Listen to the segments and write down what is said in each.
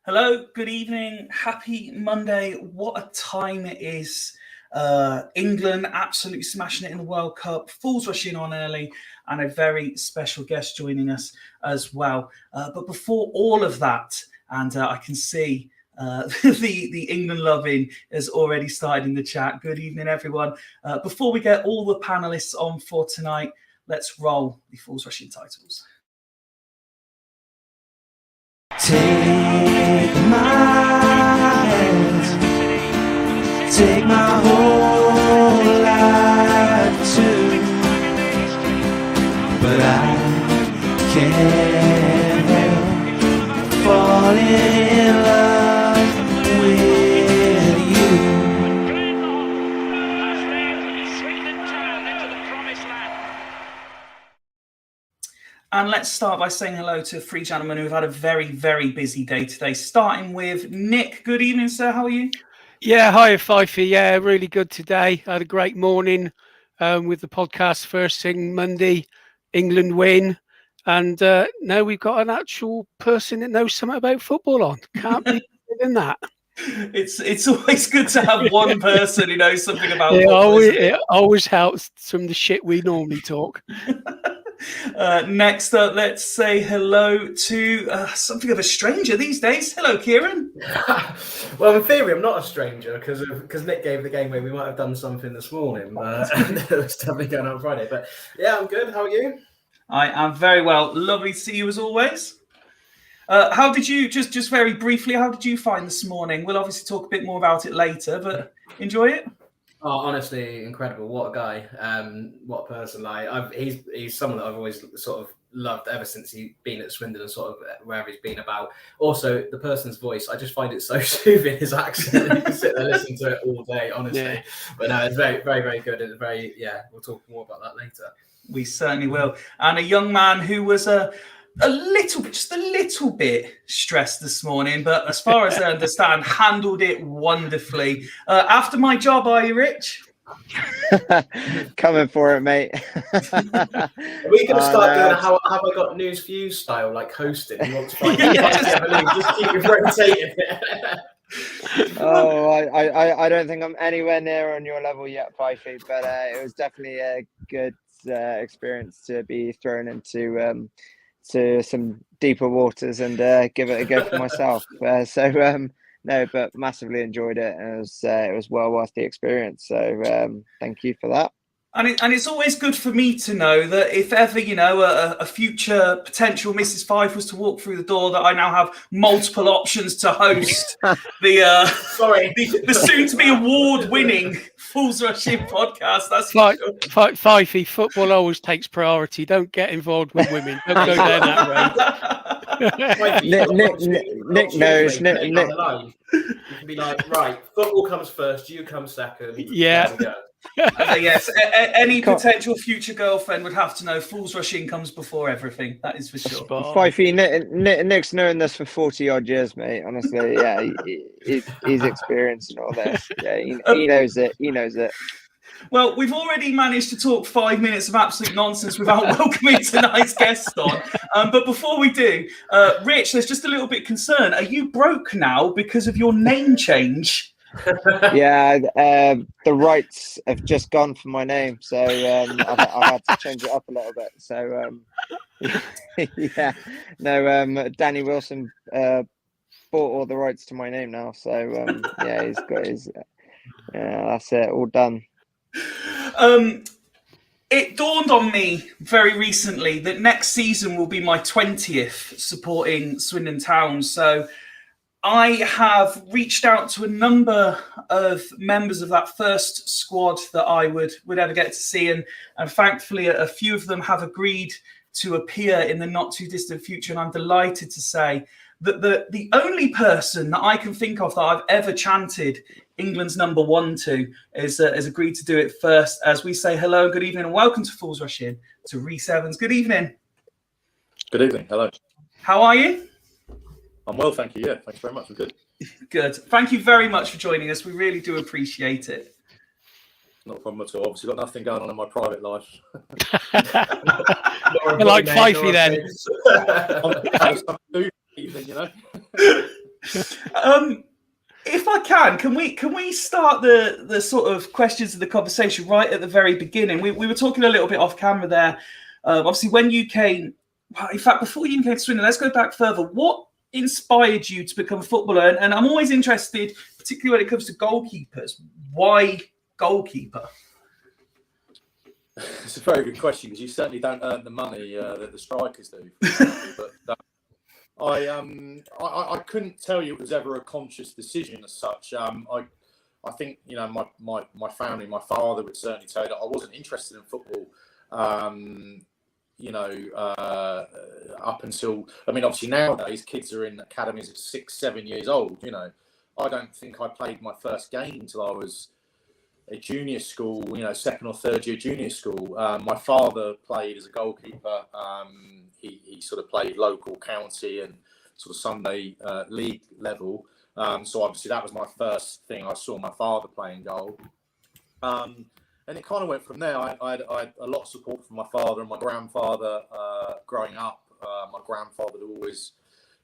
Hello, good evening, happy Monday. What a time it is. England absolutely smashing it in the World Cup, Fools rushing on early, and a very special guest joining us as well. But before all of that, and I can see the England loving has already started in the chat. Good evening, everyone. Before we get all the panelists on for tonight, let's roll the Fools rushing titles. Take my hand, take my whole life too, but I can't help falling in love with you. And let's start by saying hello to three gentlemen who have had a very, very busy day today, starting with Nick. Good evening, sir. How are you? Yeah, hi, Fifey. Yeah, really good today. I had a great morning with the podcast first thing Monday, England win. And now we've got an actual person that knows something about football on. Can't be in that. It's always good to have one person who knows something about football. It always helps from the shit we normally talk. Next up, let's say hello to something of a stranger these days. Hello, Kieran. Well, in theory, I'm not a stranger because Nick gave the game away. We might have done something this morning. There was something going on Friday. But yeah, I'm good. How are you? I am very well. Lovely to see you as always. How did you, just very briefly, how did you find this morning? We'll obviously talk a bit more about it later, but enjoy it? Oh, honestly, incredible. What a guy. What a person. Like he's someone that I've always sort of loved ever since he's been at Swindon and sort of wherever he's been about. Also, the person's voice, I just find it so soothing, his accent. You can sit there listening to it all day, honestly. Yeah. But no, it's very, very, very good. It's very, we'll talk more about that later. We certainly will. And a young man who was just a little bit stressed this morning, but as far as I understand, handled it wonderfully. After my job, are you, Rich? Coming for it, mate. Are we going to start doing how have I got news for you style, like hosting? You want to find just keep rotating it. Oh, I don't think I'm anywhere near on your level yet, Fifey, but it was definitely a good experience to be thrown into to some deeper waters and give it a go for myself. No, but massively enjoyed it, and it was well worth the experience. So thank you for that. And it's always good for me to know that if ever, a future potential Mrs. Fife was to walk through the door, that I now have multiple options to host the soon-to-be award-winning Fools Rush In podcast. That's for sure. Fifey, football always takes priority. Don't get involved with women. Don't go down that road. Nick knows. Nick. You can be like, right, football comes first, you come second. Yeah. There we go. Yes, any potential future girlfriend would have to know Fools Rush In comes before everything. That is for sure. Fifey, Nick's known this for 40 odd years, mate. Honestly, yeah, he's experienced in all this. Yeah, he knows it. He knows it. Well, we've already managed to talk 5 minutes of absolute nonsense without welcoming tonight's guest on. But before we do, Rich, there's just a little bit concerned. Are you broke now because of your name change? Yeah, the rights have just gone for my name, so I've had to change it up a little bit. So yeah, no, Danny Wilson bought all the rights to my name now. So yeah, he's got his. Yeah, that's it, all done. It dawned on me very recently that next season will be my 20th supporting Swindon Town. So I have reached out to a number of members of that first squad that I would ever get to see. And thankfully, a few of them have agreed to appear in the not too distant future. And I'm delighted to say that the only person that I can think of that I've ever chanted England's number 1 to has agreed to do it first, as we say hello, good evening, and welcome to Fools Rush In to Rhys Evans. Good evening. Good evening. Hello. How are you? I'm well, thank you. Yeah, thanks very much. I'm good. Good. Thank you very much for joining us. We really do appreciate it. Not a problem at all. Obviously, got nothing going on in my private life. You're like Fifey then. If I can we start the sort of questions of the conversation right at the very beginning? We were talking a little bit off camera there. Obviously, when you came, in fact, before you came to Swindon, let's go back further. What inspired you to become a footballer? And I'm always interested, particularly when it comes to goalkeepers. Why goalkeeper? It's a very good question, because you certainly don't earn the money that the strikers do. But I couldn't tell you it was ever a conscious decision as such. I think, my family, my father would certainly tell you that I wasn't interested in football. Up until, obviously nowadays kids are in academies at 6-7 years old. I don't think I played my first game until I was a junior school, second or third year junior school. My father played as a goalkeeper. He sort of played local county and sort of Sunday league level. So obviously that was my first thing. I saw my father playing goal. And it kind of went from there. I had a lot of support from my father and my grandfather growing up. My grandfather would always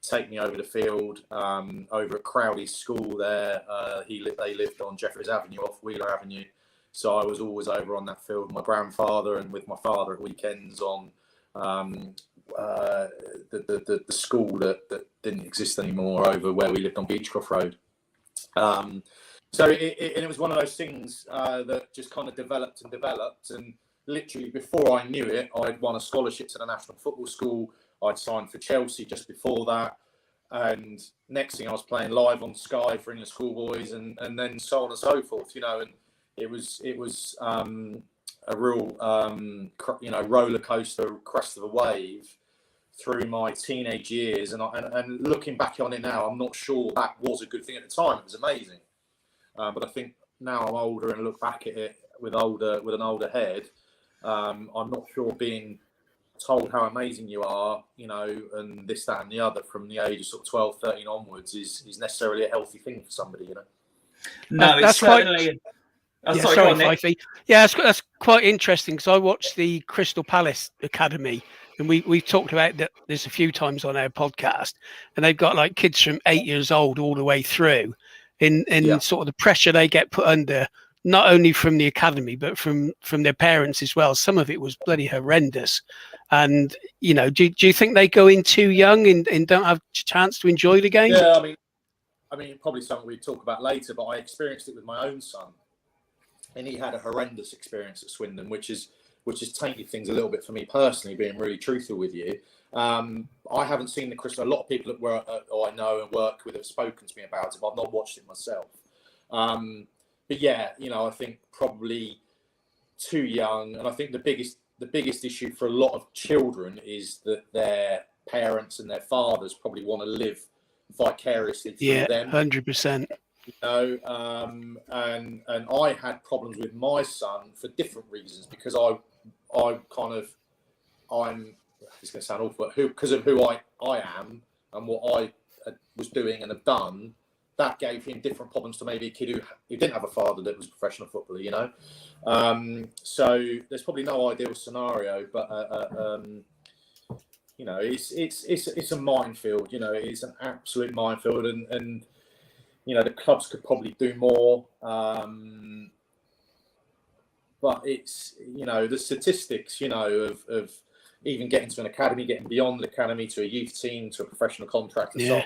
take me over the field, over at Crowley's school there. They lived on Jeffreys Avenue off Wheeler Avenue. So I was always over on that field with my grandfather and with my father at weekends on the school that didn't exist anymore over where we lived on Beechcroft Road. So it was one of those things that just kind of developed, and literally before I knew it, I'd won a scholarship to the National Football School. I'd signed for Chelsea just before that, and next thing I was playing live on Sky for England schoolboys, and then so on and so forth. And it was a real roller coaster, crest of a wave through my teenage years, and looking back on it now, I'm not sure that was a good thing at the time. It was amazing. But I think now I'm older and look back at it with an older head, I'm not sure being told how amazing you are, and this, that, and the other from the age of sort of 12, 13 onwards is necessarily a healthy thing for somebody, No, that's certainly. Sorry, Fifey. Yeah, that's quite interesting, because I watched the Crystal Palace Academy, and we've talked about this a few times on our podcast, and they've got like kids from 8 years old all the way through. In sort of the pressure they get put under, not only from the academy, but from their parents as well. Some of it was bloody horrendous. And, do you think they go in too young and don't have a chance to enjoy the game? Yeah, I mean, probably something we talk about later, but I experienced it with my own son. and he had a horrendous experience at Swindon, which has tainted things a little bit for me personally, being really truthful with you. I haven't seen the Crystal. A lot of people that I know and work with have spoken to me about it, but I've not watched it myself. But yeah, I think probably too young, and I think the biggest issue for a lot of children is that their parents and their fathers probably want to live vicariously through them. 100%. And I had problems with my son for different reasons, because I'm it's going to sound awful, but because of who I am and what I was doing and have done, that gave him different problems to maybe a kid who didn't have a father that was a professional footballer, So there's probably no ideal scenario, but it's a minefield. It's an absolute minefield, and the clubs could probably do more. But it's the statistics of even getting to an academy, getting beyond the academy to a youth team to a professional contract. Yeah.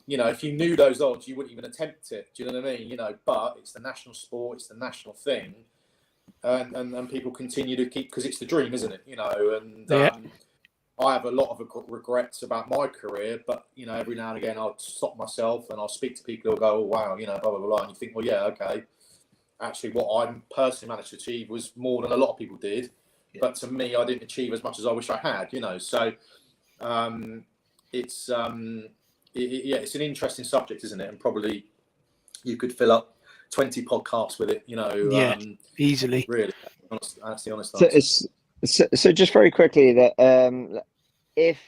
If you knew those odds, you wouldn't even attempt it. Do you know what I mean? But it's the national sport, it's the national thing, and people continue to keep, because it's the dream, isn't it? I have a lot of regrets about my career, but every now and again I'll stop myself and I'll speak to people who'll go, "Oh wow, blah blah blah," and you think, "Well, yeah, okay. Actually, what I personally managed to achieve was more than a lot of people did." Yeah. But to me, I didn't achieve as much as I wish I had, So it's it's an interesting subject, isn't it? And probably you could fill up 20 podcasts with it, easily. Really, that's the honest answer. So just very quickly, that if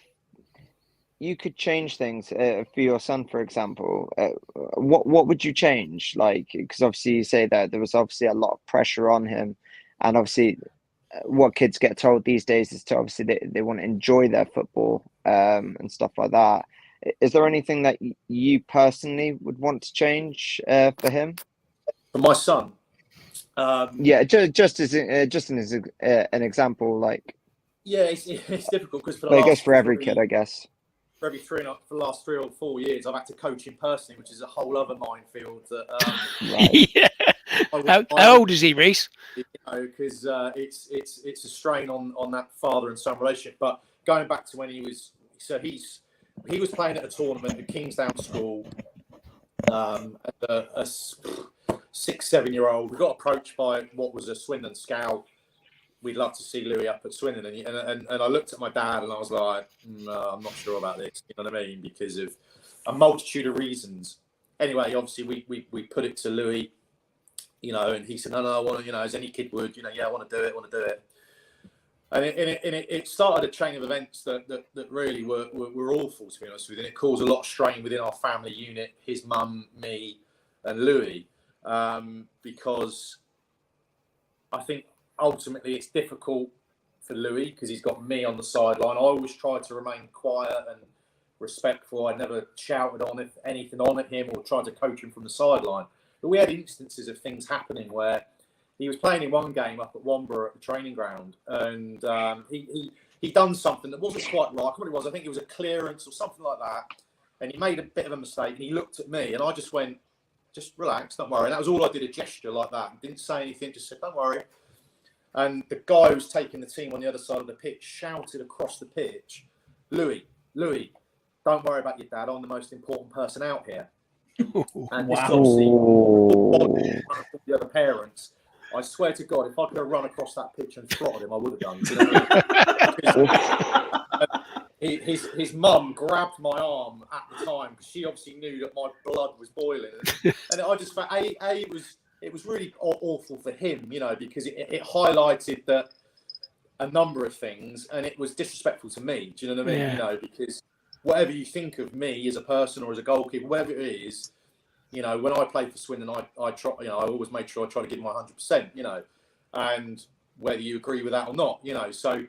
you could change things for your son, for example, what would you change? Like, because obviously you say that there was obviously a lot of pressure on him, and obviously what kids get told these days is to obviously they want to enjoy their football and stuff like that. Is there anything that you personally would want to change for him? For my son? Just as an example, like. Yeah, it's difficult, because I guess for every kid, I guess. For for the last 3 or 4 years, I've had to coach him personally, which is a whole other minefield. Right. Yeah. How old is he, Rhys? Because it's a strain on that father and son relationship. But going back to when he was playing at a tournament at Kingsdown School, a 6-7-year-old. We got approached by what was a Swindon scout. We'd love to see Louis up at Swindon, and I looked at my dad and I was like, I'm not sure about this. You know what I mean? Because of a multitude of reasons. Anyway, obviously we put it to Louis, and he said, no, I want to, as any kid would, I want to do it. And it started a chain of events that really were awful, to be honest with you. And it caused a lot of strain within our family unit, his mum, me, and Louis, because I think ultimately it's difficult for Louis because he's got me on the sideline. I always tried to remain quiet and respectful. I never shouted on anything on at him or tried to coach him from the sideline. But we had instances of things happening where he was playing in one game up at Womber at the training ground, and he done something that wasn't quite right. What it was, I think it was a clearance or something like that, and he made a bit of a mistake. And he looked at me, and I just went, "Just relax, don't worry." And that was all I did, a gesture like that. Didn't say anything, just said, "Don't worry." And the guy who was taking the team on the other side of the pitch shouted across the pitch, "Louis, don't worry about your dad. I'm the most important person out here." And this obviously the other parents. I swear to God, if I could have run across that pitch and throttled him, I would have done. Do you know what I mean? His mum grabbed my arm at the time because she obviously knew that my blood was boiling, and I just felt it was really awful for him, because it highlighted that a number of things, and it was disrespectful to me. Do you know what I mean? Yeah. Because whatever you think of me as a person or as a goalkeeper, whatever it is, when I played for Swindon, I try, I always made sure I try to give my 100%, and whether you agree with that or not, so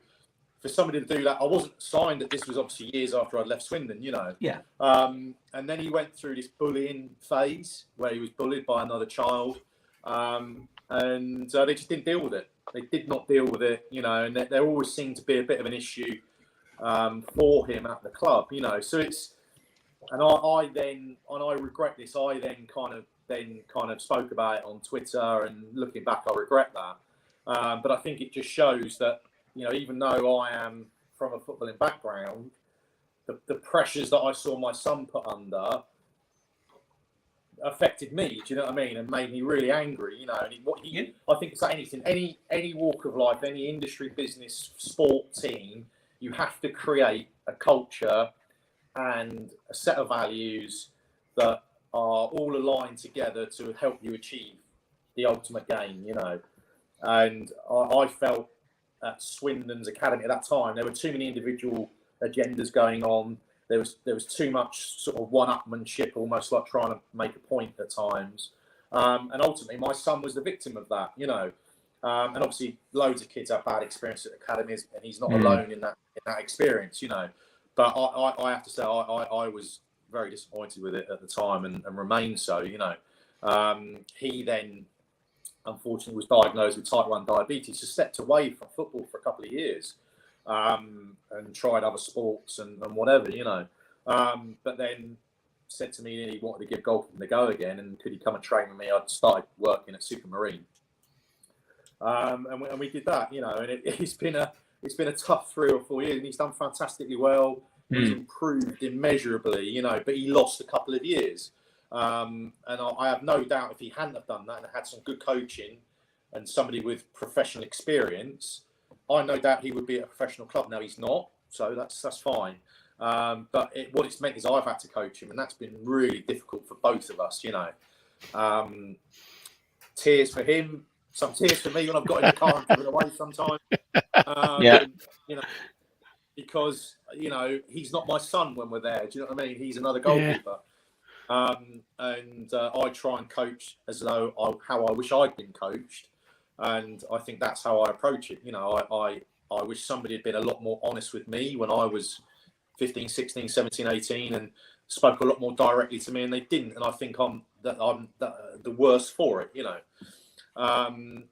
for somebody to do that, I wasn't signed that. This was obviously years after I'd left Swindon, Yeah. And then he went through this bullying phase where he was bullied by another child, and they just didn't deal with it. They did not deal with it, and there always seemed to be a bit of an issue for him at the club, so it's, and I regret this. I then kind of then kind of spoke about it on Twitter, and looking back, I regret that. But I think it just shows that, even though I am from a footballing background, the pressures that I saw my son put under affected me. Do you know what I mean? And made me really angry. I think it's like anything, any walk of life, any industry, business, sport, team, you have to create a culture and a set of values that are all aligned together to help you achieve the ultimate game. And I felt at Swindon's academy at that time, there were too many individual agendas going on. There was too much sort of one-upmanship, almost like trying to make a point at times. And ultimately, my son was the victim of that, And obviously, loads of kids have bad experience at academies, and he's not alone in that experience, But I have to say, I was very disappointed with it at the time, and remain so, He then, unfortunately, was diagnosed with type 1 diabetes, so stepped away from football for a couple of years. And tried other sports and whatever, But then said to me he wanted to give golfing a go again, and could he come and train with me? I'd started working at Supermarine, and we did that, And it's been a tough 3 or 4 years, and he's done fantastically well. He's improved immeasurably, But he lost a couple of years, and I have no doubt if he hadn't have done that and had some good coaching and somebody with professional experience, I no doubt he would be at a professional club. Now he's not, so that's fine. But what it's meant is I've had to coach him, and that's been really difficult for both of us. Tears for him, some tears for me when I've got in the car and driven away sometimes. Because he's not my son when we're there. Do you know what I mean? He's another goalkeeper. And I try and coach as though how I wish I'd been coached. And I think that's how I approach it. I wish somebody had been a lot more honest with me when I was 15, 16, 17, 18 and spoke a lot more directly to me, and they didn't. And I think I'm the worst for it,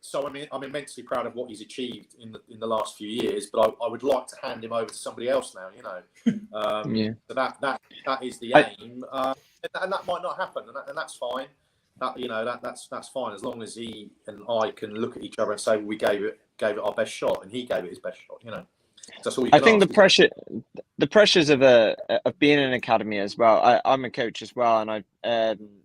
So I'm immensely proud of what he's achieved in the last few years, but I would like to hand him over to somebody else now, So that is the aim, and that might not happen, and that's fine. That's fine, as long as he and I can look at each other and say, well, we gave it our best shot, and he gave it his best shot. That's all you can I think ask, the pressures of being in an academy as well. I'm a coach as well, and I've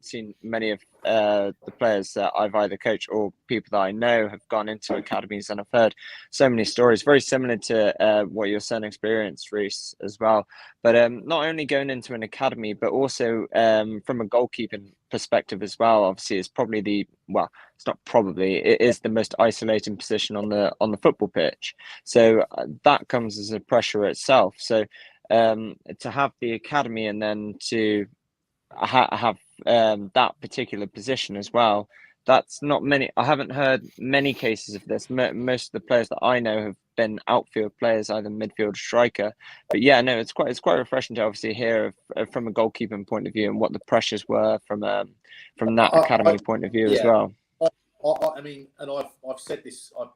seen many of the players that I've either coached or people that I know have gone into academies, and I've heard so many stories very similar to what your son experienced, Rhys, as well. But not only going into an academy, but also from a goalkeeping perspective as well. Obviously, it's probably it's not probably, it is the most isolating position on the football pitch. So that comes as a pressure itself. So to have the academy and then to have that particular position as well, that's not many. I haven't heard many cases of this. Most of the players that I know have been outfield players, either midfield or striker. But yeah, no, it's quite refreshing to obviously hear from a goalkeeping point of view and what the pressures were from that academy point of view as well. I mean, and I've said this. I've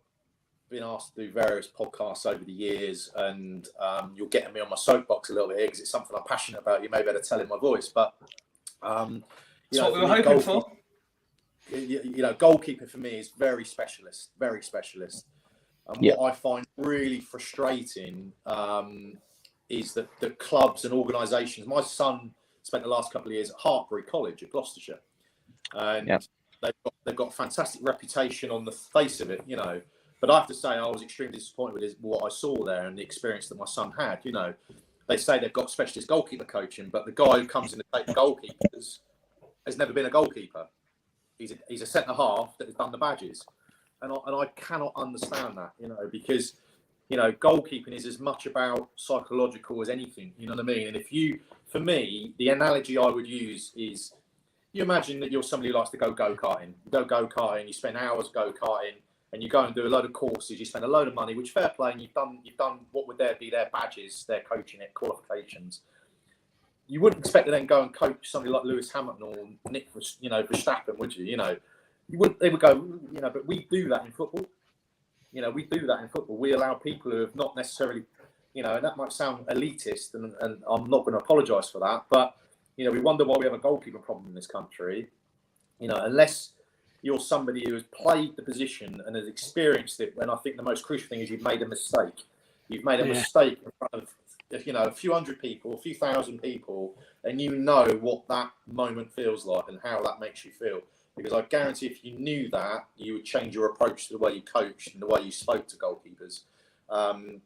been asked to do various podcasts over the years, and you're getting me on my soapbox a little bit here because it's something I'm passionate about. You may better tell in my voice, but that's what we were hoping for. Goalkeeping for me is very specialist. And what I find really frustrating is that the clubs and organisations. My son spent the last couple of years at Hartbury College at Gloucestershire, and they've got a fantastic reputation on the face of it, But I have to say, I was extremely disappointed with what I saw there and the experience that my son had. They say they've got specialist goalkeeper coaching, but the guy who comes in to take the goalkeepers has never been a goalkeeper. He's a centre half that has done the badges, and I cannot understand that, because goalkeeping is as much about psychological as anything. You know what I mean? And for me, the analogy I would use is, you imagine that you're somebody who likes to go go-karting. You go go-karting, you spend hours go-karting, and you go and do a load of courses. You spend a load of money, which fair play, and you've done what would there be their badges, their coaching, their qualifications. You wouldn't expect to then go and coach somebody like Lewis Hamilton or Nick, Verstappen, would you? You wouldn't. They would go, but we do that in football. We do that in football. We allow people who have not necessarily, and that might sound elitist, and I'm not going to apologise for that, but we wonder why we have a goalkeeper problem in this country. You know, unless you're somebody who has played the position and has experienced it. And I think the most crucial thing is you've made a mistake. You've made a mistake in front of, you know, a few hundred people, a few thousand people, and you know what that moment feels like and how that makes you feel. Because I guarantee if you knew that, you would change your approach to the way you coached and the way you spoke to goalkeepers. And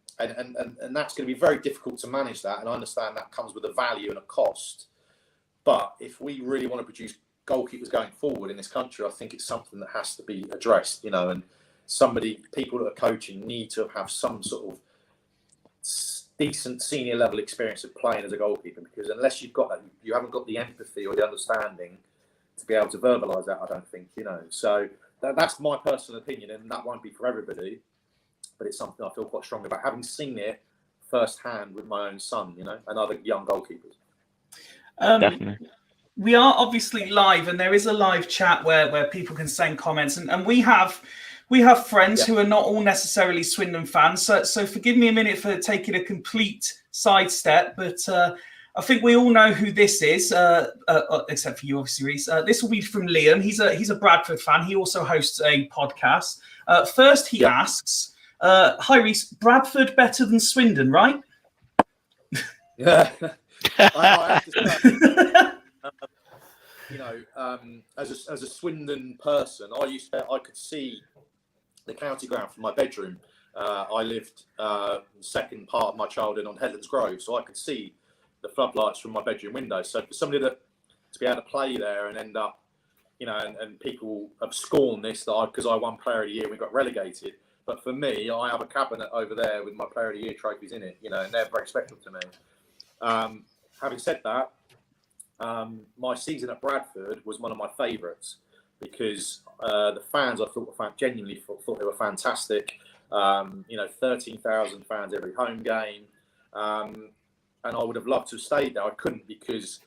that's going to be very difficult to manage that. And I understand that comes with a value and a cost. But if we really want to produce goalkeepers going forward in this country, I think it's something that has to be addressed, you know, and people that are coaching need to have some sort of decent senior level experience of playing as a goalkeeper, because unless you've got that, you haven't got the empathy or the understanding to be able to verbalise that, I don't think, you know. So that's my personal opinion, and that won't be for everybody, but it's something I feel quite strongly about, having seen it firsthand with my own son, you know, and other young goalkeepers. Definitely. We are obviously live, and there is a live chat where people can send comments, and we have friends who are not all necessarily Swindon fans. So forgive me a minute for taking a complete sidestep, but I think we all know who this is, except for you, obviously, Rhys. This will be from Liam. He's a Bradford fan. He also hosts a podcast. First, he asks, "Hi, Rhys. Bradford better than Swindon, right?" Yeah, I have to say, you know, as a Swindon person, I could see the county ground from my bedroom. I lived the second part of my childhood on Headlands Grove, so I could see the floodlights from my bedroom window. So for somebody to be able to play there and end up, you know, and people have scorned this because I won Player of the Year and we got relegated. But for me, I have a cabinet over there with my Player of the Year trophies in it, you know, and they're very special to me. Having said that, my season at Bradford was one of my favourites because the fans I thought genuinely thought they were fantastic. You know, 13,000 fans every home game, and I would have loved to have stayed there. I couldn't because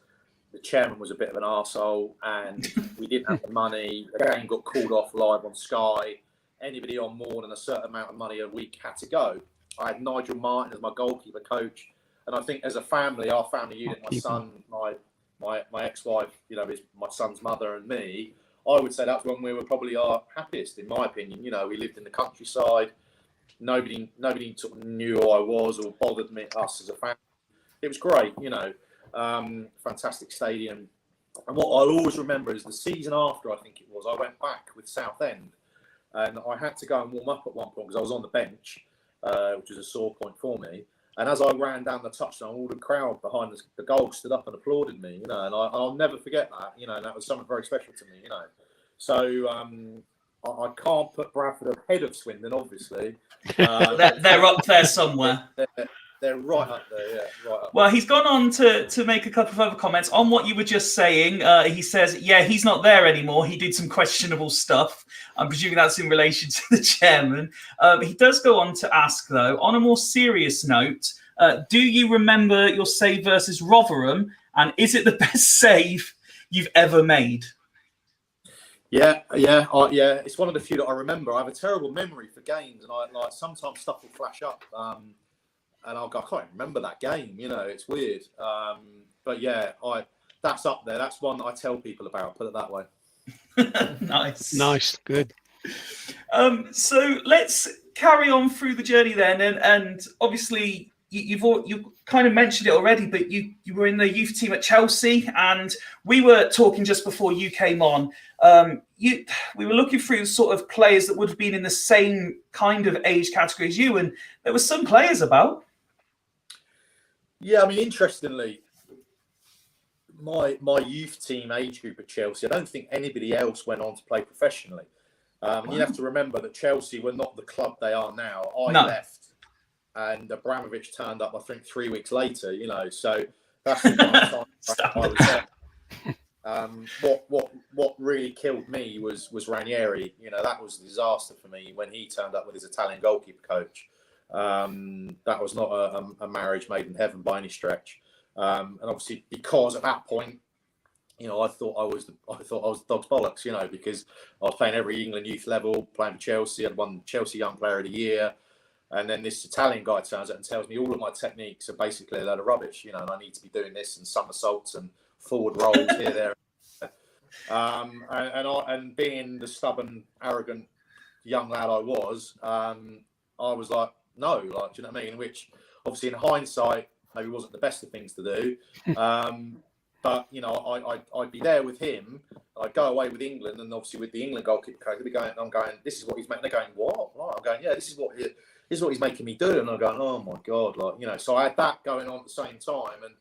the chairman was a bit of an arsehole and we didn't have the money. The game got called off live on Sky. Anybody on more than a certain amount of money a week had to go. I had Nigel Martin as my goalkeeper coach, and I think as a family, our family unit, my son, my ex-wife, you know, my son's mother and me, I would say that's when we were probably our happiest, in my opinion. You know, we lived in the countryside. Nobody sort of knew who I was or bothered us as a family. It was great, you know, fantastic stadium. And what I'll always remember is the season after, I think it was, I went back with Southend and I had to go and warm up at one point because I was on the bench, which was a sore point for me. And as I ran down the touchline, all the crowd behind the goal stood up and applauded me, you know, and I'll never forget that, you know, and that was something very special to me, you know. So I can't put Bradford ahead of Swindon, obviously. They're up there somewhere. They're right up there, yeah, right up. Well, he's gone on to make a couple of other comments on what you were just saying. He says, yeah, he's not there anymore. He did some questionable stuff. I'm presuming that's in relation to the chairman. He does go on to ask, though, on a more serious note, do you remember your save versus Rotherham? And is it the best save you've ever made? Yeah. It's one of the few that I remember. I have a terrible memory for games, and I sometimes stuff will flash up. And I can't remember that game, you know, it's weird. But yeah, that's up there. That's one that I tell people about, put it that way. Nice, good. So let's carry on through the journey then. And obviously, you kind of mentioned it already, but you were in the youth team at Chelsea, and we were talking just before you came on. We were looking through sort of players that would have been in the same kind of age category as you, and there were some players about. Yeah, I mean, interestingly, my youth team age group at Chelsea, I don't think anybody else went on to play professionally. And you have to remember that Chelsea were not the club they are now. I left, and Abramovich turned up, I think, 3 weeks later, you know, so that's the kind of time I was there. What really killed me was Ranieri. You know, that was a disaster for me when he turned up with his Italian goalkeeper coach. That was not a marriage made in heaven by any stretch. And obviously, because at that point, you know, I thought I was the dog's bollocks, you know, because I was playing every England youth level, playing for Chelsea. I'd won Chelsea Young Player of the Year. And then this Italian guy turns up and tells me all of my techniques are basically a load of rubbish, you know, and I need to be doing this and somersaults and forward rolls here, there. And being the stubborn, arrogant young lad I was like, no, like, do you know what I mean? Which obviously in hindsight maybe wasn't the best of things to do. But you know, I'd be there with him. I'd go away with England, and obviously with the England goalkeeper coach, they'd be going. I'm going. This is what he's making. They're going. What? Right. I'm going. Yeah. This is what he's making me do. And I'm going. Oh my god. Like, you know. So I had that going on at the same time, and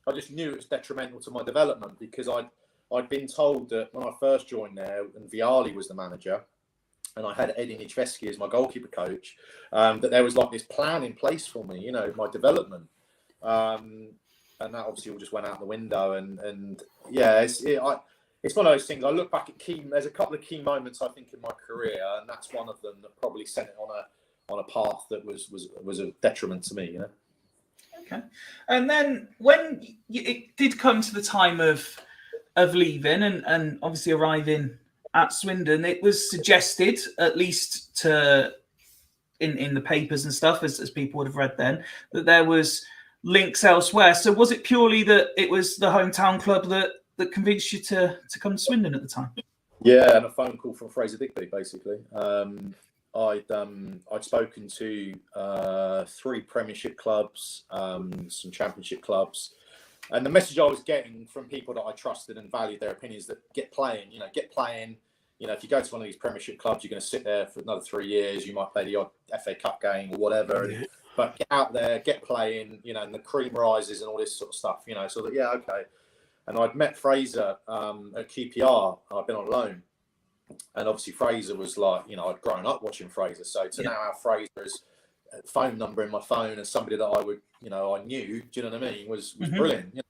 I just knew it was detrimental to my development because I'd been told that when I first joined there, and Vialli was the manager, and I had Eddie Nichveski as my goalkeeper coach, that there was like this plan in place for me, you know, my development. And that obviously all just went out the window. And yeah, it's one of those things. I look back at there's a couple of key moments I think in my career, and that's one of them that probably sent it on a path that was a detriment to me, you know. Okay. And then when it did come to the time of leaving and obviously arriving at Swindon, it was suggested, at least in the papers and stuff, as people would have read then, that there was links elsewhere. So was it purely that it was the hometown club that convinced you to come to Swindon at the time? Yeah, and a phone call from Fraser Digby, basically. I'd spoken to 3 Premiership clubs, some Championship clubs, and the message I was getting from people that I trusted and valued their opinions that get playing. You know, if you go to one of these Premiership clubs, you're going to sit there for another 3 years. You might play the odd FA Cup game or whatever, but get out there, get playing. You know, and the cream rises and all this sort of stuff. You know, so that yeah, okay. And I'd met Fraser at QPR. I'd been on loan. And obviously Fraser was like, you know, I'd grown up watching Fraser. So to now have Fraser's phone number in my phone and somebody that I would, you know, I knew, do you know what I mean, was brilliant. You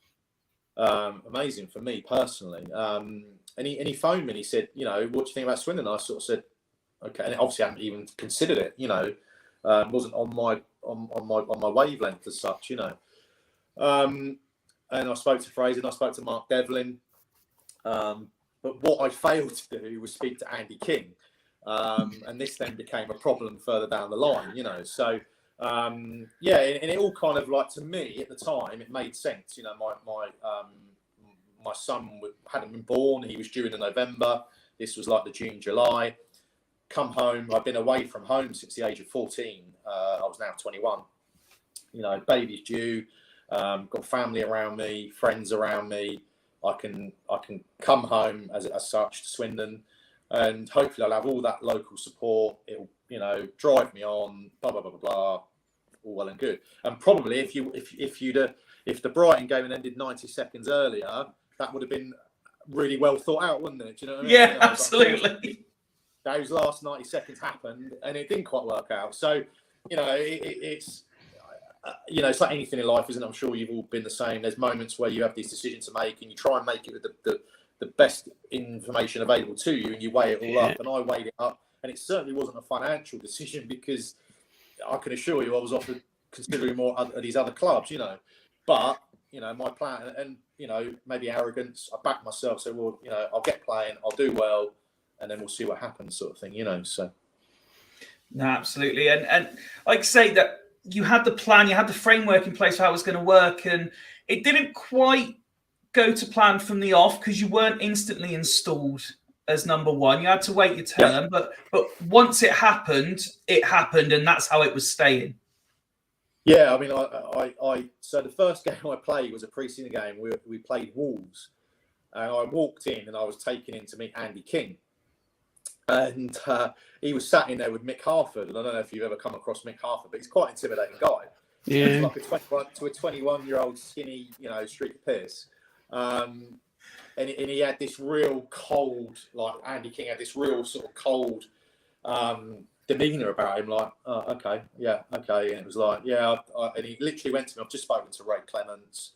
know? Amazing for me personally. And he phoned me and he said, you know, what do you think about Swindon? And I sort of said, okay. And obviously I hadn't even considered it, you know, wasn't on my wavelength as such, you know. And I spoke to Fraser and I spoke to Mark Devlin. But what I failed to do was speak to Andy King. And this then became a problem further down the line, you know. So, yeah, and it all kind of like, to me at the time, it made sense. You know, my son hadn't been born. He was due in November. This was like the June, July. Come home. I've been away from home since the age of 14. I was now 21. You know, baby's due. Got family around me, friends around me. I can come home as such to Swindon, and hopefully I'll have all that local support. It'll, you know, drive me on. Blah blah blah blah blah. All well and good. And probably if the Brighton game had ended 90 seconds earlier, that would have been really well thought out, wouldn't it? Do you know what I mean? Yeah, you know, absolutely. Those last 90 seconds happened, and it didn't quite work out. So, you know, it's. You know, it's like anything in life, isn't it? I'm sure you've all been the same. There's moments where you have these decisions to make and you try and make it with the best information available to you, and you weigh it all up. And I weighed it up, and it certainly wasn't a financial decision, because I can assure you I was offered considerably more at these other clubs, you know. But, you know, my plan, and, you know, maybe arrogance, I backed myself, so, well, you know, I'll get playing, I'll do well, and then we'll see what happens, sort of thing, you know. So, no, absolutely. And like I say, that you had the plan, you had the framework in place for how it was going to work, and it didn't quite go to plan from the off because you weren't instantly installed as number one. You had to wait your turn, but once it happened, and that's how it was staying. Yeah, I mean, I so the first game I played was a pre-season game. We played Wolves, and I walked in and I was taken in to meet Andy King. And he was sat in there with Mick Harford. And I don't know if you've ever come across Mick Harford, but he's quite an intimidating guy. Yeah. He's like a 21-year-old skinny, you know, streak of piss. And he had this real cold, like Andy King had this real sort of cold demeanour about him. Like, oh, okay, yeah, okay. And it was like, yeah. And he literally went to me, I've just spoken to Ray Clements.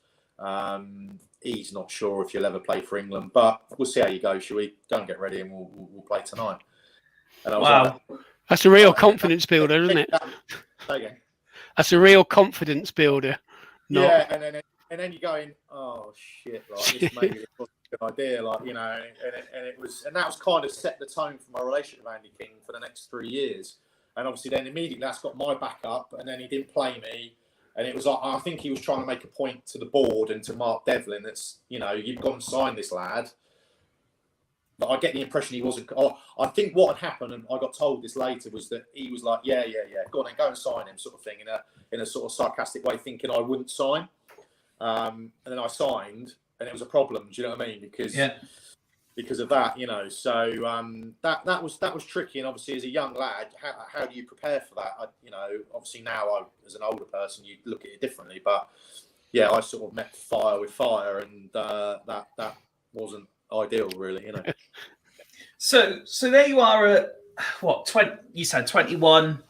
He's not sure if you'll ever play for England, but we'll see how you go. Shall we go and get ready and we'll play tonight? And I was like, that's a real confidence builder, isn't it? Again. That's a real confidence builder. Yeah, and then you're going, oh shit, like this maybe it wasn't a good idea, like, you know, and that was kind of set the tone for my relationship with Andy King for the next 3 years. And obviously then immediately that's got my back up, and then he didn't play me. And it was like, I think he was trying to make a point to the board and to Mark Devlin that's, you know, you've gone and signed this lad. But I get the impression he wasn't. Oh, I think what had happened, and I got told this later, was that he was like, yeah, go on, then go and sign him, sort of thing, in a sort of sarcastic way, thinking I wouldn't sign. And then I signed, and it was a problem. Do you know what I mean? Because of that, So that was tricky, and obviously as a young lad, how do you prepare for that? Obviously now as an older person, you look at it differently. But yeah, I sort of met fire with fire, and that wasn't ideal, really. So there you are at what 20? You said 21.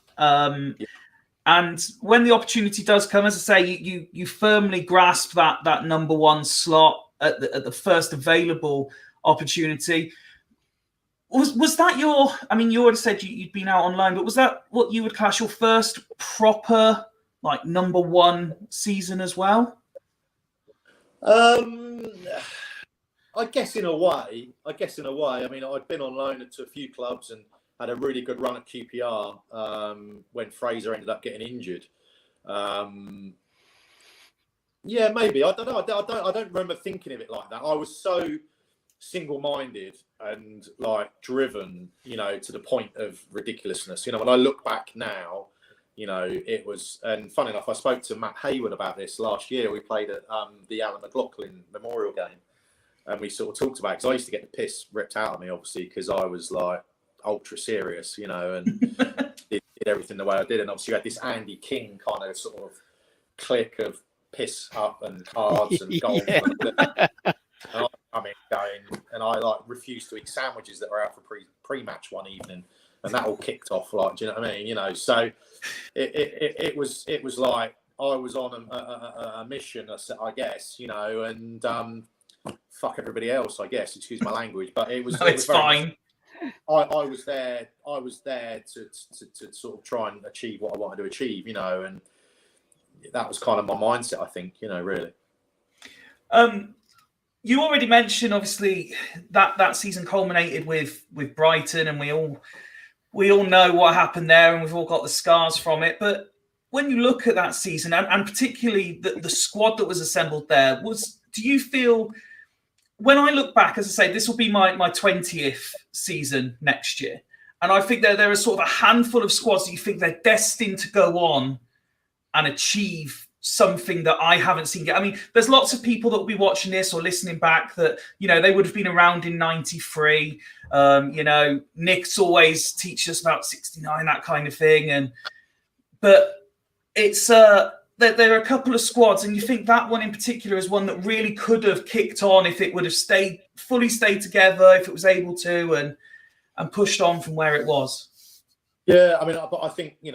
And when the opportunity does come, as I say, you firmly grasp that number one slot at the first available opportunity. Was that your? I mean, you already said you'd been out online, but was that what you would class your first proper number one season as well? I guess in a way. I mean, I'd been on loan to a few clubs and had a really good run at QPR when Fraser ended up getting injured. Yeah, maybe. I don't know. I don't remember thinking of it like that. I was so single-minded and driven, to the point of ridiculousness. When I look back now, it was. And funny enough, I spoke to Matt Hayward about this last year. We played at the Alan McLaughlin Memorial game, and we sort of talked about it, because I used to get the piss ripped out of me, obviously, because I was ultra serious, and did everything the way I did. And obviously you had this Andy King kind of sort of clique of piss up and cards and golf. And I refused to eat sandwiches that were out for pre-match one evening, and that all kicked off. Do you know what I mean? So it was like I was on a mission, I guess, and fuck everybody else, I guess. Excuse my language, but it was. No, it's fine. I was there. I was there to sort of try and achieve what I wanted to achieve, and that was kind of my mindset, I think, really. You already mentioned, obviously, that season culminated with Brighton, and we all know what happened there, and we've all got the scars from it. But when you look at that season, and particularly the squad that was assembled there, do you feel? When I look back, as I say, this will be my 20th season next year. And I think there are sort of a handful of squads that you think they're destined to go on and achieve something that I haven't seen yet. I mean, there's lots of people that will be watching this or listening back that, they would have been around in 93. Nick's always teaches us about 69, that kind of thing. But it's... there are a couple of squads, and you think that one in particular is one that really could have kicked on if it would have fully stayed together, if it was able to, and pushed on from where it was. Yeah, I mean, but I think, you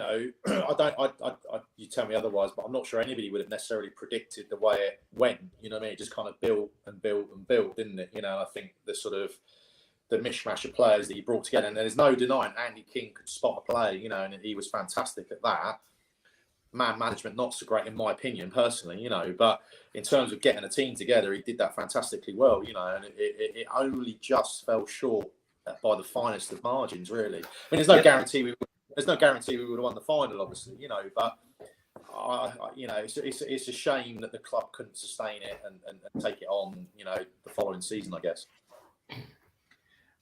tell me otherwise, but I'm not sure anybody would have necessarily predicted the way it went. You know what I mean? It just kind of built and built and built, didn't it? I think the sort of the mishmash of players that he brought together, and there's no denying Andy King could spot a play, and he was fantastic at that. Man management, not so great in my opinion, personally, but in terms of getting a team together, he did that fantastically well, and it only just fell short by the finest of margins, really. I mean, there's no guarantee we would have won the final, obviously, but it's a shame that the club couldn't sustain it and take it on, the following season, I guess.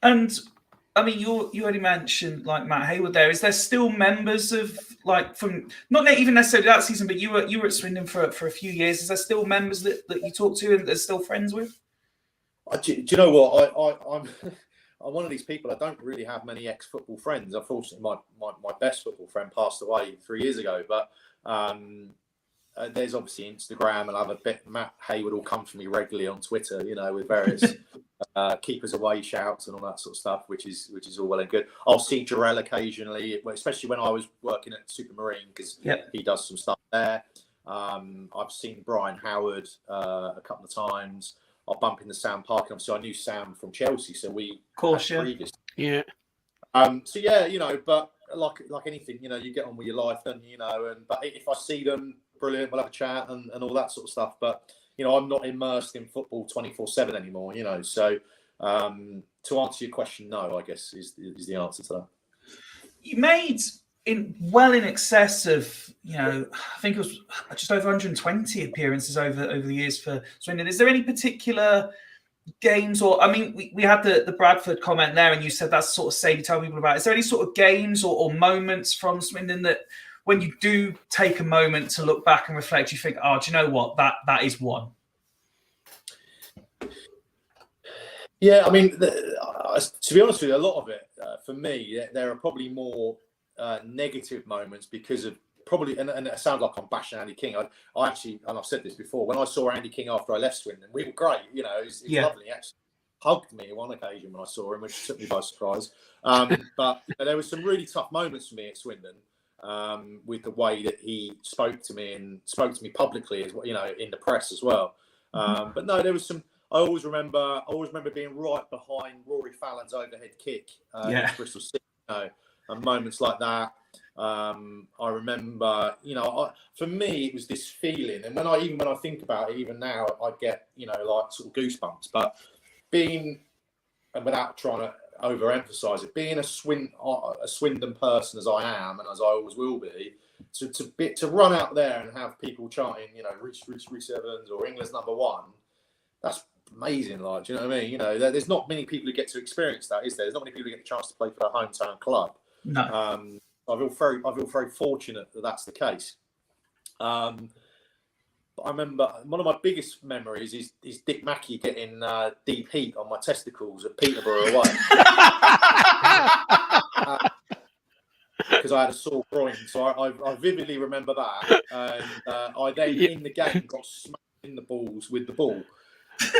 And I mean, you already mentioned Matt Hayward there. Is there still members of from not even necessarily that season, but you were at Swindon for a few years? Is there still members that you talk to and that are still friends with? Do you know what? I'm one of these people. I don't really have many ex-football friends. Unfortunately, my best football friend passed away 3 years ago. But there's obviously Instagram, and I have a bit. Matt Hayward will come for me regularly on Twitter, with various keepers away shouts and all that sort of stuff, which is all well and good. I'll see Jarrell occasionally, especially when I was working at Supermarine, because he does some stuff there. I've seen Brian Howard a couple of times. I'll bump into Sam Parkin. Obviously, I knew Sam from Chelsea, so we of course, yeah. So yeah, but like anything, you get on with your life, don't you? But if I see them, brilliant, we'll have a chat and all that sort of stuff. But I'm not immersed in football 24/7 anymore. So to answer your question, no, I guess is the answer to that. You made in excess of, I think it was just over 120 appearances over the years for Swindon. Is there any particular, games, or I mean, we had the Bradford comment there, and you said that's sort of save you tell people about. Is there any sort of games or moments from Swindon that when you do take a moment to look back and reflect, you think, oh, do you know what, that is one? Yeah, I mean, to be honest with you, a lot of it for me, there are probably more negative moments because of probably, and it sounds like I'm bashing Andy King. I actually, and I've said this before, when I saw Andy King after I left Swindon, we were great. You know, it was lovely. He actually hugged me on one occasion when I saw him, which took me by surprise. But there were some really tough moments for me at Swindon with the way that he spoke to me and spoke to me publicly, as well, you know, in the press as well. But no, there was some. I always remember being right behind Rory Fallon's overhead kick in Bristol City, you know, and moments like that. I remember, you know, for me, it was this feeling, and when I think about it, even now, I get, you know, like sort of goosebumps. But being, and without trying to overemphasize it, being a Swindon person as I am, and as I always will be, to run out there and have people chanting, you know, Rhys Evans or England's #1, that's amazing. Like, do you know what I mean? You know, there's not many people who get to experience that, is there? There's not many people who get the chance to play for their hometown club. No. I feel very fortunate that that's the case. But I remember one of my biggest memories is Dick Mackey getting deep heat on my testicles at Peterborough away. Because I had a sore groin, so I vividly remember that. And I then in the game got smacked in the balls with the ball.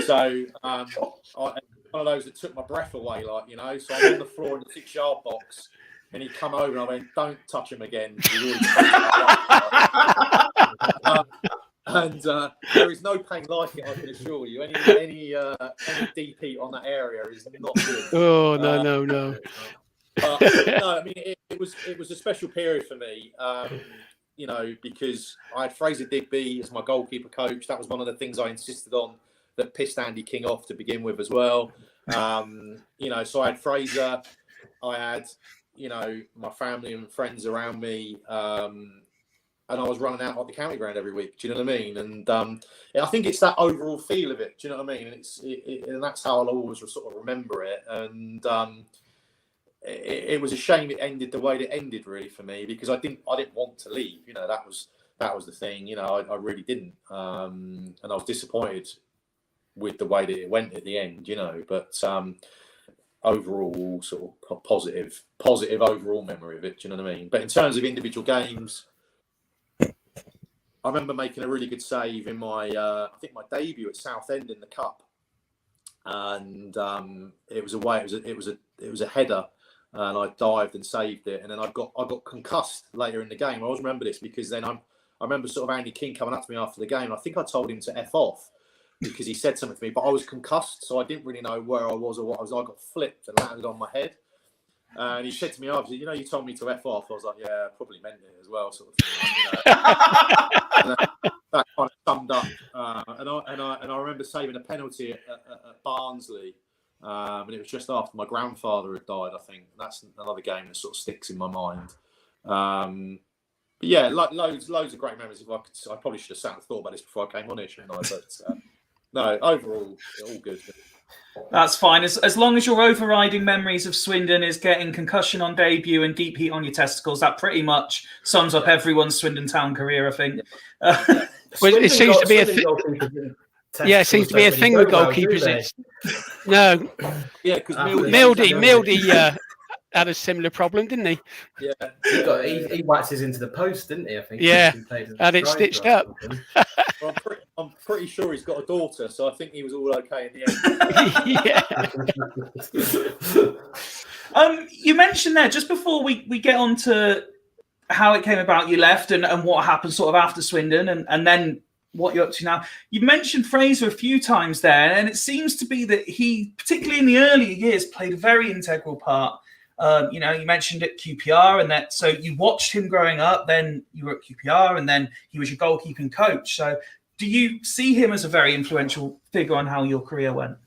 So one of those that took my breath away, like, you know. So I'm on the floor in the 6-yard box, and he come over and I went, "Don't touch him again." And there is no pain like it, I can assure you. Any deep heat on that area is not good. Oh no. But no, I mean it was a special period for me. You know, because I had Fraser Digby as my goalkeeper coach. That was one of the things I insisted on that pissed Andy King off to begin with as well. You know, so I had Fraser, I had, you know, my family and friends around me, and I was running out like the county ground every week. Do you know what I mean? And I think it's that overall feel of it. Do you know what I mean? And and that's how I'll always sort of remember it. And it was a shame it ended the way it ended, really, for me, because I didn't want to leave. You know, that was the thing. You know, I really didn't, and I was disappointed with the way that it went at the end. You know, but overall, sort of positive overall memory of it. Do you know what I mean? But in terms of individual games, I remember making a really good save in my I think my debut at Southend in the Cup, and it was away. It was a header. And I dived and saved it, and then I got concussed later in the game. I always remember this because then I remember sort of Andy King coming up to me after the game. And I think I told him to F off because he said something to me, but I was concussed, so I didn't really know where I was or what I was. I got flipped and landed on my head. And he said to me after, "You know, you told me to F off." I was like, "Yeah, I probably meant it as well," sort of thing. You know? that kind of summed up. And I remember saving a penalty at Barnsley. And it was just after my grandfather had died. I think that's another game that sort of sticks in my mind. But yeah, loads of great memories. I probably should have sat and thought about this before I came on here, shouldn't I? But no, overall, all good. That's fine. As long as your overriding memories of Swindon is getting concussion on debut and deep heat on your testicles, that pretty much sums up everyone's Swindon Town career, I think. Well, it seems to be a thing. Yeah, it seems to be a thing with goalkeepers. No. Yeah, because Mildy had a similar problem, didn't he? Yeah, he waxes into the post, didn't he? I think. Yeah, had it stitched up. Well, I'm pretty sure he's got a daughter, so I think he was all okay in the end. You mentioned there just before we get on to how it came about you left and what happened sort of after Swindon and then what you're up to now. You mentioned Fraser a few times there, and it seems to be that he, particularly in the earlier years, played a very integral part. You know, you mentioned at QPR, and that so you watched him growing up. Then you were at QPR, and then he was your goalkeeping coach. So, do you see him as a very influential figure on how your career went?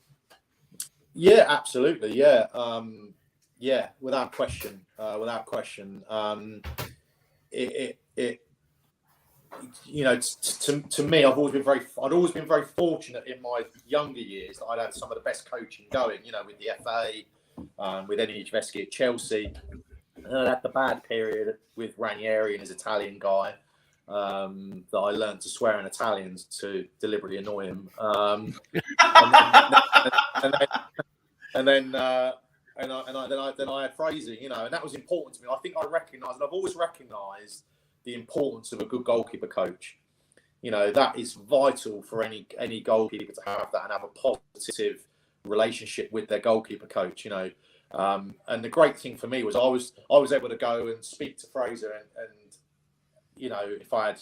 Yeah, absolutely. Yeah, yeah, without question. you know, to me, I'd always been very fortunate in my younger years that I'd had some of the best coaching going. You know, with the FA, with Eddie Niedzwiecki at Chelsea. And I had the bad period with Ranieri and his Italian guy that I learned to swear in Italian to deliberately annoy him. And then I had Fraser, you know, and that was important to me. I think I recognised, and I've always recognised the importance of a good goalkeeper coach. You know, that is vital for any goalkeeper to have that and have a positive relationship with their goalkeeper coach. You know, and the great thing for me was I was able to go and speak to Fraser and you know, if I had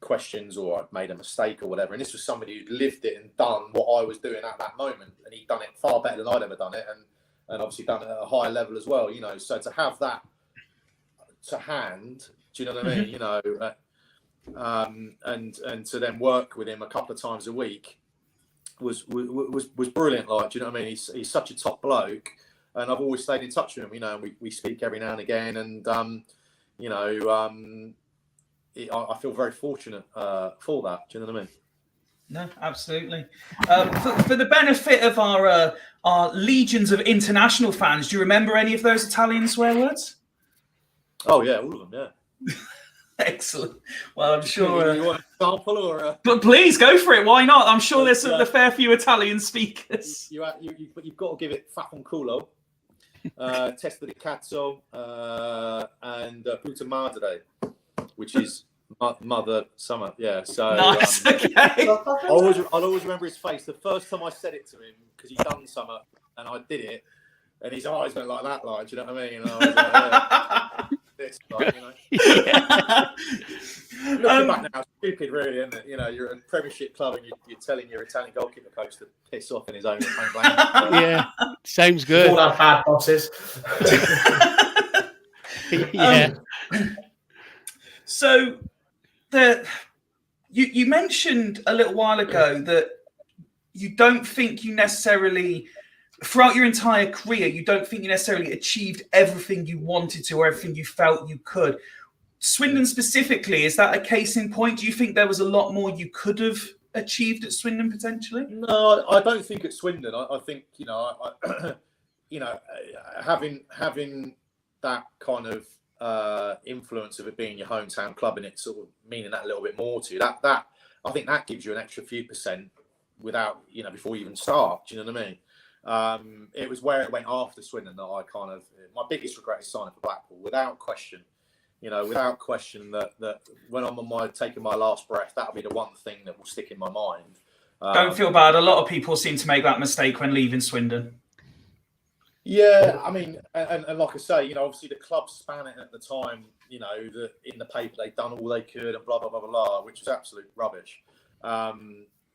questions or I'd made a mistake or whatever, and this was somebody who'd lived it and done what I was doing at that moment, and he'd done it far better than I'd ever done it, and obviously done it at a higher level as well, you know. So to have that to hand, do you know what I mean? You know, and to then work with him a couple of times a week was brilliant. Like, do you know what I mean? He's such a top bloke, and I've always stayed in touch with him. You know, and we speak every now and again, and you know, I feel very fortunate for that. Do you know what I mean? No, absolutely. For the benefit of our legions of international fans, do you remember any of those Italian swear words? Oh yeah, all of them. Yeah. Excellent. Well, I'm sure. You want an example or? But please go for it. Why not? I'm sure there's a fair few Italian speakers. You've got to give it Faffanculo, Testa di Cazzo, and Puta Madre, which is Mother Summer. Yeah. So nice. Okay. I'll always remember his face. The first time I said it to him, because he'd done summer and I did it, and his eyes went like that. Like, do you know what I mean? And I was like, yeah. This, like, you know. Yeah. Looking back now, stupid, really, isn't it? You know, you're at a Premiership club and you're telling your Italian goalkeeper coach to piss off in his own language. Yeah, sounds good. All our bad bosses. Yeah. So, you mentioned a little while ago that you don't think you necessarily, throughout your entire career, you don't think you necessarily achieved everything you wanted to or everything you felt you could. Swindon specifically, is that a case in point? Do you think there was a lot more you could have achieved at Swindon potentially? No, I don't think at Swindon. I think, you know, you know, having that kind of influence of it being your hometown club and it sort of meaning that a little bit more to you, that I think that gives you an extra few percent without, you know, before you even start. Do you know what I mean? It was where it went after Swindon that I kind of, my biggest regret is signing for Blackpool, without question. You know, without question that when I'm on taking my last breath, that'll be the one thing that will stick in my mind. Don't feel bad. A lot of people seem to make that mistake when leaving Swindon. Yeah, I mean, and like I say, you know, obviously the club span it at the time, you know, that in the paper they'd done all they could and blah, blah, blah, blah, which was absolute rubbish.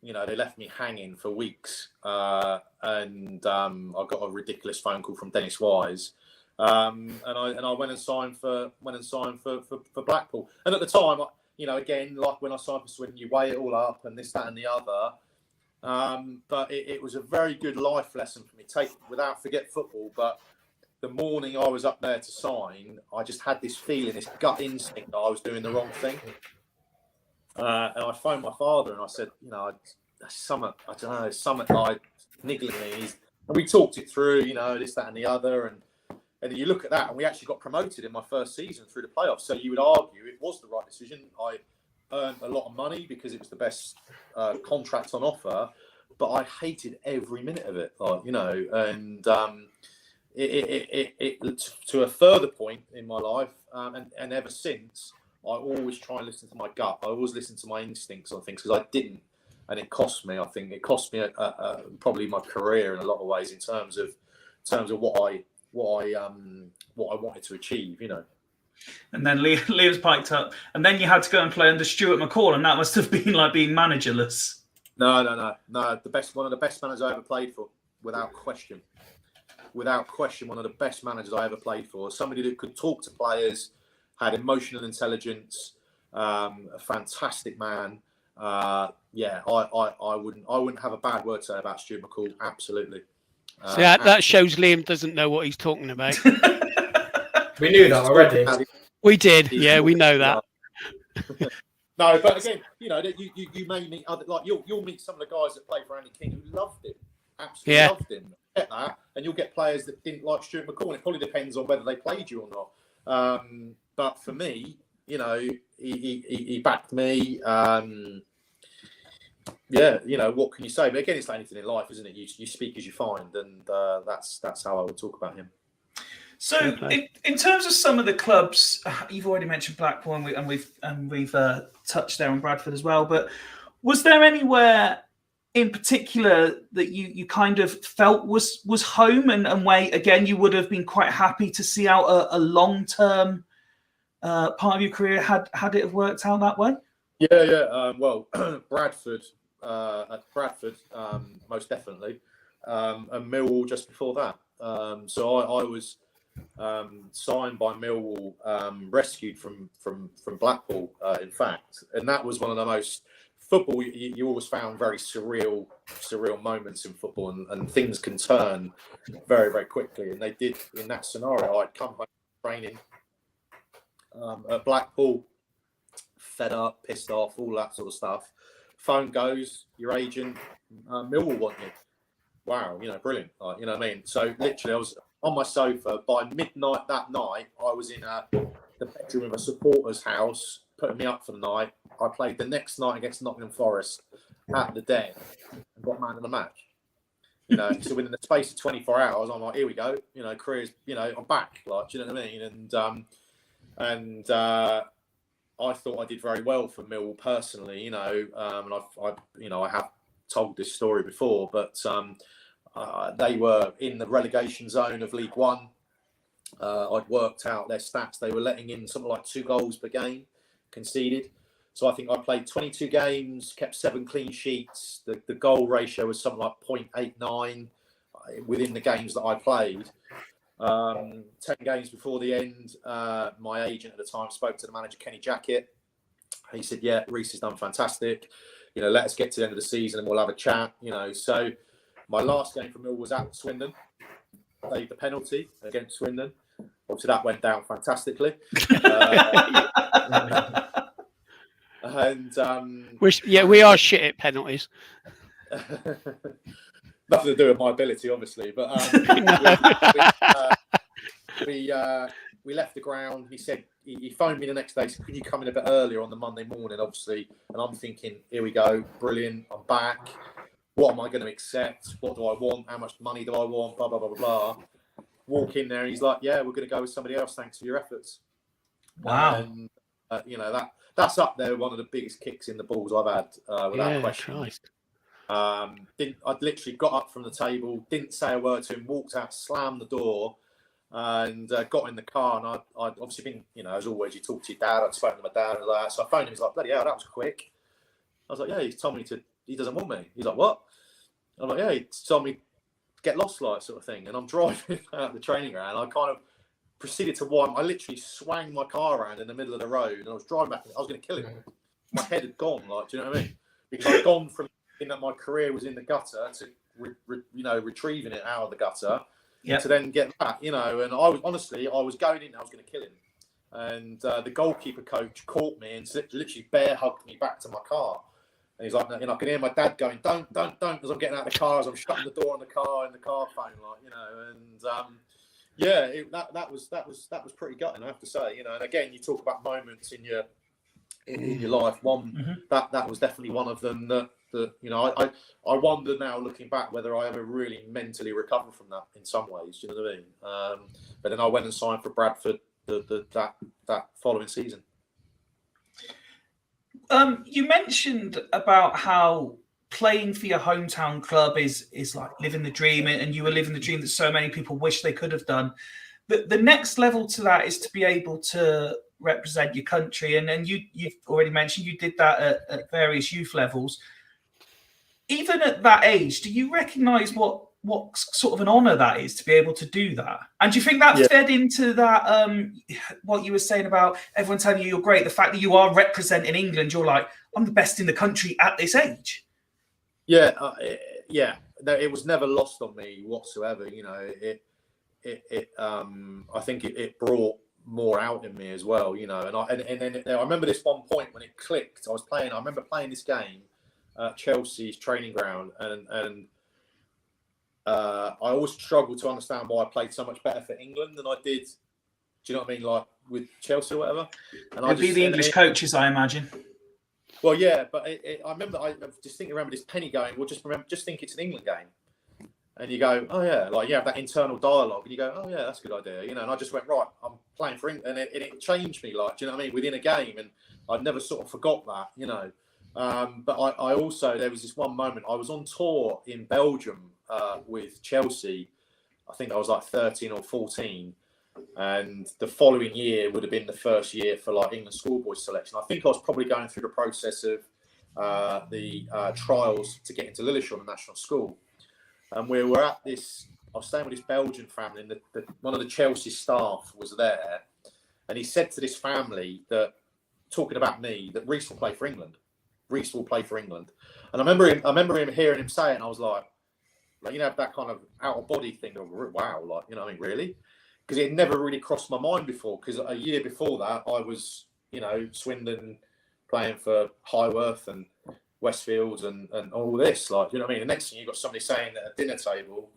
You know, they left me hanging for weeks. And I got a ridiculous phone call from Dennis Wise. And I went and signed for Blackpool. And at the time, you know, again, like when I signed for Swindon, you weigh it all up and this, that, and the other. But it was a very good life lesson for me. Without forget football, but the morning I was up there to sign, I just had this feeling, this gut instinct that I was doing the wrong thing. And I phoned my father and I said, you know, something like niggling me. And we talked it through, you know, this, that, and the other, and then you look at that, and we actually got promoted in my first season through the playoffs. So you would argue it was the right decision. I earned a lot of money because it was the best contract on offer, but I hated every minute of it. Like, you know, and it to a further point in my life, and ever since, I always try and listen to my gut. I always listen to my instincts on things, because I didn't, and it cost me. I think it cost me probably my career in a lot of ways in terms of what I wanted to achieve, you know. And then Liam's piped up, and then you had to go and play under Stuart McCall, and that must have been like being managerless. No. One of the best managers I ever played for, without question. Without question, one of the best managers I ever played for. Somebody that could talk to players, had emotional intelligence, a fantastic man. Yeah, I wouldn't have a bad word to say about Stuart McCall. Absolutely. So that shows Liam doesn't know what he's talking about. We knew that already. We did. Yeah, we know that. No, but again, you know, you may meet other, like you'll meet some of the guys that played for Andy King who loved him, absolutely loved him. Get that, and you'll get players that didn't like Stuart McCall. It probably depends on whether they played you or not. But for me, you know, he backed me. Yeah, you know, what can you say? But again, it's like anything in life, isn't it? You speak as you find, and that's how I would talk about him. So, in terms of some of the clubs, you've already mentioned Blackpool, and we've touched there on Bradford as well. But was there anywhere in particular that you kind of felt was home, and where again you would have been quite happy to see out a long-term part of your career had it have worked out that way? Yeah. Well, Bradford, most definitely, and Millwall just before that. So I was signed by Millwall, rescued from Blackpool, in fact, and that was one of the most football. You always found very surreal moments in football, and things can turn very, very quickly. And they did in that scenario. I'd come home training at Blackpool, fed up, pissed off, all that sort of stuff. Phone goes, your agent, Millwall want you. Wow, you know, brilliant. Like, you know what I mean? So literally, I was on my sofa by midnight that night. I was in the bedroom of a supporter's house, putting me up for the night. I played the next night against Nottingham Forest at the Den and got man of the match. You know, so within the space of 24 hours, I'm like, here we go. You know, careers. You know, I'm back. Like, do you know what I mean? And I thought I did very well for Millwall personally. You know, and I have told this story before, but they were in the relegation zone of League One. I'd worked out their stats. They were letting in something like 2 goals per game conceded. So I think I played 22 games, kept 7 clean sheets. The goal ratio was something like 0.89 within the games that I played. 10 games before the end, my agent at the time spoke to the manager, Kenny Jackett. He said, yeah, Rhys has done fantastic. You know, let us get to the end of the season and we'll have a chat, you know. So my last game for Mill was at Swindon. Played the penalty against Swindon. Obviously, that went down fantastically. We are shit at penalties. Nothing to do with my ability, obviously. But we left the ground. He said, he phoned me the next day. Said, "Can you come in a bit earlier on the Monday morning?" Obviously, and I'm thinking, here we go, brilliant. I'm back. What am I going to accept? What do I want? How much money do I want? Blah blah blah blah blah. Walk in there, and he's like, "Yeah, we're going to go with somebody else. Thanks for your efforts." Wow. And you know, that's up there. One of the biggest kicks in the balls I've had, without question. I'd literally got up from the table, didn't say a word to him, walked out, slammed the door, and got in the car. And I'd obviously been, you know, as always, you talk to your dad. I'd spoken to my dad and that. So I phoned him. He's like, "Bloody hell, that was quick." I was like, "Yeah, he's told me he doesn't want me." He's like, "What?" I'm like, "Yeah, he told me get lost, like, sort of thing." And I'm driving out the training ground. I kind of proceeded to wind. I literally swang my car around in the middle of the road, and I was driving back. I was going to kill him. My head had gone. Like, do you know what I mean? Because I'd gone from thinking that my career was in the gutter to retrieving it out of the gutter, to then get back. You know, and I was going in. I was going to kill him, and the goalkeeper coach caught me and literally bear hugged me back to my car. And he's like, you know, I can hear my dad going, don't, as I'm getting out of the car, as I'm shutting the door on the car phone, like, you know, and that was pretty gutting, I have to say, you know. And again, you talk about moments in your life. That was definitely one of them that you know, I wonder now, looking back, whether I ever really mentally recovered from that in some ways. You know what I mean? But then I went and signed for Bradford that following season. You mentioned about how playing for your hometown club is like living the dream, and you were living the dream that so many people wish they could have done. The next level to that is to be able to represent your country, and you've already mentioned you did that at various youth levels. Even at that age, do you recognise what sort of an honour that is to be able to do that? And do you think that fed into that, what you were saying about everyone telling you you're great, the fact that you are representing England, you're like, I'm the best in the country at this age? Yeah. No, it was never lost on me whatsoever. You know, I think it brought more out in me as well, you know. And then I remember this one point when it clicked. I remember playing this game at Chelsea's training ground, and I always struggled to understand why I played so much better for England than I did. Do you know what I mean? Like with Chelsea or whatever. And It'd be the English coaches, I imagine. Well, yeah, but I remember I just thinking around with this penny going, well, just think it's an England game. And you go, oh yeah, like you have that internal dialogue, and you go, oh yeah, that's a good idea, you know. And I just went, right, I'm playing for England, and it changed me, like, do you know what I mean, within a game, and I'd never sort of forgot that, you know. But I also, there was this one moment, I was on tour in Belgium with Chelsea. I think I was like 13 or 14, and the following year would have been the first year for like England schoolboy selection. I think I was probably going through the process of the trials to get into Lilleshall, the national school. And we were at this, I was staying with this Belgian family, and one of the Chelsea staff was there. And he said to this family that, talking about me, that Rhys will play for England. Rhys will play for England. And I remember him hearing him say it, and I was like, you know, that kind of out of body thing of, wow, like, you know what I mean, really? Because it had never really crossed my mind before, because a year before that, I was, you know, Swindon, playing for Highworth and Westfields and all this, like, you know what I mean? The next thing you've got somebody saying at a dinner table,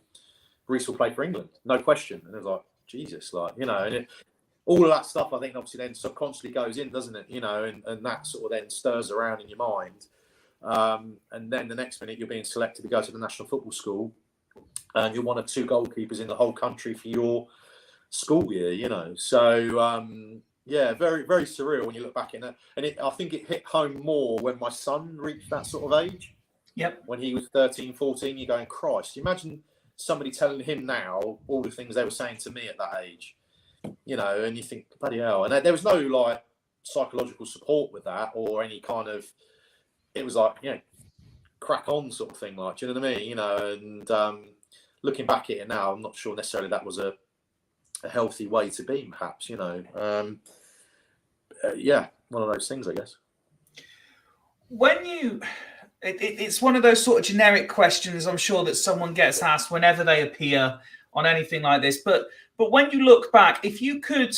Rhys will play for England, no question. And it was like, Jesus, like, you know, and all of that stuff, I think, obviously then subconsciously goes in, doesn't it? You know, and that sort of then stirs around in your mind. And then the next minute you're being selected to go to the National Football School, and you're one of 2 goalkeepers in the whole country for your school year, you know. So, yeah, very, very surreal when you look back in it. And I think it hit home more when my son reached that sort of age. Yep. When he was 13, 14, you're going, Christ, imagine somebody telling him now all the things they were saying to me at that age, you know, and you think, bloody hell. And there was no, like, psychological support with that or any kind of, it was like, you know, crack on sort of thing, like, do you know what I mean? You know, and looking back at it now, I'm not sure necessarily that was a healthy way to be, perhaps, you know. Yeah, one of those things, I guess. When you, it's one of those sort of generic questions I'm sure that someone gets asked whenever they appear on anything like this. But when you look back, if you could,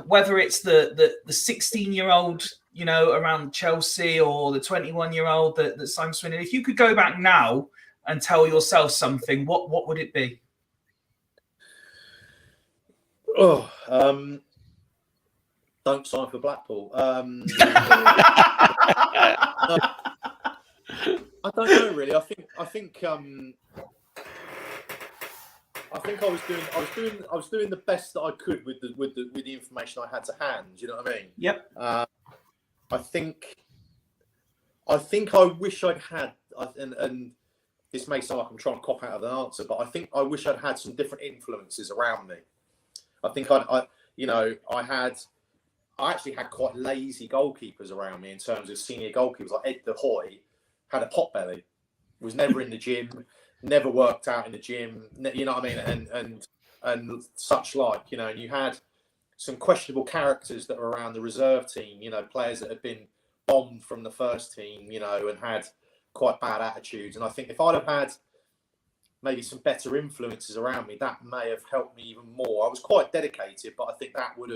whether it's the 16-year-old, you know, around Chelsea, or the 21-year-old that Simon Swindon, if you could go back now and tell yourself something, what would it be? Oh, don't sign for Blackpool. I don't know really. I think I was doing the best that I could with the information I had to hand. You know what I mean? Yep. I think I wish I'd had, and this may sound like I'm trying to cop out of the answer, but I think I wish I'd had some different influences around me. I think I actually had quite lazy goalkeepers around me in terms of senior goalkeepers. Like Ed De Hoy had a potbelly, was never in the gym, never worked out in the gym. You know what I mean? And such like, you know. And you had some questionable characters that were around the reserve team. You know, players that had been bombed from the first team. You know, and had quite bad attitudes. And I think if I'd have had maybe some better influences around me, that may have helped me even more. I was quite dedicated, but I think that would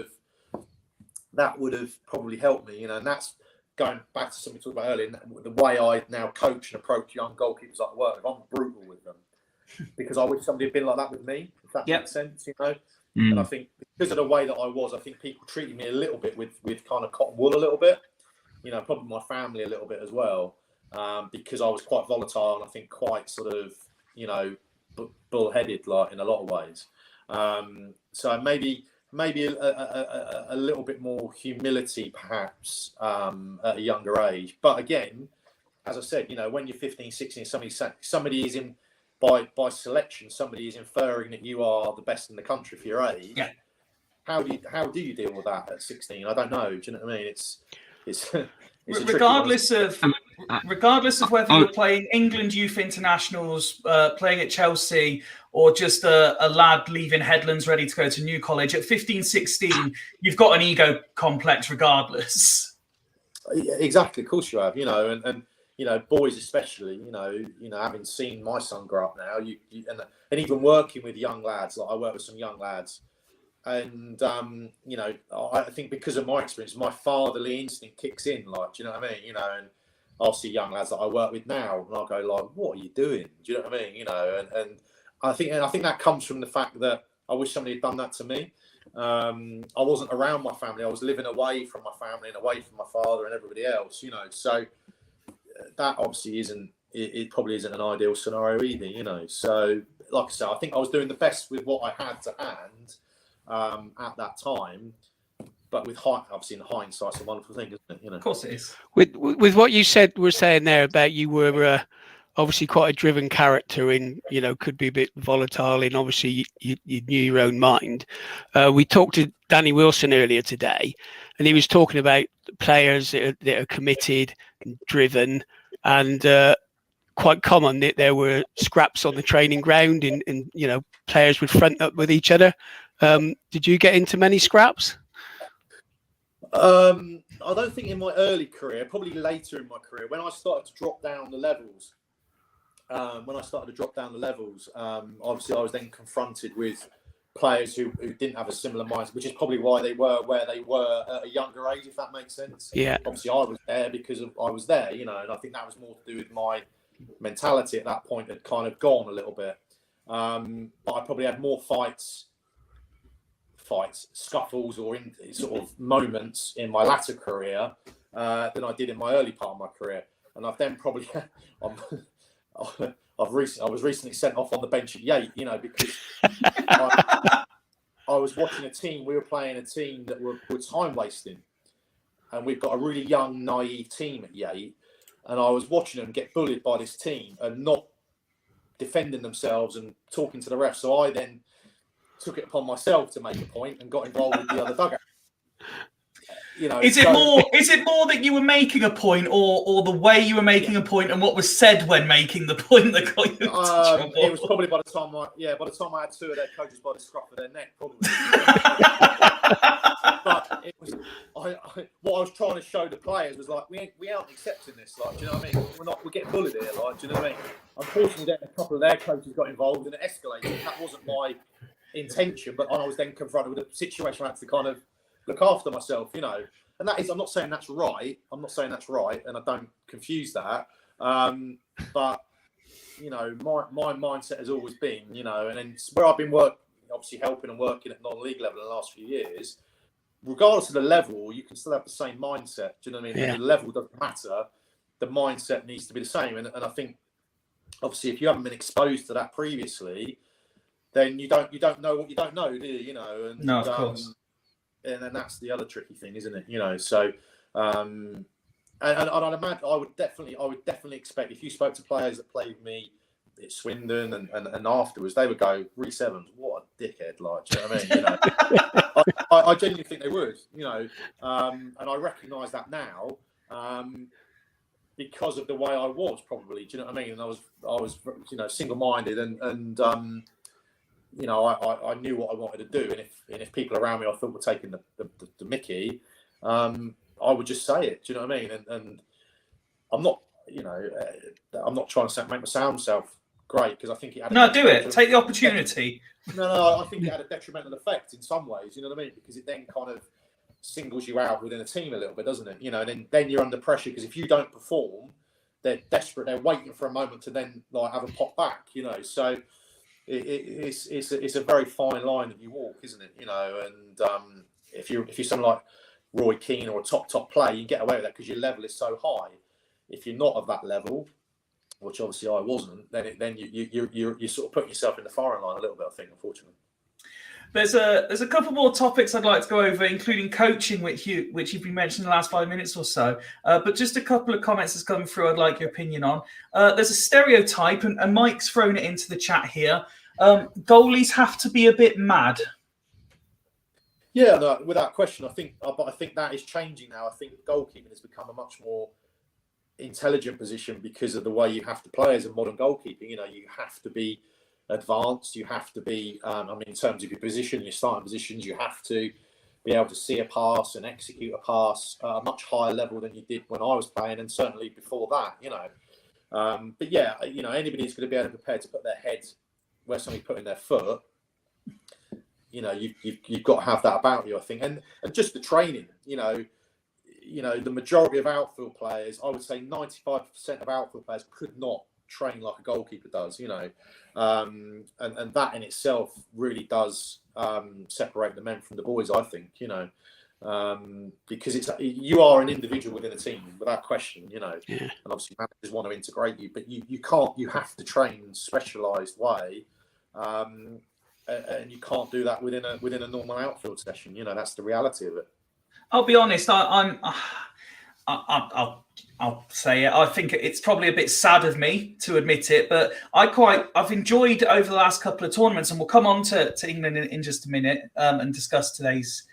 have probably helped me, you know. And that's going back to something we talked about earlier, the way I now coach and approach young goalkeepers like work. I'm brutal with them because I wish somebody had been like that with me, if that makes sense, you know. And I think because of the way that I was, I think people treated me a little bit with kind of cotton wool a little bit, you know, probably my family a little bit as well, because I was quite volatile and I think quite sort of, you know, bullheaded, like, in a lot of ways. So maybe a little bit more humility, perhaps, at a younger age. But again, as I said, you know, when you're 15, 16, somebody is in by selection, somebody is inferring that you are the best in the country for your age. Yeah. How do you deal with that at 16? I don't know. Do you know what I mean? It's regardless of whether you're playing England youth internationals, playing at Chelsea, or just a lad leaving Headlands ready to go to New College at 15, 16, you've got an ego complex regardless. Exactly, of course you have. You know, and you know, boys especially. You know, having seen my son grow up now, and even working with young lads, like I work with some young lads, And you know, I think because of my experience, my fatherly instinct kicks in. Like, do you know what I mean? You know, and I'll see young lads that I work with now, and I'll go like, "What are you doing?" Do you know what I mean? You know, and I think that comes from the fact that I wish somebody had done that to me. I wasn't around my family. I was living away from my family and away from my father and everybody else. You know, so that obviously isn't. It probably isn't an ideal scenario either. You know, so like I said, I think I was doing the best with what I had to hand. At that time, but with obviously in hindsight, it's a wonderful thing, isn't it? You know, Of course it is. With what you were saying there about you were obviously quite a driven character, in, you know, could be a bit volatile, and obviously you knew your own mind. We talked to Danny Wilson earlier today, and he was talking about players that are committed and driven, and quite common that there were scraps on the training ground, and you know, players would front up with each other. Did you get into many scraps? I don't think in my early career, probably later in my career, when I started to drop down the levels. Obviously I was then confronted with players who didn't have a similar mindset, which is probably why they were where they were at a younger age, if that makes sense. Yeah. Obviously I was there because I was there, you know, and I think that was more to do with my mentality at that point had kind of gone a little bit. But I probably had more fights, scuffles, or in sort of moments in my latter career than I did in my early part of my career. And I've then probably, I was recently sent off on the bench at Yate, you know, because I was watching a team. We were playing a team that were time wasting, and we've got a really young, naive team at Yate, and I was watching them get bullied by this team and not defending themselves and talking to the refs. So I then took it upon myself to make a point and got involved with the other dugout. You know, is it more that you were making a point, or the way you were making a point and what was said when making the point that got you into trouble? It was probably by the time I had two of their coaches by the scruff of their neck, probably. But it was what I was trying to show the players was like, we aren't accepting this. Like, do you know what I mean? We're getting bullied here. Like, do you know what I mean? Unfortunately, then a couple of their coaches got involved and it escalated. That wasn't my intention, but I was then confronted with a situation where I had to kind of look after myself, you know. And that is, I'm not saying that's right, and I don't confuse that. But you know, my mindset has always been, you know, and then where I've been obviously helping and working at non-league level in the last few years, regardless of the level, you can still have the same mindset. Do you know what I mean? Yeah. The level doesn't matter. The mindset needs to be the same. And I think, obviously, if you haven't been exposed to that previously, then you don't know what you don't know, do you? You know, and No, of course. And then that's the other tricky thing, isn't it? You know, so and I'd imagine I would definitely expect, if you spoke to players that played with me at Swindon and afterwards, they would go, Rhys Evans, what a dickhead! Like, do you know what I mean? You know, I genuinely think they would. You know, and I recognise that now. Because of the way I was, probably, do you know what I mean? And I was, you know, single-minded, and you know, I knew what I wanted to do, and if people around me I thought were taking the Mickey, I would just say it. Do you know what I mean? And I'm not, you know, I'm not trying to make myself great, because I think it had Take the opportunity. No, I think it had a detrimental effect in some ways. You know what I mean? Because it then kind of singles you out within a team a little bit, doesn't it? You know, and then you're under pressure, because if you don't perform, they're desperate. They're waiting for a moment to then like have a pop back. You know, so it's a very fine line that you walk, isn't it? You know, and if you're someone like Roy Keane or a top player, you get away with that because your level is so high. If you're not of that level, which obviously I wasn't, then you sort of put yourself in the firing line a little bit, I think, unfortunately. There's a couple more topics I'd like to go over, including coaching, which you've been mentioning in the last 5 minutes or so. But just a couple of comments that's coming through I'd like your opinion on. There's a stereotype, and Mike's thrown it into the chat here. Goalies have to be a bit mad. Yeah, no, without question. I think that is changing now. I think goalkeeping has become a much more intelligent position because of the way you have to play as a modern goalkeeping. You know, you have to be advanced. You have to be, in terms of your position, your starting positions, you have to be able to see a pass and execute a pass at a much higher level than you did when I was playing, and certainly before that. You know, but yeah, you know, anybody's going to be able to prepare to put their head where somebody's putting their foot. you've got to have that about you, I think, and just the training. The majority of outfield players, I would say 95% of outfield players could not train like a goalkeeper does. And that in itself really does separate the men from the boys, I think. Because you are an individual within a team without question. Yeah. And obviously managers want to integrate you, but you can't. You have to train in a specialised way. And you can't do that within a normal outfield session. That's the reality of it. I'll be honest. I'll say it. I think it's probably a bit sad of me to admit it, but I've enjoyed over the last couple of tournaments, and we'll come on to England in just a minute and discuss today's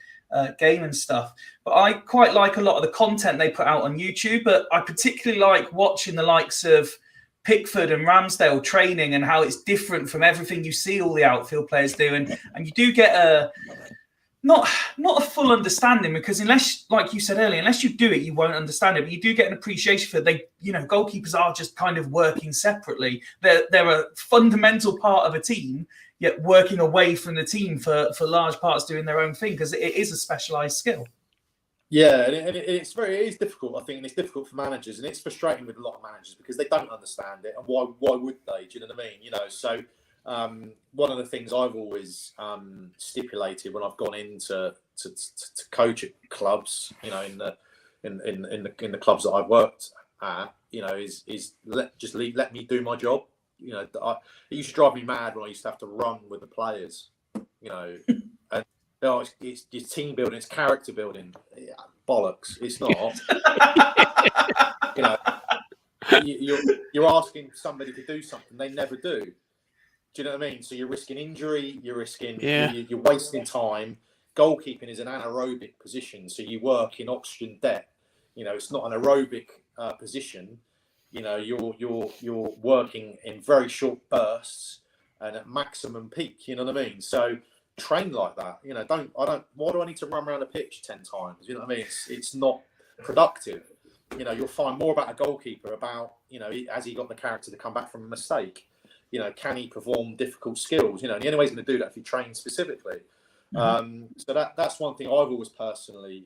game and stuff. But I quite like a lot of the content they put out on YouTube. But I particularly like watching the likes of Pickford and Ramsdale training and how it's different from everything you see all the outfield players do, and you do get a not a full understanding, because unless, like you said earlier, unless you do it, you won't understand it. But you do get an appreciation for goalkeepers are just kind of working separately. They're a fundamental part of a team, yet working away from the team for large parts, doing their own thing, because it is a specialised skill. Yeah, and it is difficult, I think, and it's difficult for managers, and it's frustrating with a lot of managers because they don't understand it, and why would they? Do you know what I mean? So one of the things I've always stipulated when I've gone into to coach at clubs, in the clubs that I've worked at, is let me do my job. It used to drive me mad when I used to have to run with the players, and it's team building, it's character building. Yeah, bollocks, it's not. You're asking somebody to do something they never do. Do you know what I mean? So you're risking injury, you're wasting time. Goalkeeping is an anaerobic position, so you work in oxygen debt. It's not an aerobic position. You're working in very short bursts and at maximum peak. You know what I mean? So train like that. Why do I need to run around a pitch 10 times? You know what I mean? It's not productive. You'll find more about a goalkeeper about, has he got the character to come back from a mistake? Can he perform difficult skills? And the only way he's going to do that if you train specifically. Mm-hmm. So that's one thing I've always personally,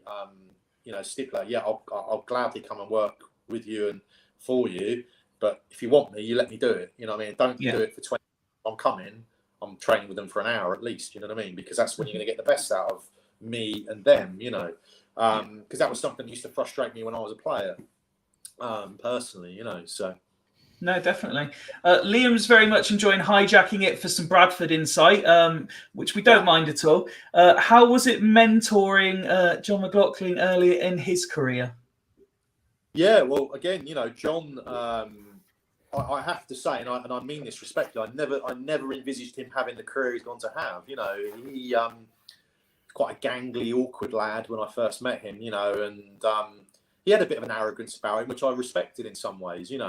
stipulate. Yeah, I'll gladly come and work with you and for you, but if you want me, you let me do it. You know what I mean? Don't do it for 20. I'm training with them for an hour at least. You know what I mean? Because that's when you're going to get the best out of me and them. Because that was something that used to frustrate me when I was a player, personally. So. No, definitely. Liam's very much enjoying hijacking it for some Bradford insight, which we don't mind at all. How was it mentoring John McLaughlin earlier in his career? Yeah, well, again, John, I have to say, and I mean this respectfully, I never envisaged him having the career he's gone to have. He quite a gangly, awkward lad when I first met him, and he had a bit of an arrogance about him, which I respected in some ways, with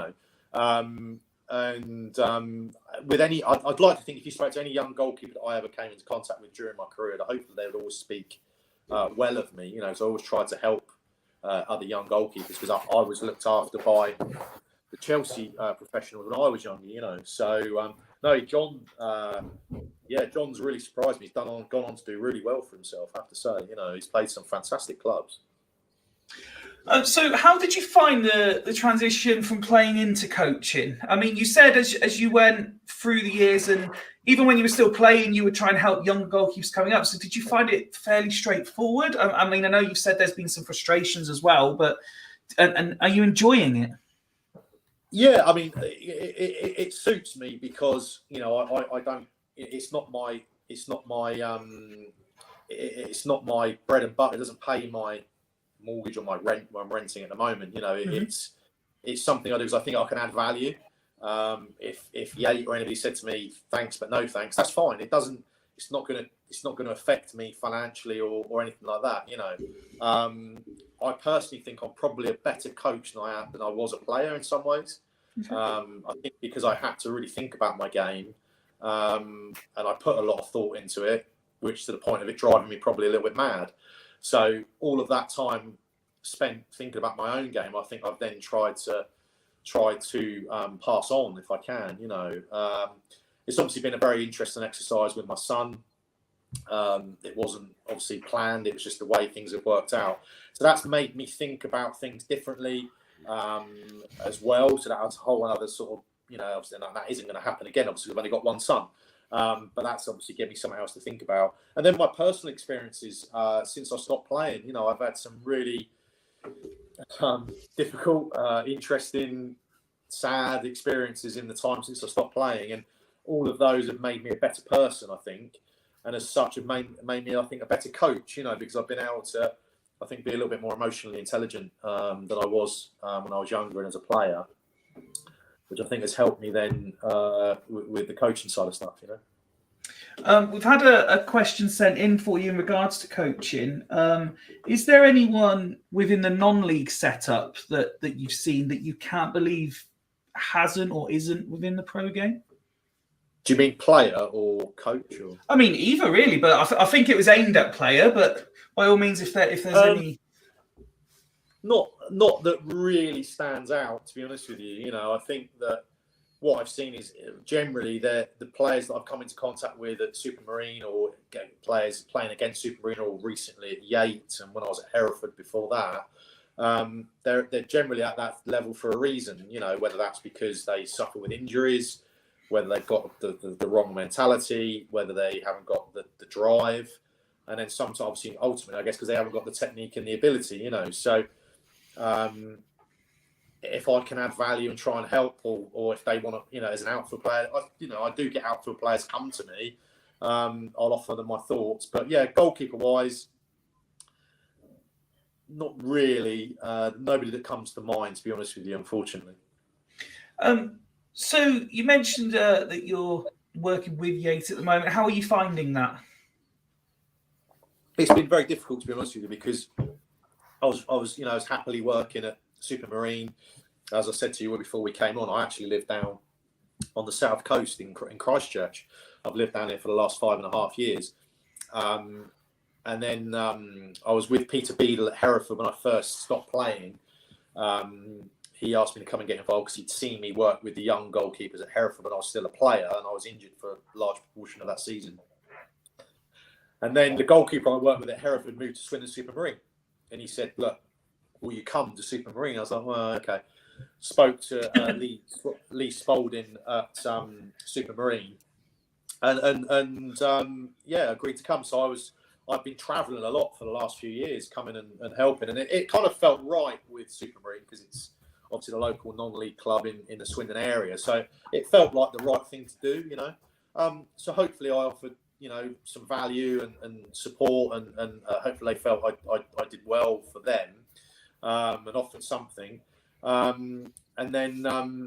any, I'd like to think if you spoke to any young goalkeeper that I ever came into contact with during my career, that hopefully they would always speak well of me. So I always tried to help other young goalkeepers because I was looked after by the Chelsea professionals when I was younger. So no, John, John's really surprised me. He's gone on to do really well for himself, I have to say. He's played some fantastic clubs. So how did you find the transition from playing into coaching? I mean, you said as you went through the years, and even when you were still playing, you were trying to help young goalkeepers coming up. So did you find it fairly straightforward? I mean, I know you've said there's been some frustrations as well, but and are you enjoying it? Yeah, I mean, it suits me because I don't. It's not my bread and butter. It doesn't pay my mortgage or my rent when I'm renting at the moment. It's something I do because I think I can add value. If Yate or anybody said to me thanks but no thanks, that's fine. It's not gonna affect me financially or anything like that. I personally think I'm probably a better coach than I was a player in some ways. I think because I had to really think about my game, and I put a lot of thought into it, which to the point of it driving me probably a little bit mad. So all of that time spent thinking about my own game, I think I've then tried to pass on if I can. It's obviously been a very interesting exercise with my son. It wasn't obviously planned. It was just the way things have worked out. So that's made me think about things differently as well. So that's a whole other sort of, obviously that isn't going to happen again. Obviously, we've only got one son. But that's obviously given me something else to think about. And then my personal experiences since I stopped playing, I've had some really difficult, interesting, sad experiences in the time since I stopped playing. And all of those have made me a better person, I think. And as such, have made me, I think, a better coach, because I've been able to, I think, be a little bit more emotionally intelligent than I was when I was younger and as a player, which I think has helped me then with the coaching side of stuff, We've had a question sent in for you in regards to coaching. Is there anyone within the non-league setup that you've seen that you can't believe hasn't or isn't within the pro game? Do you mean player or coach? Or? I mean, either really, but I think it was aimed at player. But by all means, if there's any, not that really stands out, to be honest with you. I think that what I've seen is generally the players that I've come into contact with at Supermarine, or players playing against Supermarine, or recently at Yates, and when I was at Hereford before that, they're generally at that level for a reason. Whether that's because they suffer with injuries, whether they've got the wrong mentality, whether they haven't got the drive, and then sometimes, obviously, ultimately, I guess, because they haven't got the technique and the ability, So if I can add value and try and help, or if they want to, as an outfield player, I do get outfield players come to me. I'll offer them my thoughts. But yeah, goalkeeper-wise, not really. Nobody that comes to mind, to be honest with you, unfortunately. So you mentioned that you're working with Yates at the moment. How are you finding that? It's been very difficult, to be honest with you, because I was happily working at Supermarine. As I said to you before we came on, I actually live down on the south coast in Christchurch. I've lived down here for the last 5.5 years. And then I was with Peter Beadle at Hereford when I first stopped playing. He asked me to come and get involved because he'd seen me work with the young goalkeepers at Hereford when I was still a player, and I was injured for a large proportion of that season. And then the goalkeeper I worked with at Hereford moved to Swindon Supermarine. And he said, "Look, will you come to Supermarine?" I was like, "Well, okay." Spoke to Lee Spalding at Supermarine, and agreed to come. So I've been travelling a lot for the last few years, coming and helping, and it kind of felt right with Supermarine because it's obviously the local non-league club in the Swindon area. So it felt like the right thing to do, So hopefully I offered, some value and support, and hopefully they felt I did well for them and offered something. And then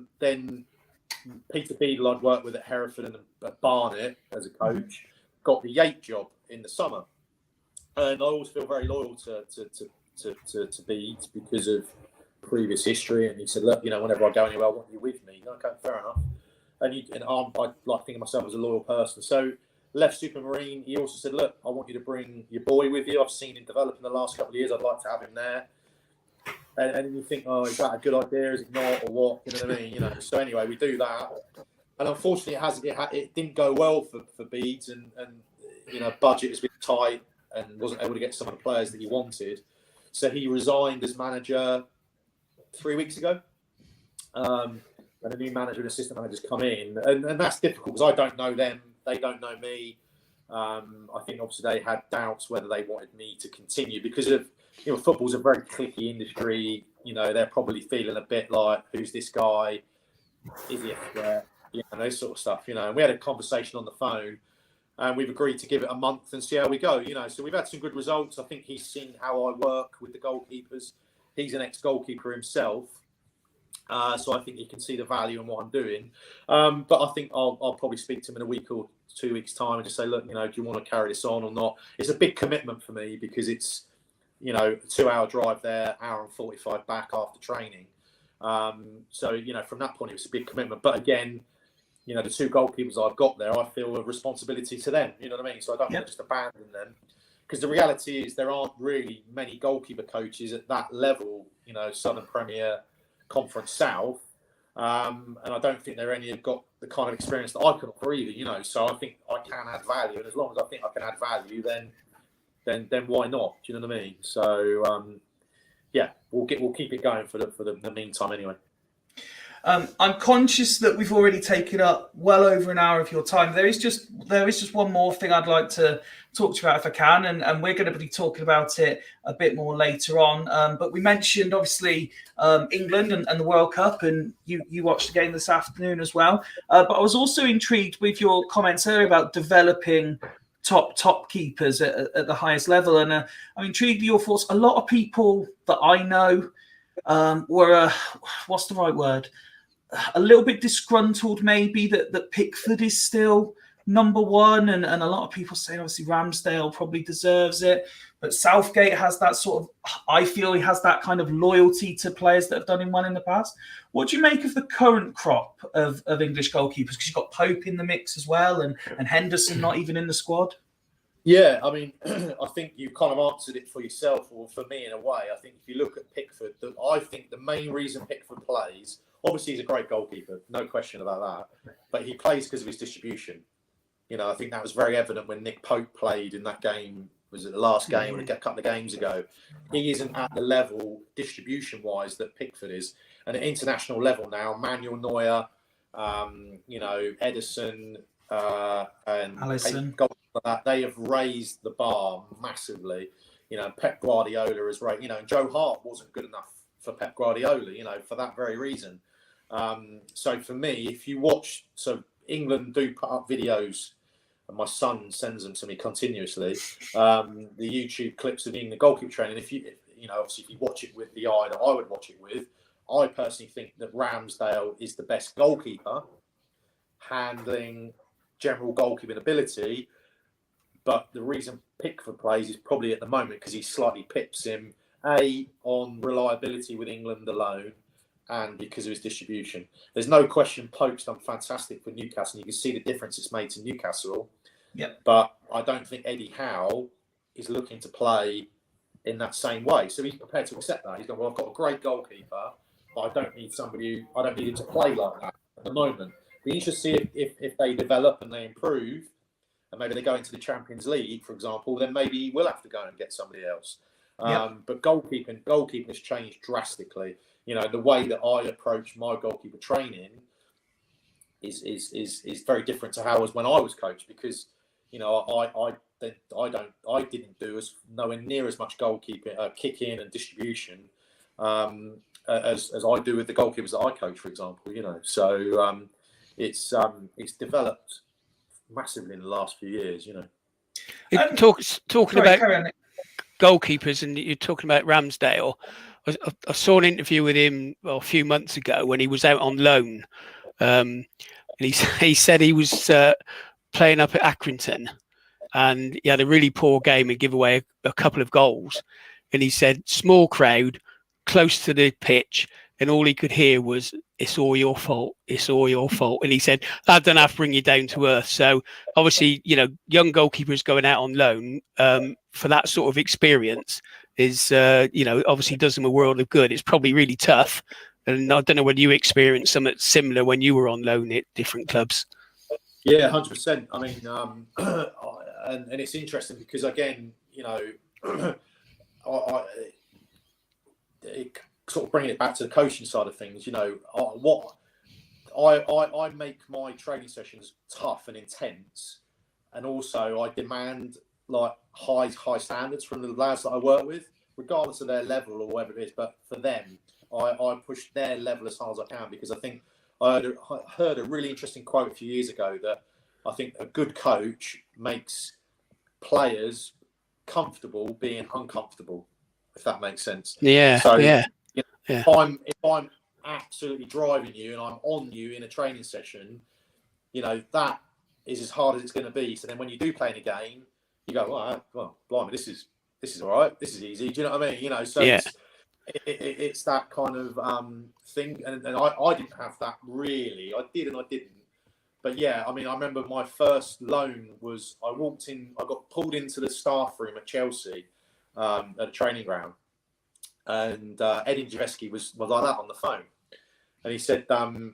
Peter Beadle I'd worked with at Hereford and at Barnet as a coach, got the Yates job in the summer. And I always feel very loyal to Beads because of previous history. And he said, "Look, whenever I go anywhere, I want you with me." Okay, fair enough. I like thinking of myself as a loyal person. So left Supermarine. He also said, "Look, I want you to bring your boy with you. I've seen him develop in the last couple of years. I'd like to have him there." And you think, "Oh, is that a good idea? Is it not, or what?" You know what I mean? So anyway, we do that. And unfortunately, it didn't go well for Beads, and budget has been tight and wasn't able to get some of the players that he wanted. So he resigned as manager 3 weeks ago. And a new manager and assistant managers come in. And that's difficult because I don't know them. They don't know me. I think obviously they had doubts whether they wanted me to continue because of, football's a very cliquey industry. They're probably feeling a bit like, who's this guy? Is he a threat? Those sort of stuff, And we had a conversation on the phone. And we've agreed to give it a month and see how we go, So we've had some good results. I think he's seen how I work with the goalkeepers. He's an ex-goalkeeper himself. So I think he can see the value in what I'm doing. But I think I'll probably speak to him in a week or 2 weeks' time and just say, "Look, do you want to carry this on or not?" It's a big commitment for me because it's, a 2-hour drive there, hour and 45 back after training. So, from that point, it was a big commitment. But again, the two goalkeepers I've got there, I feel a responsibility to them. You know what I mean? So I don't want to just abandon them. Because the reality is there aren't really many goalkeeper coaches at that level, Southern Premier, Conference South. And I don't think they're any have got the kind of experience that I can offer either, you know. So I think I can add value, and as long as I think I can add value, then why not? Do you know what I mean? So yeah, we'll keep it going for the meantime anyway. I'm conscious that we've already taken up well over an hour of your time. There is just one more thing I'd like to talk to you about if I can, and we're going to be talking about it a bit more later on. But we mentioned obviously England and the World Cup, and you watched the game this afternoon as well. But I was also intrigued with your comments earlier about developing top keepers at the highest level, and I'm intrigued with your thoughts. A lot of people that I know were what's the right word? A little bit disgruntled, maybe that Pickford is still number one, and a lot of people say obviously Ramsdale probably deserves it, but Southgate has that sort of, I feel he has that kind of loyalty to players that have done him well in the past. What do you make of the current crop of English goalkeepers? Because you've got Pope in the mix as well, and Henderson not even in the squad. Yeah, I mean, I think you kind of answered it for yourself, or for me in a way. I think if you look at Pickford, I think the main reason Pickford plays, obviously he's a great goalkeeper, no question about that, but he plays because of his distribution. You know, I think that was very evident when Nick Pope played in that game, was it the last game or a couple of games ago? He isn't at the level, distribution-wise, that Pickford is. And at international level now, Manuel Neuer, you know, Ederson, and Alisson. that they have raised the bar massively. You know, Pep Guardiola is right. You know, and Joe Hart wasn't good enough for Pep Guardiola. You know, for that very reason. So for me, if you watch, so England do put up videos, and my son sends them to me continuously. The YouTube clips of England goalkeeper training. If you know, obviously, if you watch it with the eye that I would watch it with, I personally think that Ramsdale is the best goalkeeper, handling general goalkeeping ability. But the reason Pickford plays is probably at the moment because he slightly pips him, on reliability with England alone, and because of his distribution. There's no question Pope's done fantastic for Newcastle. You can see the difference it's made to Newcastle. Yep. But I don't think Eddie Howe is looking to play in that same way. So he's prepared to accept that. He's going, well, I've got a great goalkeeper, but I don't need him to play like that at the moment. Be interested to see if they develop and they improve, and maybe they go into the Champions League, for example, then maybe he will have to go and get somebody else. But goalkeeping has changed drastically. You know, the way that I approach my goalkeeper training is very different to how it was when I was coached, because, you know, I didn't do as nowhere near as much goalkeeping, kick in and distribution as I do with the goalkeepers that I coach, for example. You know, so it's developed massively in the last few years. You know, Talking about goalkeepers, and you're talking about Ramsdale. I saw an interview with him a few months ago when he was out on loan, and he said he was playing up at Accrington, and he had a really poor game and give away a couple of goals. And he said, small crowd, close to the pitch, and all he could hear was, "It's all your fault. It's all your fault." And he said, "That don't have to bring you down to earth." So obviously, you know, young goalkeepers going out on loan for that sort of experience is, you know, obviously does them a world of good. It's probably really tough. And I don't know whether you experienced something similar when you were on loan at different clubs. Yeah, 100%. I mean, and it's interesting because, again, you know, sort of bringing it back to the coaching side of things, you know, I make my training sessions tough and intense, and also I demand like high standards from the lads that I work with, regardless of their level or whatever it is. But for them, I push their level as hard as I can, because I think I heard a really interesting quote a few years ago that I think a good coach makes players comfortable being uncomfortable, if that makes sense. Yeah. So, yeah. You know, Yeah. If I'm absolutely driving you and I'm on you in a training session, you know, that is as hard as it's going to be. So then when you do play in a game, you go, well, blimey, this is all right. This is easy. Do you know what I mean? You know, so it's that kind of thing. And I didn't have that really. I did and I didn't. But yeah, I mean, I remember my first loan was, I walked in, I got pulled into the staff room at Chelsea at a training ground. And Edin Dziewiski was like that on the phone. and he said, I've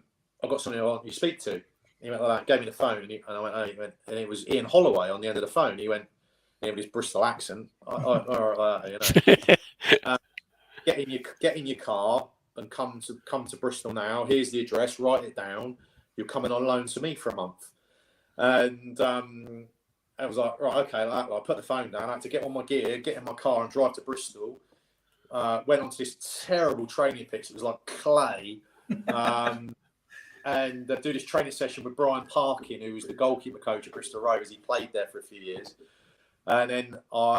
got somebody I want you to speak to. He went like that, gave me the phone, and I went, oh, he went, and it was Ian Holloway on the end of the phone. He went, with his Bristol accent, get in your car and come to Bristol now. Here's the address. Write it down. You're coming on loan to me for a month. And I was like, right, okay. I put the phone down. I had to get on my gear, get in my car, and drive to Bristol. Went onto this terrible training pitch. It was like clay. And do this training session with Brian Parkin, who was the goalkeeper coach at Bristol Rovers. He played there for a few years. And then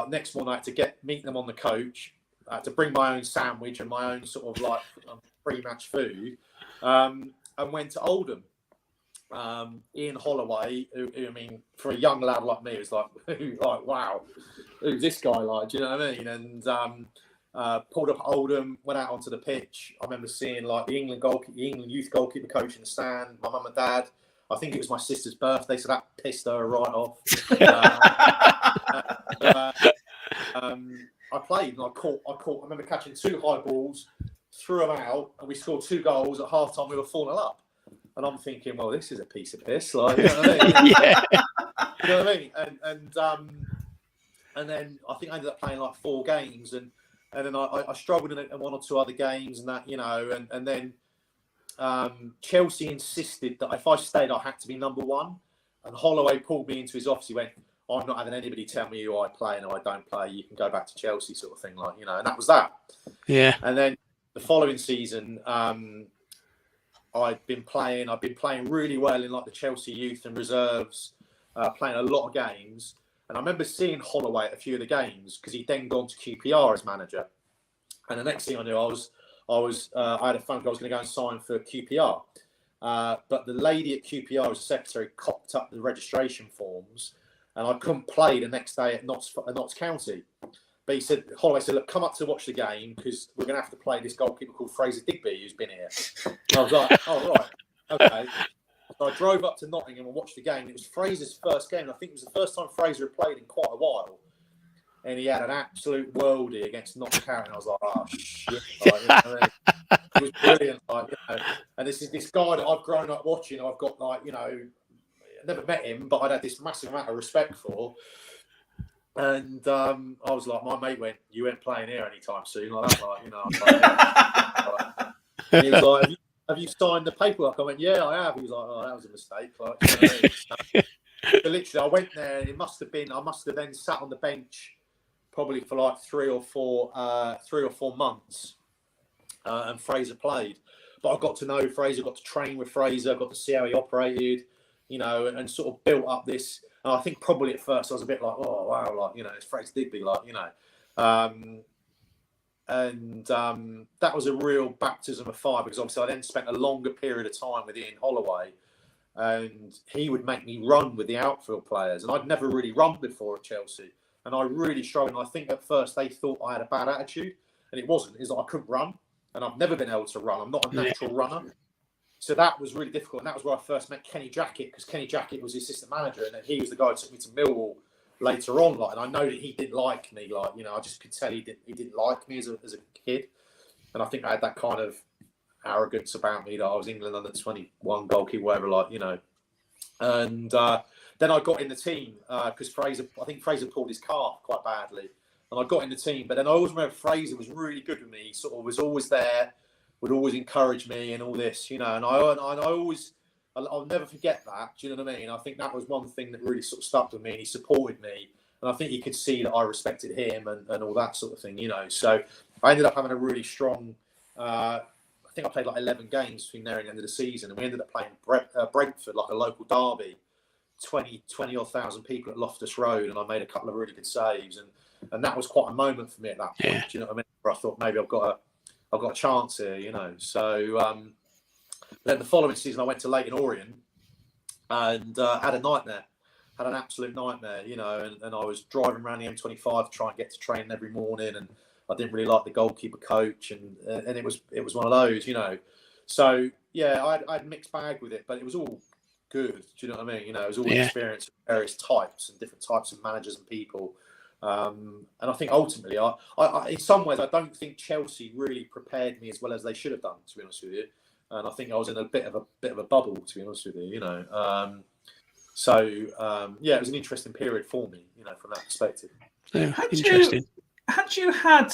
next morning, I had to meet them on the coach. I had to bring my own sandwich and my own sort of like pre-match food, and went to Oldham. Ian Holloway, who, I mean, for a young lad like me, was like, wow, who's this guy like? Do you know what I mean? And pulled up at Oldham, went out onto the pitch. I remember seeing like the England youth goalkeeper coach in the stand, my mum and dad. I think it was my sister's birthday, so that pissed her right off. I played and I caught. I remember catching 2 high balls, threw them out, and we scored 2 goals. At half time, we were 4-0 up. And I'm thinking, well, this is a piece of piss. Like, you know what I mean? Yeah. You know what I mean? And then I think I ended up playing like 4 games, and then I struggled in 1 or 2 other games, and that, you know, and then Chelsea insisted that if I stayed, I had to be number 1. And Holloway pulled me into his office. He went, I'm not having anybody tell me who I play and who I don't play. You can go back to Chelsea, sort of thing, like, you know. And that was that. Yeah. And then the following season, I've been playing really well in like the Chelsea youth and reserves, playing a lot of games. And I remember seeing Holloway at a few of the games because he'd then gone to QPR as manager. And the next thing I knew, I had a phone call. I was going to go and sign for QPR. But the lady at QPR, as a secretary, cocked up the registration forms, and I couldn't play the next day at Notts County. But Holloway said, look, come up to watch the game because we're going to have to play this goalkeeper called Fraser Digby, who's been here. And I was like, oh, right, okay. So I drove up to Nottingham and watched the game. It was Fraser's first game. I think it was the first time Fraser had played in quite a while. And he had an absolute worldie against Notts County. I was like, oh, shit. Like, you know what I mean? It was brilliant. Like, you know, and this is this guy that I've grown up watching. I've got, like, you know, I never met him, but I'd had this massive amount of respect for. And I was like, my mate went, you ain't playing here anytime soon. Like that, like, you know. I was like, yeah. And he was like, have you signed the paperwork? I went, yeah, I have. He was like, oh, that was a mistake. Like, you know what I mean? So literally, I went there, and I must have then sat on the bench probably for like 3 or 4 months, and Fraser played. But I got to know Fraser, got to train with Fraser, got to see how he operated, you know, and sort of built up this. And I think probably at first I was a bit like, oh wow, like, you know, it's Fraser Digby, like, you know, that was a real baptism of fire because obviously I then spent a longer period of time with Ian Holloway, and he would make me run with the outfield players, and I'd never really run before at Chelsea, and I really struggled. And I think at first they thought I had a bad attitude, and it wasn't. It's like I couldn't run, and I've never been able to run. I'm not a natural runner. So that was really difficult. And that was where I first met Kenny Jackett, because Kenny Jackett was the assistant manager, and then he was the guy who took me to Millwall later on. Like, and I know that he didn't like me. Like, you know, I just could tell he didn't like me as a kid. And I think I had that kind of arrogance about me that I was England under 21 goalkeeper, whatever, like, you know. And then I got in the team because I think Fraser pulled his calf quite badly. And I got in the team. But then I always remember Fraser was really good with me. He sort of was always there, would always encourage me and all this, you know, and I'll never forget that. Do you know what I mean? I think that was one thing that really sort of stuck with me, and he supported me, and I think he could see that I respected him and all that sort of thing, you know. So I ended up having a really strong, I think I played like 11 games between there and the end of the season, and we ended up playing Brentford, like a local derby, 20 odd thousand people at Loftus Road, and I made a couple of really good saves, and that was quite a moment for me at that point. Yeah. Do you know what I mean? Where I thought maybe I've got a chance here, you know. So then the following season, I went to Leyton Orient and had a nightmare, had an absolute nightmare, you know. And I was driving around the M25 to try and get to training every morning, and I didn't really like the goalkeeper coach, and it was one of those, you know. So yeah, I had a mixed bag with it, but it was all good. Do you know what I mean? You know, it was all experience of various types and different types of managers and people. And I think ultimately, I in some ways, I don't think Chelsea really prepared me as well as they should have done, to be honest with you. and I think I was in a bit of a bubble, to be honest with you. You know, yeah, it was an interesting period for me, you know, from that perspective. Yeah, interesting. Had you had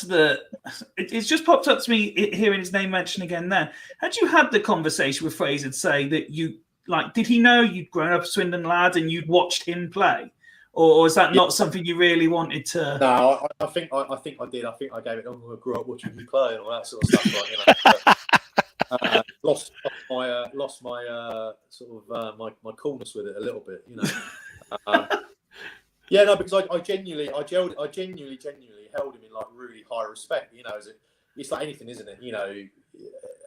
it's just popped up to me hearing his name mentioned again there. Had you had the conversation with Fraser to say that you, like, did he know you'd grown up a Swindon lad and you'd watched him play? Or is that not something you really wanted to? No, I think I did. I think I gave it, I grew up watching you play and all that sort of stuff, like, you know. Lost my sort of my coolness with it a little bit, you know. Yeah, no, because I genuinely held him in like really high respect. You know, it's like anything, isn't it? You know,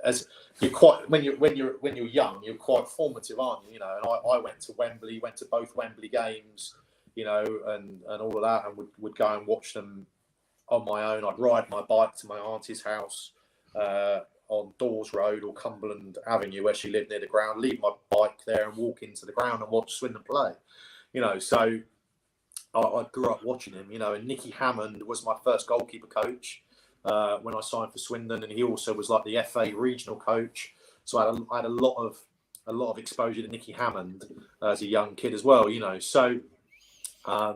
as you're quite when you're young, you're quite formative, aren't you? You know, and I went to Wembley, went to both Wembley games, you know, and all of that, and would go and watch them on my own. I'd ride my bike to my auntie's house on Dawes Road or Cumberland Avenue, where she lived near the ground. Leave my bike there and walk into the ground and watch Swindon play. You know, so I grew up watching him, you know, and Nicky Hammond was my first goalkeeper coach when I signed for Swindon, and he also was like the FA regional coach. So I had a lot of exposure to Nicky Hammond as a young kid as well, you know. So I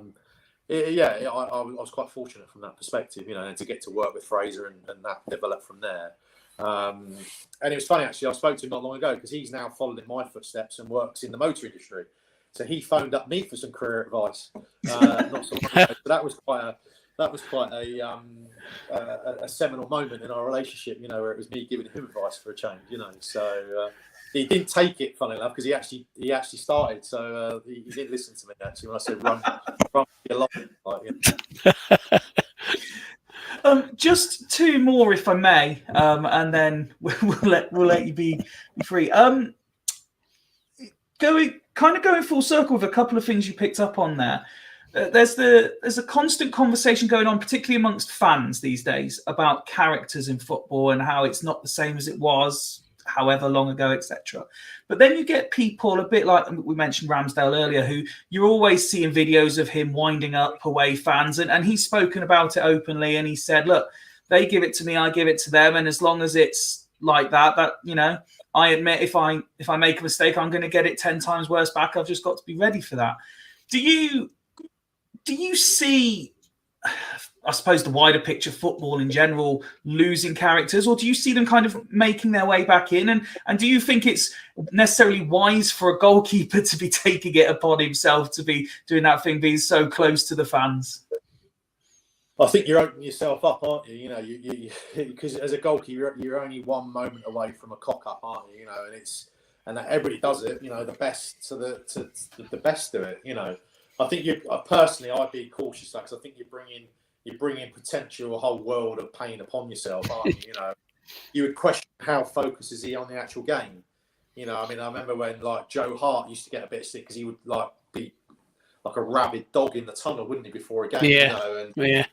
was quite fortunate from that perspective, you know, and to get to work with Fraser and that developed from there. And it was funny, actually, I spoke to him not long ago because he's now followed in my footsteps and works in the motor industry. So he phoned up me for some career advice. Not so much, but that was quite a seminal moment in our relationship, you know, where it was me giving him advice for a change, you know. So he didn't take it, funny enough, because he actually started. So he didn't listen to me actually when I said run your life, like, you know. Just two more, if I may, and then we'll let you be free. Going full circle with a couple of things you picked up on there. There's a constant conversation going on, particularly amongst fans these days, about characters in football and how it's not the same as it was however long ago, etc. But then you get people a bit like we mentioned Ramsdale earlier, who you're always seeing videos of him winding up away fans, and he's spoken about it openly, and he said, look, they give it to me, I give it to them, and as long as it's like that, you know, I admit if I make a mistake, I'm going to get it 10 times worse back. I've just got to be ready for that. Do you see, I suppose, the wider picture, football in general, losing characters, or do you see them kind of making their way back in? And do you think it's necessarily wise for a goalkeeper to be taking it upon himself to be doing that thing, being so close to the fans? I think you're opening yourself up, aren't you? You know, because as a goalkeeper, you're only one moment away from a cock up, aren't you? You know, and everybody does it. You know, the best to the best do it. You know, I think personally, I'd be cautious because I think you're bringing potential a whole world of pain upon yourself, aren't you? You know, you would question how focused is he on the actual game. You know, I mean, I remember when like Joe Hart used to get a bit sick because he would like be like a rabid dog in the tunnel, wouldn't he, before a game? Yeah. You know, and yeah.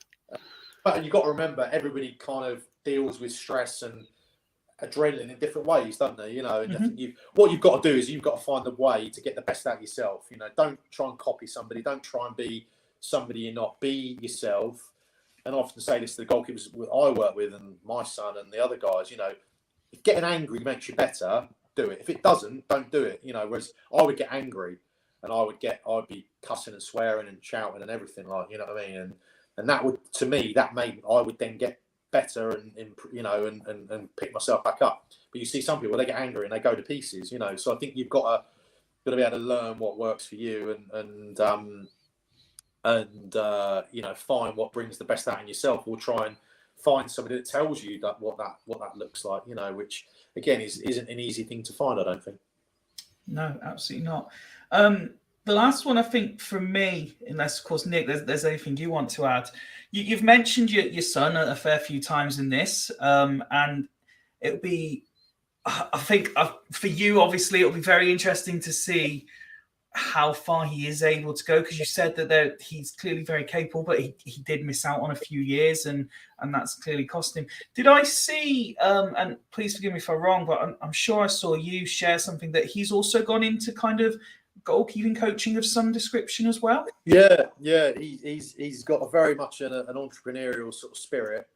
But you've got to remember, everybody kind of deals with stress and adrenaline in different ways, don't they? You know, and I think what you've got to do is you've got to find a way to get the best out of yourself. You know, don't try and copy somebody. Don't try and be somebody you're not. Be yourself. And I often say this to the goalkeepers I work with and my son and the other guys, you know, if getting angry makes you better, do it. If it doesn't, don't do it. You know, whereas I would get angry and I'd be cussing and swearing and shouting and everything, like, you know what I mean? And that would, to me, I would then get better and you know, and pick myself back up. But you see some people, they get angry and they go to pieces, you know. So I think you've got to be able to learn what works for you and you know, find what brings the best out in yourself, or try and find somebody that tells you that what that looks like, you know, which again isn't an easy thing to find, I don't think. No, absolutely not. The last one, I think, from me, unless, of course, Nick, there's anything you want to add. You've mentioned your son a fair few times in this, and it'll be, I think, for you, obviously, it'll be very interesting to see how far he is able to go, because you said that he's clearly very capable, but he did miss out on a few years, and that's clearly cost him. Did I see, and please forgive me if I'm wrong, but I'm sure I saw you share something that he's also gone into kind of goalkeeping coaching of some description as well? Yeah, he's got a very much an entrepreneurial sort of spirit.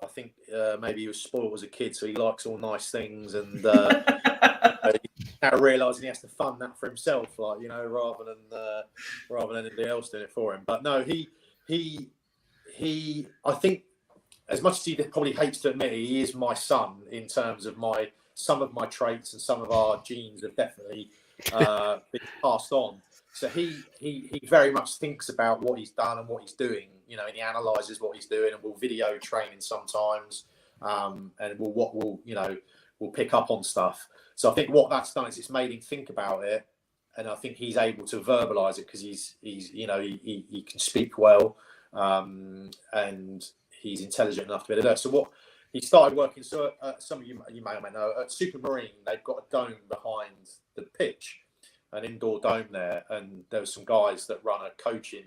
I think maybe he was spoiled as a kid, so he likes all nice things, and now realising he has to fund that for himself, like, you know, rather than anybody else doing it for him. But no, he I think, as much as he probably hates to admit it, he is my son in terms of some of my traits, and some of our genes have definitely been passed on. So he very much thinks about what he's done and what he's doing, you know, and he analyses what he's doing, and will video training sometimes, and we'll pick up on stuff. So I think what that's done is it's made him think about it, and I think he's able to verbalise it because he's you know, he can speak well, and he's intelligent enough to be able to do it. So what he started working. So some of you may or may know, at Supermarine, they've got a dome behind the pitch, an indoor dome there, and there were some guys that run a coaching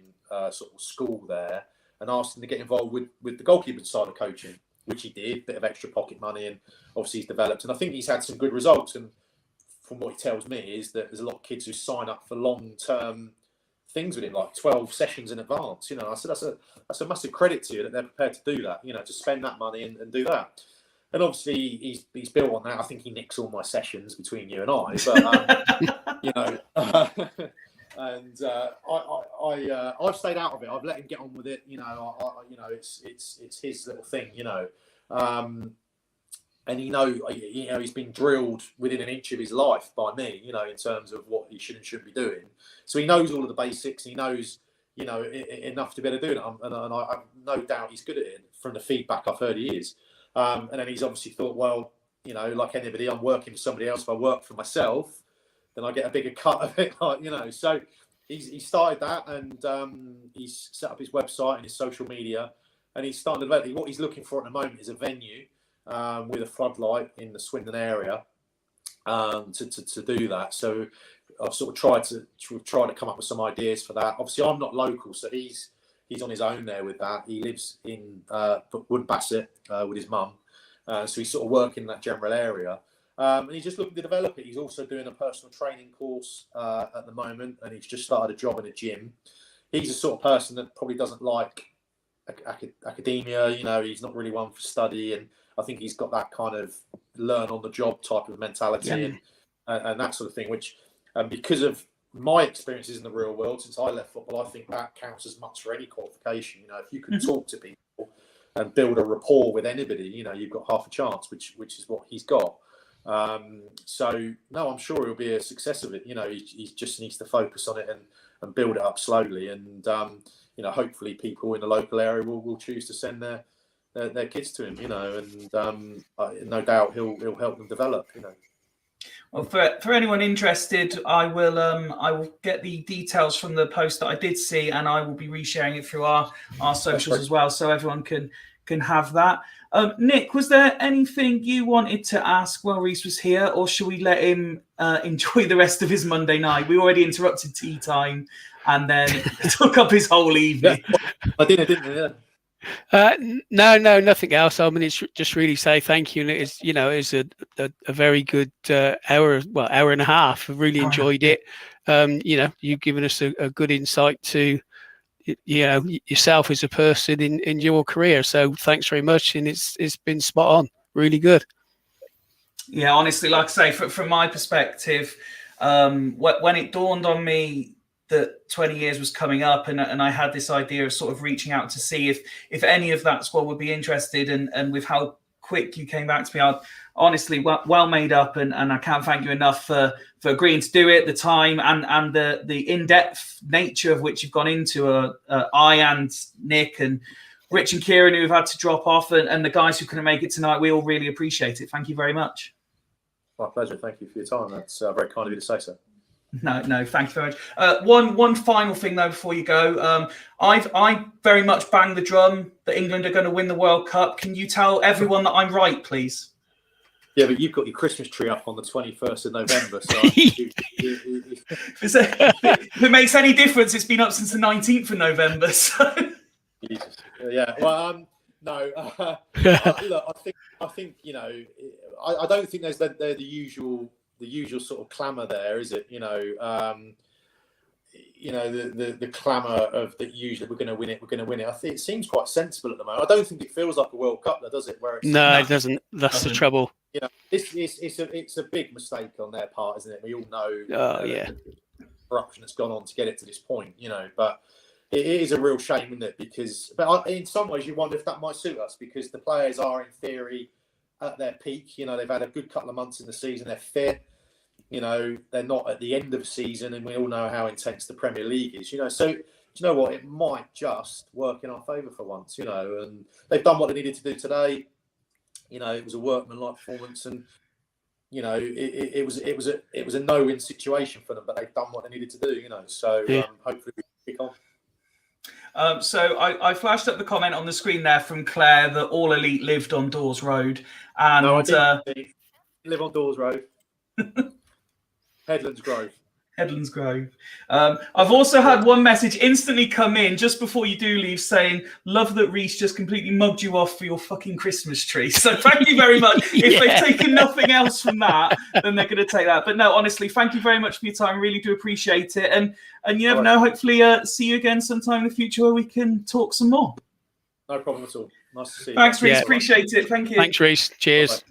sort of school there, and asked him to get involved with the goalkeeping side of coaching, which he did. Bit of extra pocket money, and obviously he's developed, and I think he's had some good results. And from what he tells me is that there's a lot of kids who sign up for long-term things with him, like 12 sessions in advance. You know, I said that's a massive credit to you that they're prepared to do that, you know, to spend that money and do that. And obviously he's built on that. I think he nicks all my sessions between you and I, but you know, and I've stayed out of it. I've let him get on with it. You know, you know, it's his little thing. You know, and he's been drilled within an inch of his life by me. You know, in terms of what he should and shouldn't be doing. So he knows all of the basics. He knows, you know, enough to be able to do it. And I have no doubt he's good at it from the feedback I've heard he is. And then he's obviously thought, well, you know, like anybody, I'm working for somebody else. If I work for myself, then I get a bigger cut of it, like, you know. So he started that, and he's set up his website and his social media, and he's starting to develop. What he's looking for at the moment is a venue with a floodlight in the Swindon area to do that. So I've sort of tried to come up with some ideas for that. Obviously, I'm not local, so he's on his own there with that. He lives in Woodbassett with his mum, so he's sort of working in that general area. And he's just looking to develop it. He's also doing a personal training course at the moment, and he's just started a job in a gym. He's the sort of person that probably doesn't like academia. You know, he's not really one for study, and I think he's got that kind of learn on the job type of mentality and that sort of thing, which because of my experiences in the real world since I left football, I think that counts as much for any qualification. You know, if you can talk to people and build a rapport with anybody, you know, you've got half a chance, which is what he's got. So no, I'm sure he'll be a success of it. You know, he just needs to focus on it and build it up slowly. And you know, hopefully people in the local area will choose to send their kids to him. You know, and no doubt he'll help them develop. You know. Well, for anyone interested, I will get the details from the post that I did see, and I will be resharing it through our socials as well, so everyone can have that. Nick, was there anything you wanted to ask while Rhys was here, or should we let him enjoy the rest of his Monday night? We already interrupted tea time, and then took up his whole evening. I didn't. Yeah. No, nothing else. I mean, it's just really say thank you, and it's, you know, it's a very good hour and a half. I've really enjoyed it. You know, you've given us a good insight to, you know, yourself as a person in your career. So thanks very much, and it's been spot on, really good. Yeah, honestly, like I say, from my perspective, when it dawned on me that 20 years was coming up, and I had this idea of sort of reaching out to see if any of that squad would be interested, and with how quick you came back to me, I honestly well made up, and I can't thank you enough for agreeing to do it, the time and the in-depth nature of which you've gone into. I and Nick and Rich and Kieran, who have had to drop off, and the guys who couldn't make it tonight, we all really appreciate it. Thank you very much. My pleasure. Thank you for your time. That's very kind of you to say so. No, thank you very much. One final thing though before you go, I very much bang the drum that England are going to win the World Cup. Can you tell everyone that I'm right, please? Yeah, but you've got your Christmas tree up on the 21st of November, so if it makes any difference, it's been up since the 19th of November. So Jesus. Yeah, well, no. Look, I think you know, I don't think they're the usual sort of clamour there, is it? You know, you know, the clamour of that usually we're going to win it, I think it seems quite sensible at the moment. I don't think it feels like a World Cup, though, does it? Where it's, No, it doesn't. That's the trouble. You know, it's a big mistake on their part, isn't it? We all know. Oh, yeah. The corruption that's gone on to get it to this point, you know. But it is a real shame, isn't it? Because, but in some ways, you wonder if that might suit us because the players are, in theory, at their peak. You know, they've had a good couple of months in the season. They're fit. You know, they're not at the end of the season, and we all know how intense the Premier League is. You know, so do you know what? It might just work in our favour for once. You know, and they've done what they needed to do today. You know, it was a workmanlike performance, and you know, it was a no-win situation for them, but they've done what they needed to do. You know, so hopefully we can kick on. So I flashed up the comment on the screen there from Claire that All Elite lived on Dawes Road, and no, I didn't live on Dawes Road. Headlands Grove. Headlands Grove. I've also had one message instantly come in just before you do leave saying, love that Rhys just completely mugged you off for your fucking Christmas tree. So thank you very much. If they've taken nothing else from that, then they're going to take that. But no, honestly, thank you very much for your time. Really do appreciate it. And you never know, hopefully see you again sometime in the future where we can talk some more. No problem at all. Nice to see you. Thanks, Rhys. Appreciate it. Thank you. Thanks, Rhys. Cheers. Bye-bye.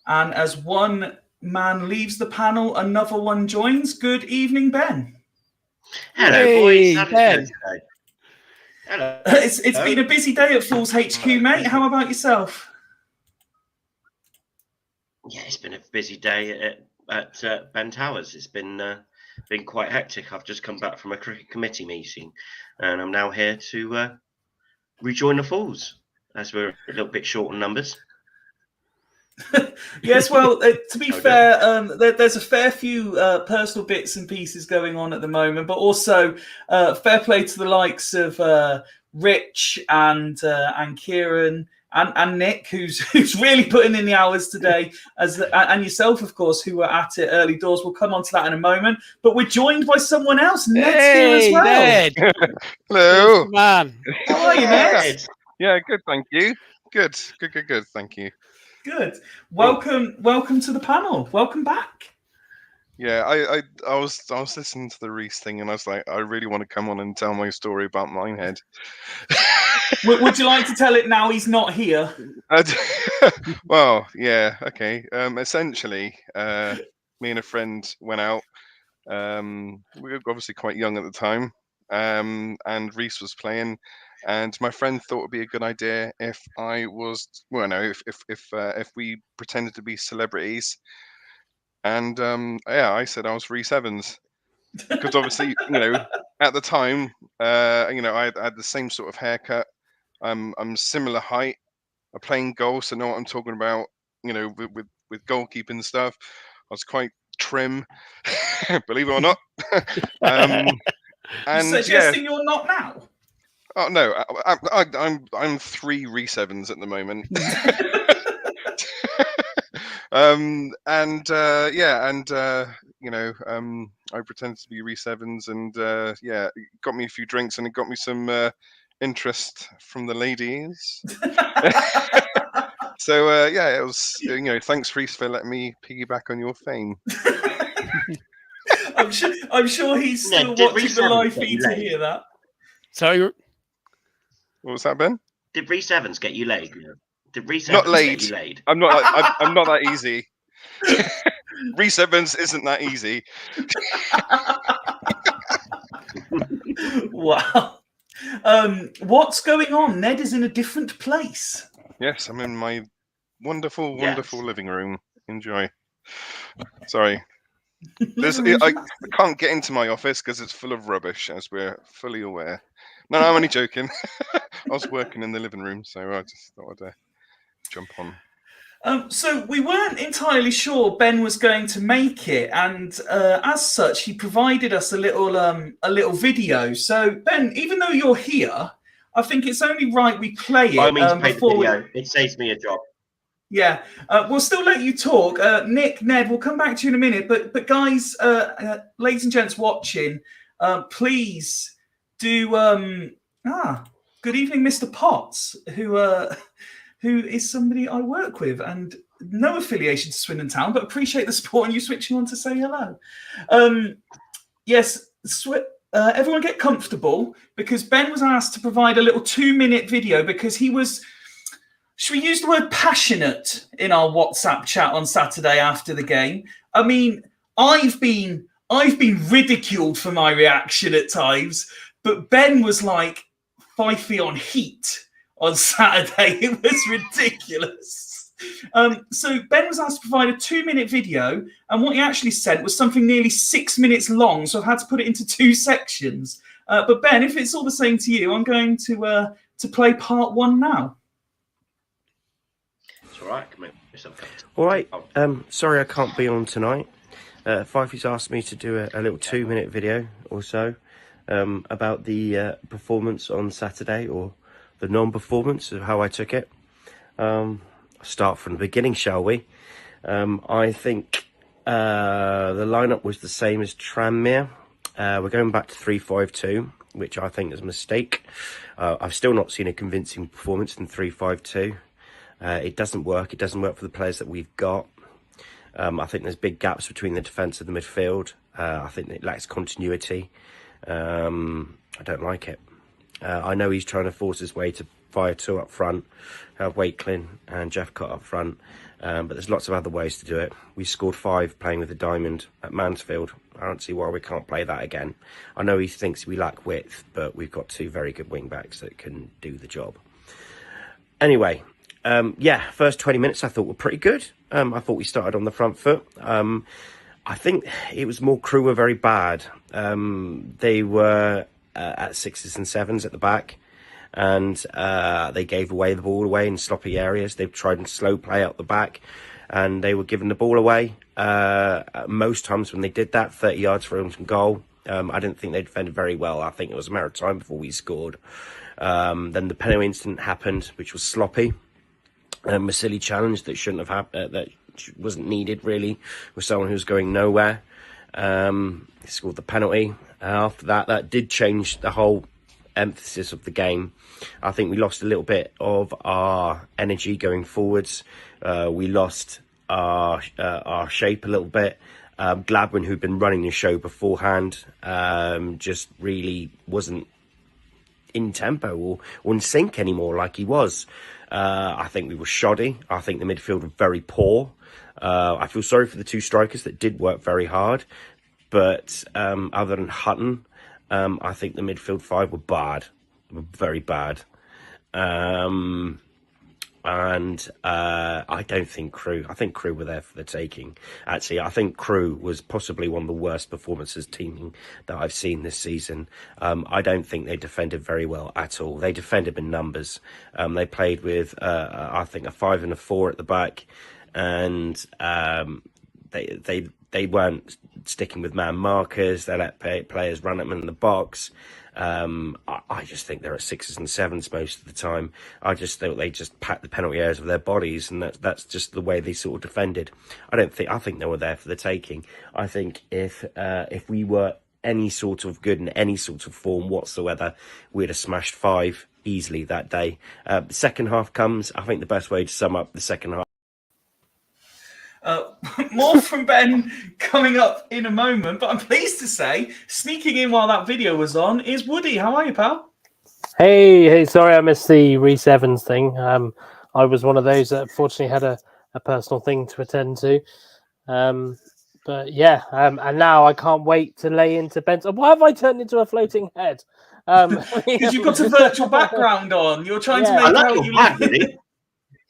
And as one man leaves the panel, another one joins. Good evening, Ben. Hello, Hey, boys. Ben. Hello. It's been a busy day at Fools HQ, mate. How about yourself? Yeah, it's been a busy day at Ben Towers. It's been quite hectic. I've just come back from a cricket committee meeting, and I'm now here to rejoin the Fools as we're a little bit short on numbers. Yes, well, to be fair, there's a fair few personal bits and pieces going on at the moment, but also fair play to the likes of Rich and Kieran and Nick, who's really putting in the hours today, and yourself, of course, who were at it early doors. We'll come on to that in a moment, but we're joined by someone else. Ned's here as well. Ned. Hello. Man. How are you, Ned? Yeah, good, thank you. Good, thank you. Good. Welcome to the panel. Welcome back. Yeah, I was listening to the Rhys thing, and I was like, I really want to come on and tell my story about Minehead. Would you like to tell it now he's not here? Well, yeah, okay. Essentially, me and a friend went out. We were obviously quite young at the time, and Rhys was playing. And my friend thought it'd be a good idea if if we pretended to be celebrities. And I said I was Rhys Evans because obviously, at the time, I had the same sort of haircut. I'm similar height. I playing goal, so know what I'm talking about. With goalkeeping and stuff. I was quite trim, believe it or not. You're suggesting you're not now? Oh no, I'm 3 Rhys Evans at the moment. I pretended to be Rhys Evans, and it got me a few drinks, and it got me some interest from the ladies. So it was thanks Rhys for letting me piggyback on your fame. I'm sure he's still watching the live feed to hear that. So. What was that, Ben? Did Rhys Evans get you laid? Did Rhys Evans get you laid? I'm not. I'm not that easy. Rhys Evans isn't that easy. Wow. What's going on? Ned is in a different place. Yes, I'm in my wonderful living room. Enjoy. Sorry. I can't get into my office because it's full of rubbish, as we're fully aware. No, I'm only joking. I was working in the living room, so I just thought I'd jump on. So we weren't entirely sure Ben was going to make it, and as such, he provided us a little video. So Ben, even though you're here, I think it's only right we play it. I mean, to play the video. It saves me a job. Yeah, we'll still let you talk. Nick, Ned, we'll come back to you in a minute. But guys, ladies and gents watching, please do. Good evening, Mr. Potts, who who is somebody I work with, and no affiliation to Swindon Town, but appreciate the support and you switching on to say hello. Yes, everyone get comfortable, because Ben was asked to provide a little 2-minute video because he was, should we use the word passionate in our WhatsApp chat on Saturday after the game? I mean, I've been ridiculed for my reaction at times, but Ben was like Fifey on heat on Saturday. It was ridiculous. So Ben was asked to provide a 2-minute video, and what he actually sent was something nearly 6 minutes long, so I've had to put it into 2 sections. But Ben, if it's all the same to you, I'm going to play part 1 now. It's all right. I can make myself comfortable. All right. Sorry I can't be on tonight. Fifey's asked me to do a little 2-minute video or so about the performance on Saturday, or the non-performance, of how I took it. Start from the beginning, shall we? I think the lineup was the same as Tranmere. We're going back to 3-5-2, which I think is a mistake. I've still not seen a convincing performance in 3-5-2. It doesn't work. It doesn't work for the players that we've got. I think there's big gaps between the defence and the midfield. I think it lacks continuity. I don't like it. I know he's trying to force his way to fire 2 up front, have Wakelin and Jeffcott up front, but there's lots of other ways to do it. We scored 5 playing with the diamond at Mansfield. I don't see why we can't play that again. I know he thinks we lack width, but we've got 2 very good wing backs that can do the job. Anyway, first 20 minutes I thought were pretty good. I thought we started on the front foot. I think it was more Crewe were very bad. They were at 6s and 7s at the back, and they gave away the ball away in sloppy areas. They tried and slow play out the back, and they were giving the ball away. Most times when they did that, 30 yards from goal. I didn't think they defended very well. I think it was a matter of time before we scored. Then the penalty incident happened, which was sloppy. A silly challenge that shouldn't have happened, that wasn't needed really, with someone who was going nowhere. He scored the penalty. After that did change the whole emphasis of the game. I think we lost a little bit of our energy going forwards. We lost our shape a little bit. Gladwin, who'd been running the show beforehand, just really wasn't in tempo or in sync anymore like he was. I think we were shoddy. I think the midfield were very poor. I feel sorry for the 2 strikers that did work very hard, but other than Hutton, I think the midfield 5 were bad, were very bad. And I don't think Crewe. I think Crewe were there for the taking. Actually, I think Crewe was possibly one of the worst performances teaming that I've seen this season. I don't think they defended very well at all. They defended in numbers. They played with, I think, a 5 and a 4 at the back, and they weren't sticking with man markers. They let players run them in the box. I just think they're at 6s and 7s most of the time. I just thought they just packed the penalty areas of their bodies, and that's just the way they sort of defended. I think they were there for the taking. I think if we were any sort of good in any sort of form whatsoever, we'd have smashed 5 easily that day. The second half comes. I think the best way to sum up the second half. More from Ben coming up in a moment, but I'm pleased to say, sneaking in while that video was on, is Woody. How are you, pal? Hey, sorry I missed the Rhys Evans thing. I was one of those that unfortunately had a personal thing to attend to. But yeah, and now I can't wait to lay into Ben's. Why have I turned into a floating head? Because you've got a virtual background on. You're trying to make out you live.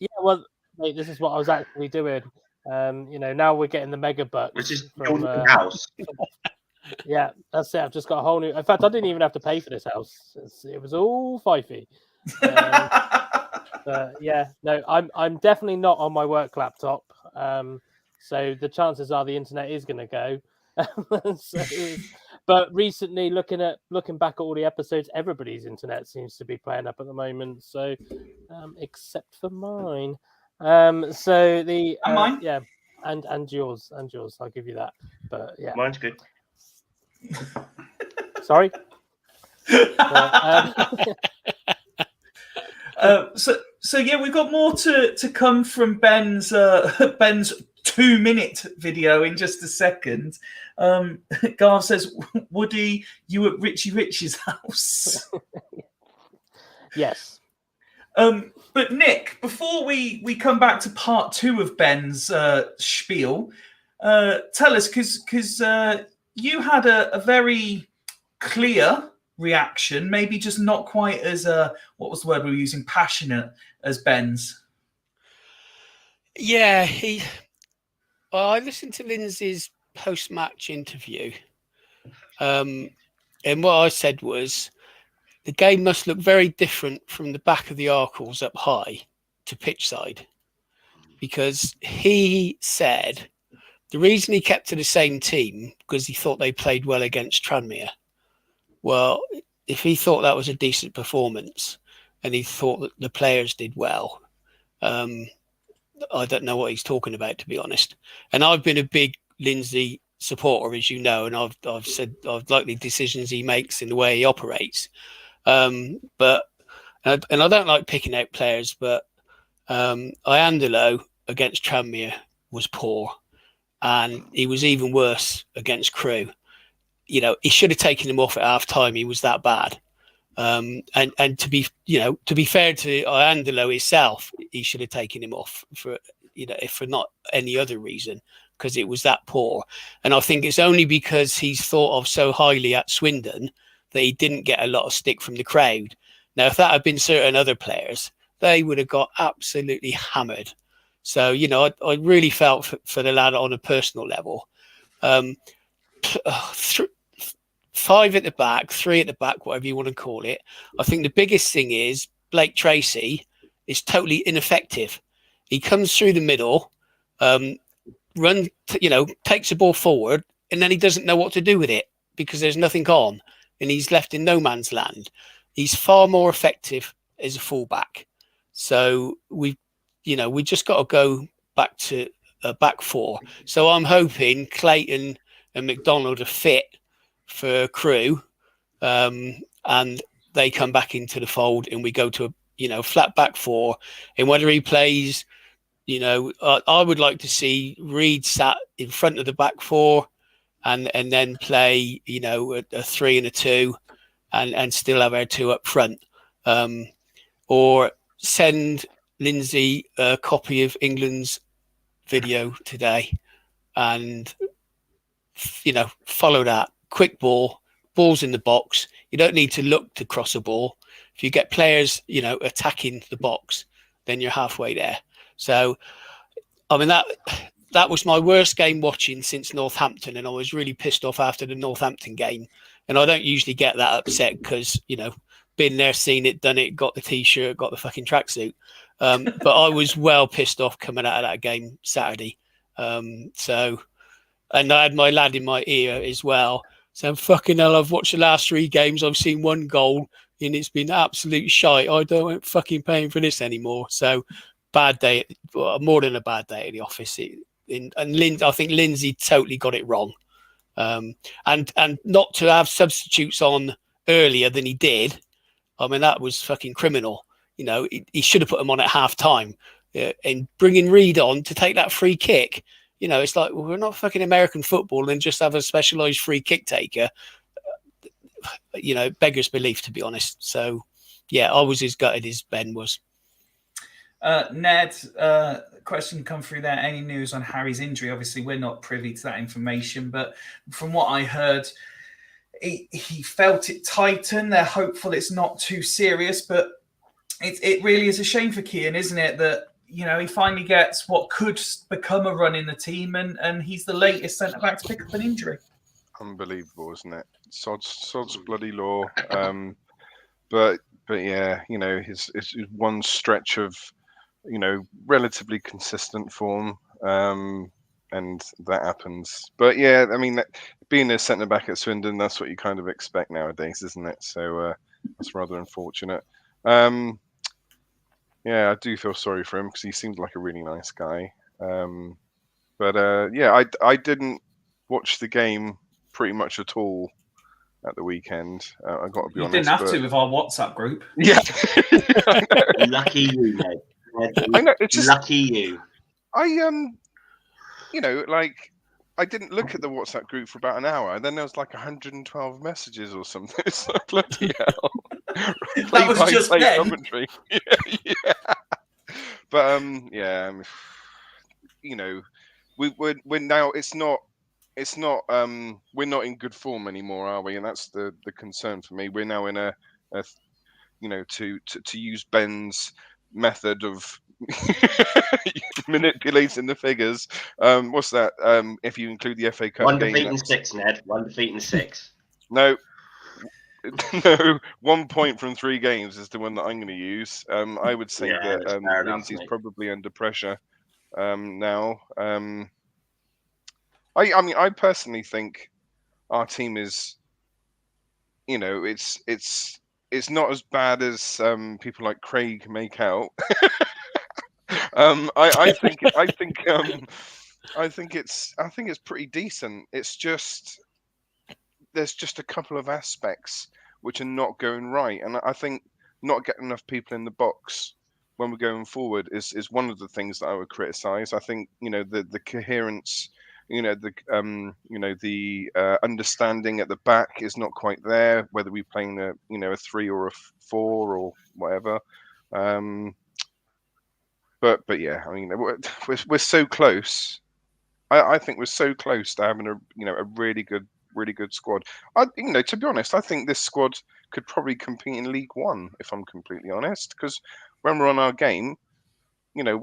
Yeah, well, mate, this is what I was actually doing. Now we're getting the mega bucks. Which is from your house. Yeah, that's it. I've just got a whole new. In fact, I didn't even have to pay for this house. It was all Fifey. But yeah, no, I'm definitely not on my work laptop. So the chances are the internet is going to go. But recently, looking back at all the episodes, everybody's internet seems to be playing up at the moment. So, except for mine. So the mine? Yeah, and yours, I'll give you that. But yeah, Mine's good. Sorry. So yeah, we've got more to come from Ben's Ben's 2-minute video in just a second. Garv says, Woody, you at Richie Rich's house. Yes. But Nick, before we come back to part 2 of Ben's spiel, tell us, because you had a very clear reaction, maybe just not quite as what was the word we were using, passionate as Ben's. Yeah, I listened to Lindsay's post-match interview, and what I said was the game must look very different from the back of the Arkles up high to pitch side, because he said the reason he kept to the same team because he thought they played well against Tranmere. Well, if he thought that was a decent performance and he thought that the players did well, I don't know what he's talking about, to be honest. And I've been a big Lindsay supporter, as you know, and I've said I've liked the decisions he makes in the way he operates. But I don't like picking out players, but Iandolo against Tranmere was poor, and he was even worse against Crewe. You know, he should have taken him off at half time. He was that bad. And to be fair to Iandolo himself, he should have taken him off for if for not any other reason, because it was that poor. And I think it's only because he's thought of so highly at Swindon that he didn't get a lot of stick from the crowd. Now, if that had been certain other players, they would have got absolutely hammered. So, I really felt for the lad on a personal level. 5 at the back, 3 at the back, whatever you want to call it. I think the biggest thing is Blake Tracy is totally ineffective. He comes through the middle, takes the ball forward, and then he doesn't know what to do with it because there's nothing on, and he's left in no man's land. He's far more effective as a fullback. So we just got to go back to a back 4. So I'm hoping Clayton and McDonald are fit for Crewe, and they come back into the fold, and we go to a flat back 4. And whether he plays, I would like to see Rhys sat in front of the back 4, and then play a 3 and a 2, and still have our 2 up front, or send Lindsay a copy of England's video today, and follow that. Quick balls in the box. You don't need to look to cross a ball. If you get players, attacking the box, then you're halfway there. So, I mean, that was my worst game watching since Northampton, and I was really pissed off after the Northampton game. And I don't usually get that upset because, been there, seen it, done it, got the T-shirt, got the fucking tracksuit. But I was well pissed off coming out of that game Saturday. And I had my lad in my ear as well. So fucking hell, I've watched the last 3 games. I've seen 1 goal and it's been absolute shite. I don't fucking paying for this anymore. So bad day, more than a bad day at the office. I think Lindsay totally got it wrong. And not to have substitutes on earlier than he did. I mean, that was fucking criminal. He should have put them on at half time, and bringing Reid on to take that free kick. It's like, well, we're not fucking American football and just have a specialised free kick taker. Beggars belief, to be honest. So, yeah, I was as gutted as Ben was. Ned, question come through there. Any news on Harry's injury? Obviously, we're not privy to that information, but from what I heard, he felt it tighten. They're hopeful it's not too serious, but it really is a shame for Kean, isn't it, that he finally gets what could become a run in the team, and he's the latest centre-back to pick up an injury. Unbelievable, isn't it? Sod's bloody law. But yeah, his one stretch of, relatively consistent form, and that happens. But yeah, I mean, being a centre-back at Swindon, that's what you kind of expect nowadays, isn't it? So that's rather unfortunate. Yeah, I do feel sorry for him because he seemed like a really nice guy. But yeah, I didn't watch the game pretty much at all. at the weekend. I got to be You honest. didn't have but... to with our WhatsApp group. Yeah. Lucky you, mate. I know. It's just lucky you. I like I didn't look at the WhatsApp group for about an hour, and then there was like 112 messages or something. It's like, bloody hell. That was just Play then. commentary. Yeah. But we're now. It's not. We're not in good form anymore, are we? And that's the concern for me. We're now in a to use Ben's method of manipulating the figures. What's that? If you include the FA Cup One game, defeat and 6, Ned. 1 defeat and 6. No, no. 1 point from 3 games is the one that I'm going to use. I would say that Lindsay's probably under pressure now. I mean, I personally think our team is, it's not as bad as people like Craig make out. I think it's pretty decent. It's just there's just a couple of aspects which are not going right, and I think not getting enough people in the box when we're going forward is one of the things that I would criticise. I think the coherence, the understanding at the back is not quite there. Whether we're playing a 3 or a 4 or whatever. But yeah, I mean, we're so close. I think we're so close to having a really good squad. To be honest, I think this squad could probably compete in League One, if I'm completely honest, because when we're on our game,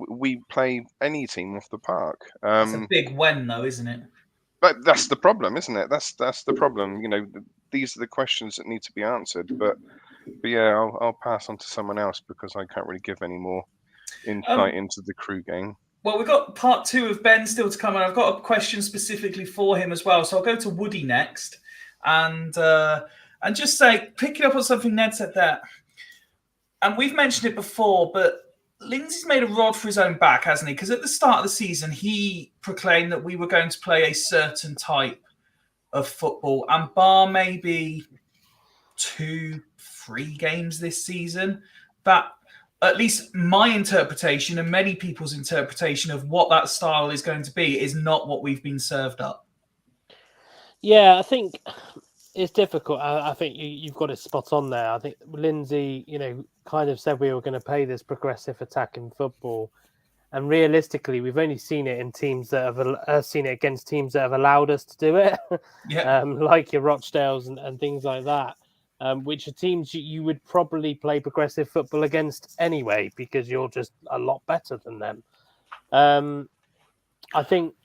we play any team off the park. It's a big when, though, isn't it? But that's the problem, isn't it? That's the problem. These are the questions that need to be answered. But yeah, I'll pass on to someone else because I can't really give any more insight into the Crew game. Well, we've got part 2 of Ben still to come, and I've got a question specifically for him as well. So I'll go to Woody next, and just say, picking up on something Ned said there, and we've mentioned it before, but Lindsay's made a rod for his own back, hasn't he? Because at the start of the season, he proclaimed that we were going to play a certain type of football, and bar maybe 2-3 games this season, that at least my interpretation and many people's interpretation of what that style is going to be is not what we've been served up. Yeah, I think it's difficult. I think you've got it spot on there. I think Lindsay, kind of said we were going to play this progressive attacking football, and realistically, we've only seen it in teams that have seen it against teams that have allowed us to do it. Yeah. Like your Rochdales and things like that. Which are teams you would probably play progressive football against anyway, because you're just a lot better than them. I think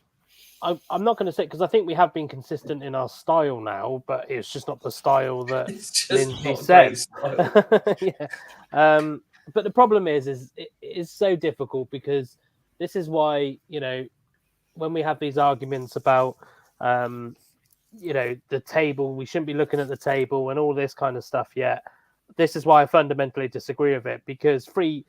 I'm not going to say, because I think we have been consistent in our style now, but it's just not the style that Lindsay said. Yeah. But the problem is it is so difficult, because this is why, when we have these arguments about the table, we shouldn't be looking at the table and all this kind of stuff yet. This is why I fundamentally disagree with it, because three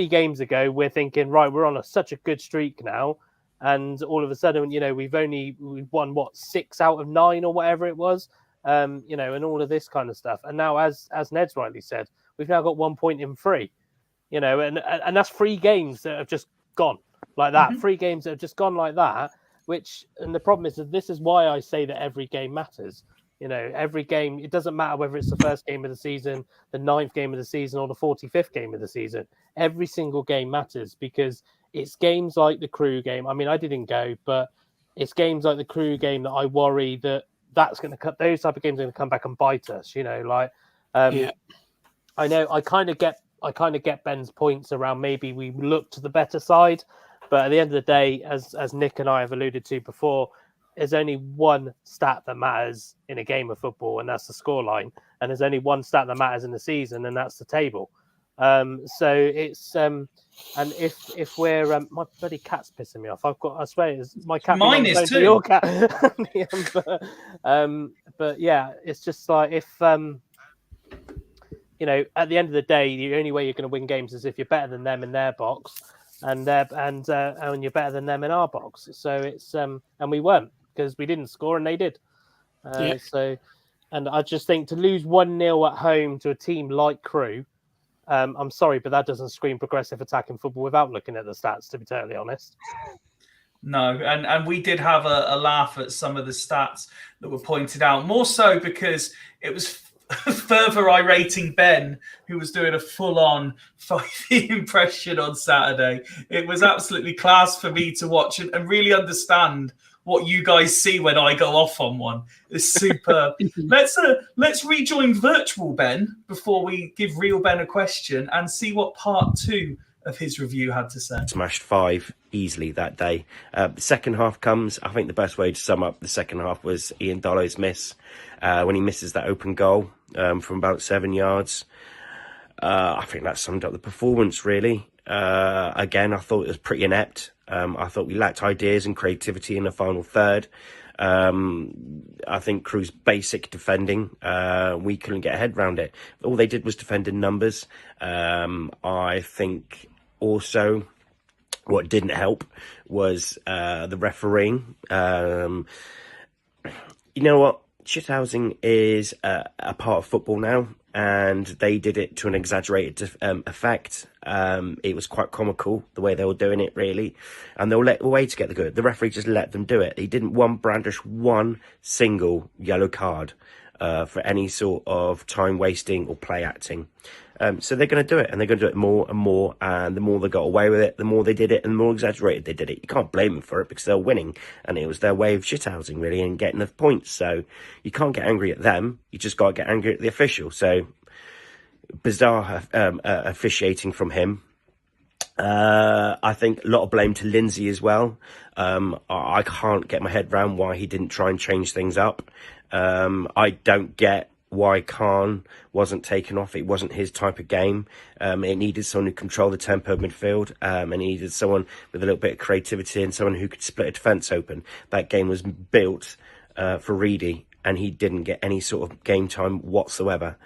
games ago, we're thinking, right, we're on such a good streak now. And all of a sudden, we've won 6 out of 9 or whatever it was, and all of this kind of stuff. And now, as Ned's rightly said, we've now got 1 point in 3, and that's 3 games that have just gone like that. Mm-hmm. 3 games that have just gone like that. And the problem is that this is why I say that every game matters. Every game, it doesn't matter whether it's the first game of the season, the 9th game of the season, or the 45th game of the season. Every single game matters, because it's games like the Crew game. I mean, I didn't go, but it's games like the Crew game that I worry that's going to cut. Those type of games are going to come back and bite us. I know I kind of get Ben's points around maybe we look to the better side. But at the end of the day, as Nick and I have alluded to before, there's only one stat that matters in a game of football, and that's the scoreline. And there's only one stat that matters in the season, and that's the table. So it's and if we're my bloody cat's pissing me off. I swear, my cat. Mine is too. Your cat. But yeah, it's just like if at the end of the day, the only way you're going to win games is if you're better than them in their box. And you're better than them in our box. So it's and we weren't, because we didn't score and they did. So And I just think to lose 1-0 at home to a team like Crewe, I'm sorry, but that doesn't scream progressive attacking football without looking at the stats, to be totally honest. No, and we did have a laugh at some of the stats that were pointed out, more so because it was further irating Ben, who was doing a full-on 5e impression on Saturday. It was absolutely class for me to watch and really understand what you guys see when I go off on one. It's superb. Let's rejoin virtual Ben before we give real Ben a question and see what part 2 of his review had to say. Smashed 5 easily that day. The second half comes. I think the best way to sum up the second half was Ian Dollow's miss when he misses that open goal from about 7 yards. I think that summed up the performance, really. Again, I thought it was pretty inept. I thought we lacked ideas and creativity in the final third. I think Crewe's basic defending, we couldn't get a head around it. All they did was defend in numbers. I think also what didn't help was the refereeing. You know what? Shithousing is a part of football now, and they did it to an exaggerated effect. It was quite comical the way they were doing it, really, and they were let away to get the good. The referee just let them do it. He didn't brandish one single yellow card for any sort of time wasting or play acting. So they're going to do it, and they're going to do it more and more, and the more they got away with it, the more they did it, and the more exaggerated they did it. You can't blame them for it because they're winning, and it was their way of shithousing, really, and getting the points. So you can't get angry at them. You just got to get angry at the official. So bizarre officiating from him. I think a lot of blame to Lindsay as well. I can't get my head around why he didn't try and change things up. I don't get why Khan wasn't taken off. It wasn't his type of game. It needed someone who controlled the tempo of midfield, and it needed someone with a little bit of creativity and someone who could split a defence open. That game was built for Reedy, and he didn't get any sort of game time whatsoever.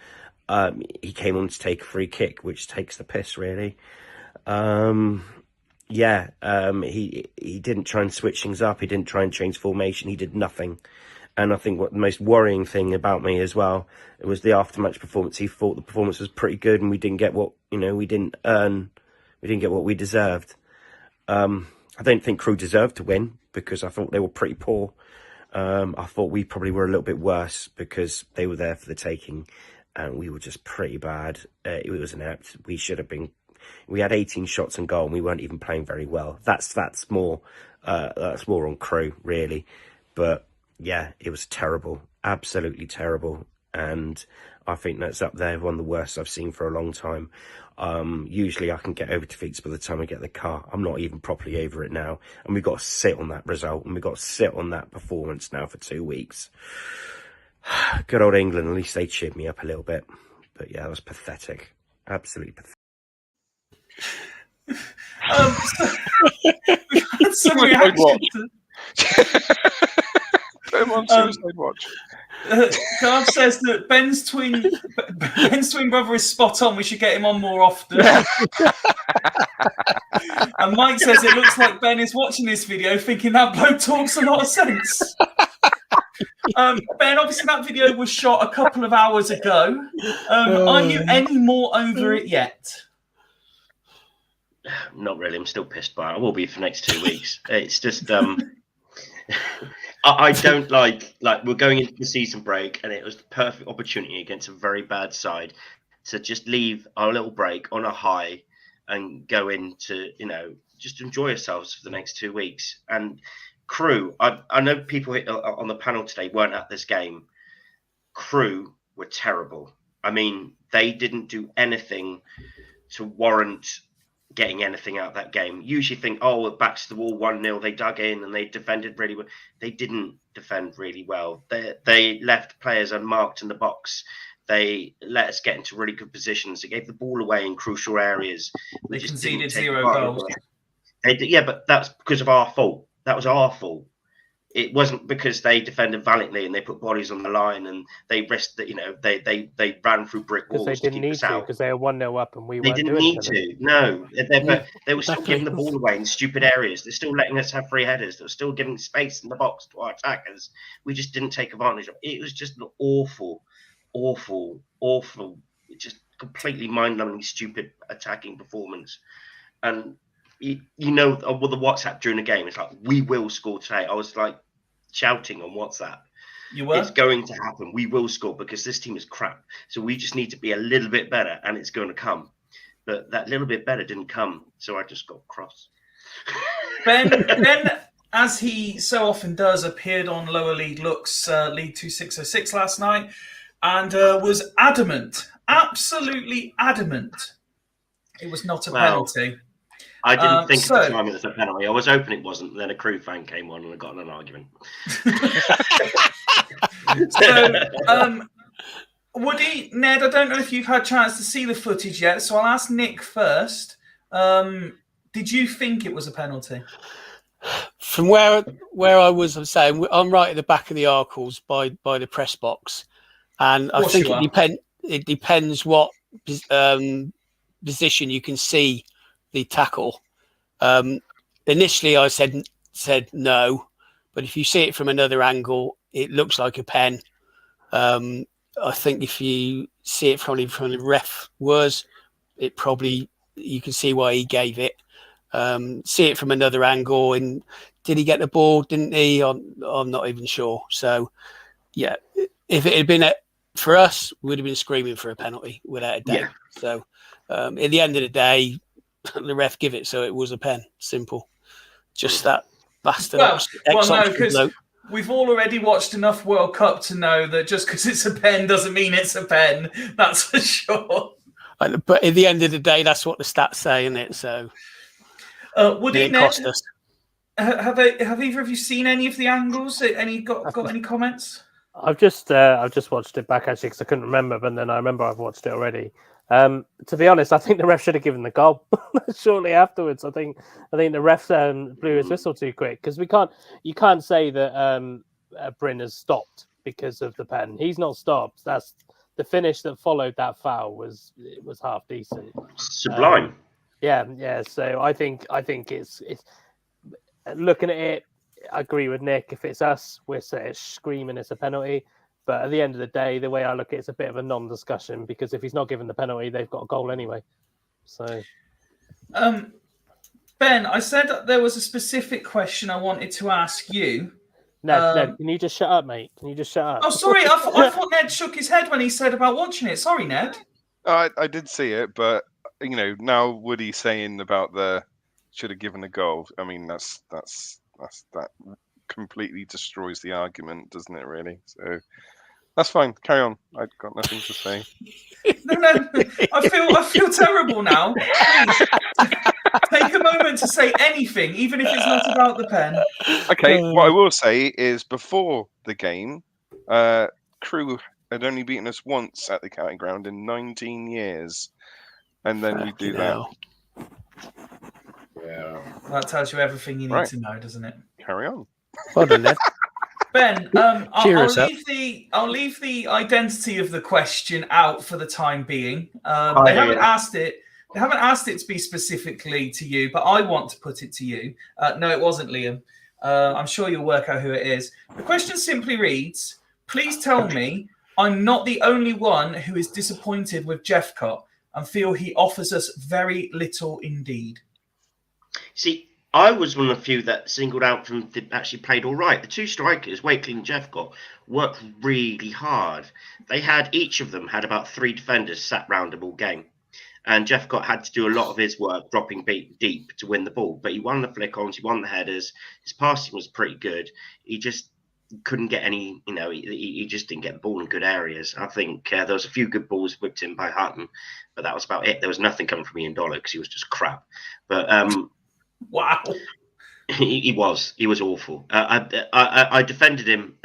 He came on to take a free kick, which takes the piss, really. He didn't try and switch things up. He didn't try and change formation. He did nothing. And I think what the most worrying thing about me as well, it was the after-match performance. He thought the performance was pretty good, and we didn't get what we didn't get what we deserved. I don't think Crewe deserved to win because I thought they were pretty poor. I thought we probably were a little bit worse because they were there for the taking, and we were just pretty bad. It was inept. We should have been. We had 18 shots on goal, and we weren't even playing very well. That's more on Crewe, really, but. Yeah, it was terrible, absolutely terrible, and I think that's up there, one of the worst I've seen for a long time. Usually I can get over defeats by the time I get the car. I'm not even properly over it now, and we've got to sit on that result, and we've got to sit on that performance now for 2 weeks. Good old England, at least they cheered me up a little bit, but yeah, it was pathetic, absolutely pathetic. We've had some reaction Put him on suicide watch. Garth says that Ben's twin brother is spot on. We should get him on more often. And Mike says it looks like Ben is watching this video thinking that bloke talks a lot of sense. Ben, obviously that video was shot a couple of hours ago. Are you any more over it yet? Not really. I'm still pissed by it. I will be for the next 2 weeks. It's just I don't like we're going into the season break, and it was the perfect opportunity against a very bad side to just leave our little break on a high and go into, just enjoy ourselves for the next 2 weeks. And Crewe, I know people on the panel today weren't at this game. Crewe were terrible. I mean, they didn't do anything to warrant getting anything out of that game. Usually think, oh, we're back to the wall, 1-0. They dug in and they defended really well. They didn't defend really well. They left players unmarked in the box. They let us get into really good positions. They gave the ball away in crucial areas. They conceded 0 goals. Yeah, but that's because of our fault. That was our fault. it wasn't because they defended valiantly and they put bodies on the line and they risked that, they ran through brick Because walls they to didn't keep need us to, out. because they were 1-0 up and we They weren't didn't doing need anything. to. No, they were still Exactly. giving the ball away in stupid areas. They're still letting us have free headers. They were still giving space in the box to our attackers. We just didn't take advantage of it. It was just an awful, just completely mind-numbingly stupid attacking performance. And with the WhatsApp during the game, it's like, we will score today. I was like shouting on WhatsApp. You were? It's going to happen. We will score because this team is crap. So we just need to be a little bit better, and it's going to come. But that little bit better didn't come, so I just got cross. Ben, as he so often does, appeared on Lower League Looks League 2606 last night and was adamant, absolutely adamant, it was not a penalty. I didn't think at the time it was a penalty. I was hoping it wasn't. Then a Crew fan came on and I got in an argument. So, Woody, Ned, I don't know if you've had a chance to see the footage yet, so I'll ask Nick first. Did you think it was a penalty? From where I was, I'm saying I'm right at the back of the Arkles by the press box, and I think it depends what position you can see the tackle. Initially, I said no, but if you see it from another angle, it looks like a pen. I think if you see it from the ref it probably, you can see why he gave it. See it from another angle, and did he get the ball? Didn't he? I'm not even sure. So, yeah, if it had been for us, we would have been screaming for a penalty without a doubt. Yeah. So, at the end of the day, the ref give it, so it was a pen. Simple. Just that bastard. Well, no, because we've all already watched enough World Cup to know that just because it's a pen doesn't mean it's a pen. That's for sure. But at the end of the day, that's what the stats say, isn't it? So, Woody, it cost us. Have either of you seen any of the angles? Got any comments? I've just watched it back actually because I couldn't remember, but then I remember I've watched it already. To be honest, I think the ref should have given the goal shortly afterwards. I think the ref blew his whistle too quick because you can't say that Bryn has stopped because of the pen. He's not stopped. That's the finish that followed that foul was half decent. Sublime. Yeah. So I think it's looking at it. I agree with Nick. If it's us, we're screaming it's a penalty. But at the end of the day, the way I look at it's a bit of a non-discussion because if he's not given the penalty, they've got a goal anyway. So, Ben, I said that there was a specific question I wanted to ask you. Ned, can you just shut up, mate? Can you just shut up? Oh, sorry. I thought Ned shook his head when he said about watching it. Sorry, Ned. I did see it, but now Woody saying about the should have given a goal. I mean, that's that completely destroys the argument, doesn't it? Really. So that's fine. Carry on. I've got nothing to say. No. I feel terrible now. Please take a moment to say anything, even if it's not about the pen. Okay. What I will say is, before the game, Crew had only beaten us once at the County Ground in 19 years, and then we do that. Yeah. That tells you everything you need to know, doesn't it? Carry on. Well done, Ned. Ben, I'll leave the identity of the question out for the time being. They haven't asked it. They haven't asked it to be specifically to you, but I want to put it to you. No, it wasn't Liam. I'm sure you'll work out who it is. The question simply reads: please tell me I'm not the only one who is disappointed with Jeffcott and feel he offers us very little indeed. See, I was one of the few that singled out from actually played all right. The two strikers, Wakely and Jeffcott, worked really hard. Each of them had about 3 defenders sat round them all game. And Jeffcott had to do a lot of his work dropping deep to win the ball. But he won the flick-ons, he won the headers. His passing was pretty good. He just couldn't get any, he just didn't get the ball in good areas. I think there was a few good balls whipped in by Hutton, but that was about it. There was nothing coming from Ian Dollar because he was just crap. But wow, he was awful. I defended him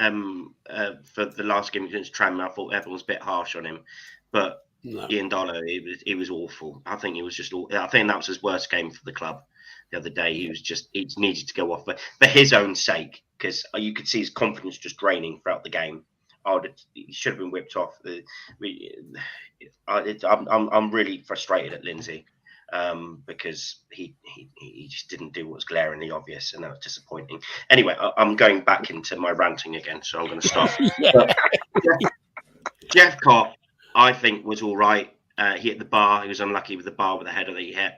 for the last game against Tram. I thought everyone was a bit harsh on him, but no. Ian Dollar, he was awful. I think he was just. I think that was his worst game for the club the other day. He needed to go off for his own sake, because you could see his confidence just draining throughout the game. He should have been whipped off. I'm really frustrated at Lindsay because he just didn't do what was glaringly obvious, and that was disappointing. Anyway, I'm going back into my ranting again, so I'm going to stop. Jeff Cott, I think, was all right. He hit the bar. He was unlucky with the bar with the header that he hit.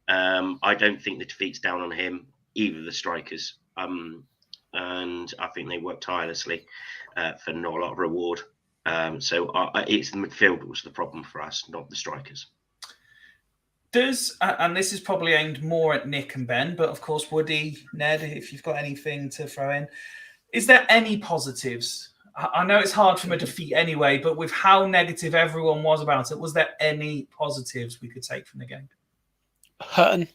I don't think the defeat's down on him, either of the strikers. And I think they worked tirelessly for not a lot of reward. So it's the midfield that was the problem for us, not the strikers. And this is probably aimed more at Nick and Ben, but of course, Woody, Ned, if you've got anything to throw in, is there any positives? I know it's hard from a defeat anyway, but with how negative everyone was about it, was there any positives we could take from the game? Hutton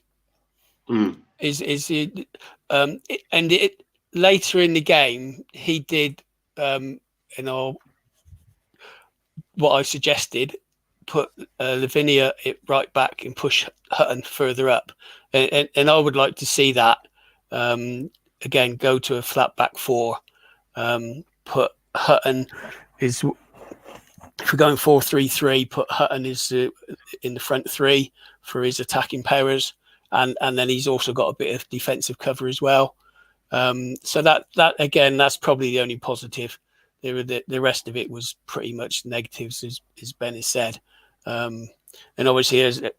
later in the game, he did, what I suggested, put Lavinia right back and push Hutton further up, and I would like to see that again. Go to a flat back four. Put Hutton if we're going 4-3-3, put Hutton in the front three for his attacking powers, and then he's also got a bit of defensive cover as well. So that again, that's probably the only positive. The rest of it was pretty much negatives, as Ben has said. And obviously,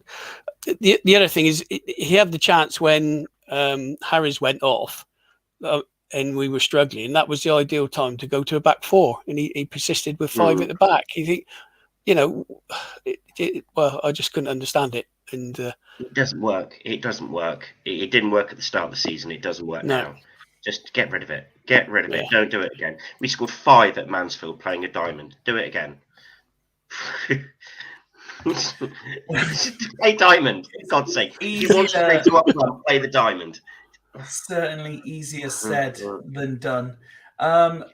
the other thing is he had the chance when Harris went off. And we were struggling. That was the ideal time to go to a back four, and he persisted with five at the back. You think, well, I just couldn't understand it. And it doesn't work. It doesn't work. It didn't work at the start of the season. It doesn't work now. Just get rid of it. Get rid of it. Don't do it again. We scored 5 at Mansfield playing a diamond. Do it again. Play diamond, for God's sake. If you want to play to up front, play the diamond. Certainly easier said than done.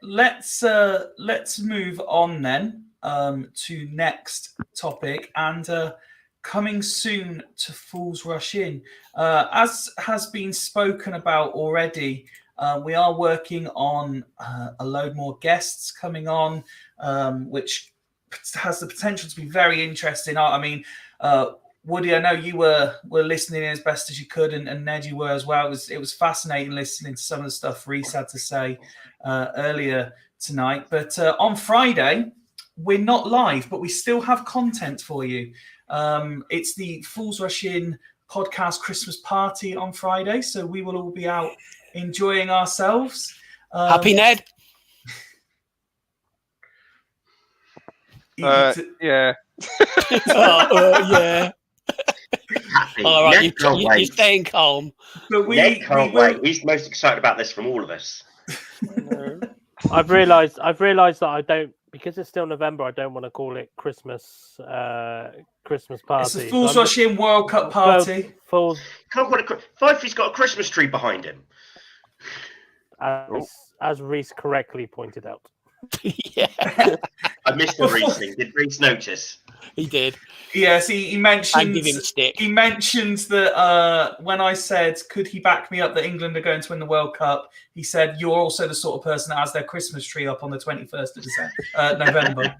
Let's move on then to next topic, and coming soon to Fools Rush In. As has been spoken about already, we are working on a load more guests coming on, which has the potential to be very interesting. I mean, Woody, I know you were listening as best as you could, and Ned, you were as well. It was fascinating listening to some of the stuff Rhys had to say earlier tonight. But on Friday, we're not live, but we still have content for you. It's the Fools Rush In podcast Christmas party on Friday, so we will all be out enjoying ourselves. Happy Ned? Yeah. Yeah. Happy. All right, Ned can't wait. you're staying calm. But Ned can't wait. He's most excited about this from all of us. I've realised that I don't, because it's still November, I don't want to call it Christmas party. It's the Fools Rush In World Cup party. Fools. Can't call it. Fifey's got a Christmas tree behind him. As Rhys correctly pointed out. Yeah. I missed the Rhys thing. Did Rhys notice? He did. Yes, he mentioned. And give him a stick. He mentions that when I said, "Could he back me up that England are going to win the World Cup?" He said, "You're also the sort of person that has their Christmas tree up on the 21st of November."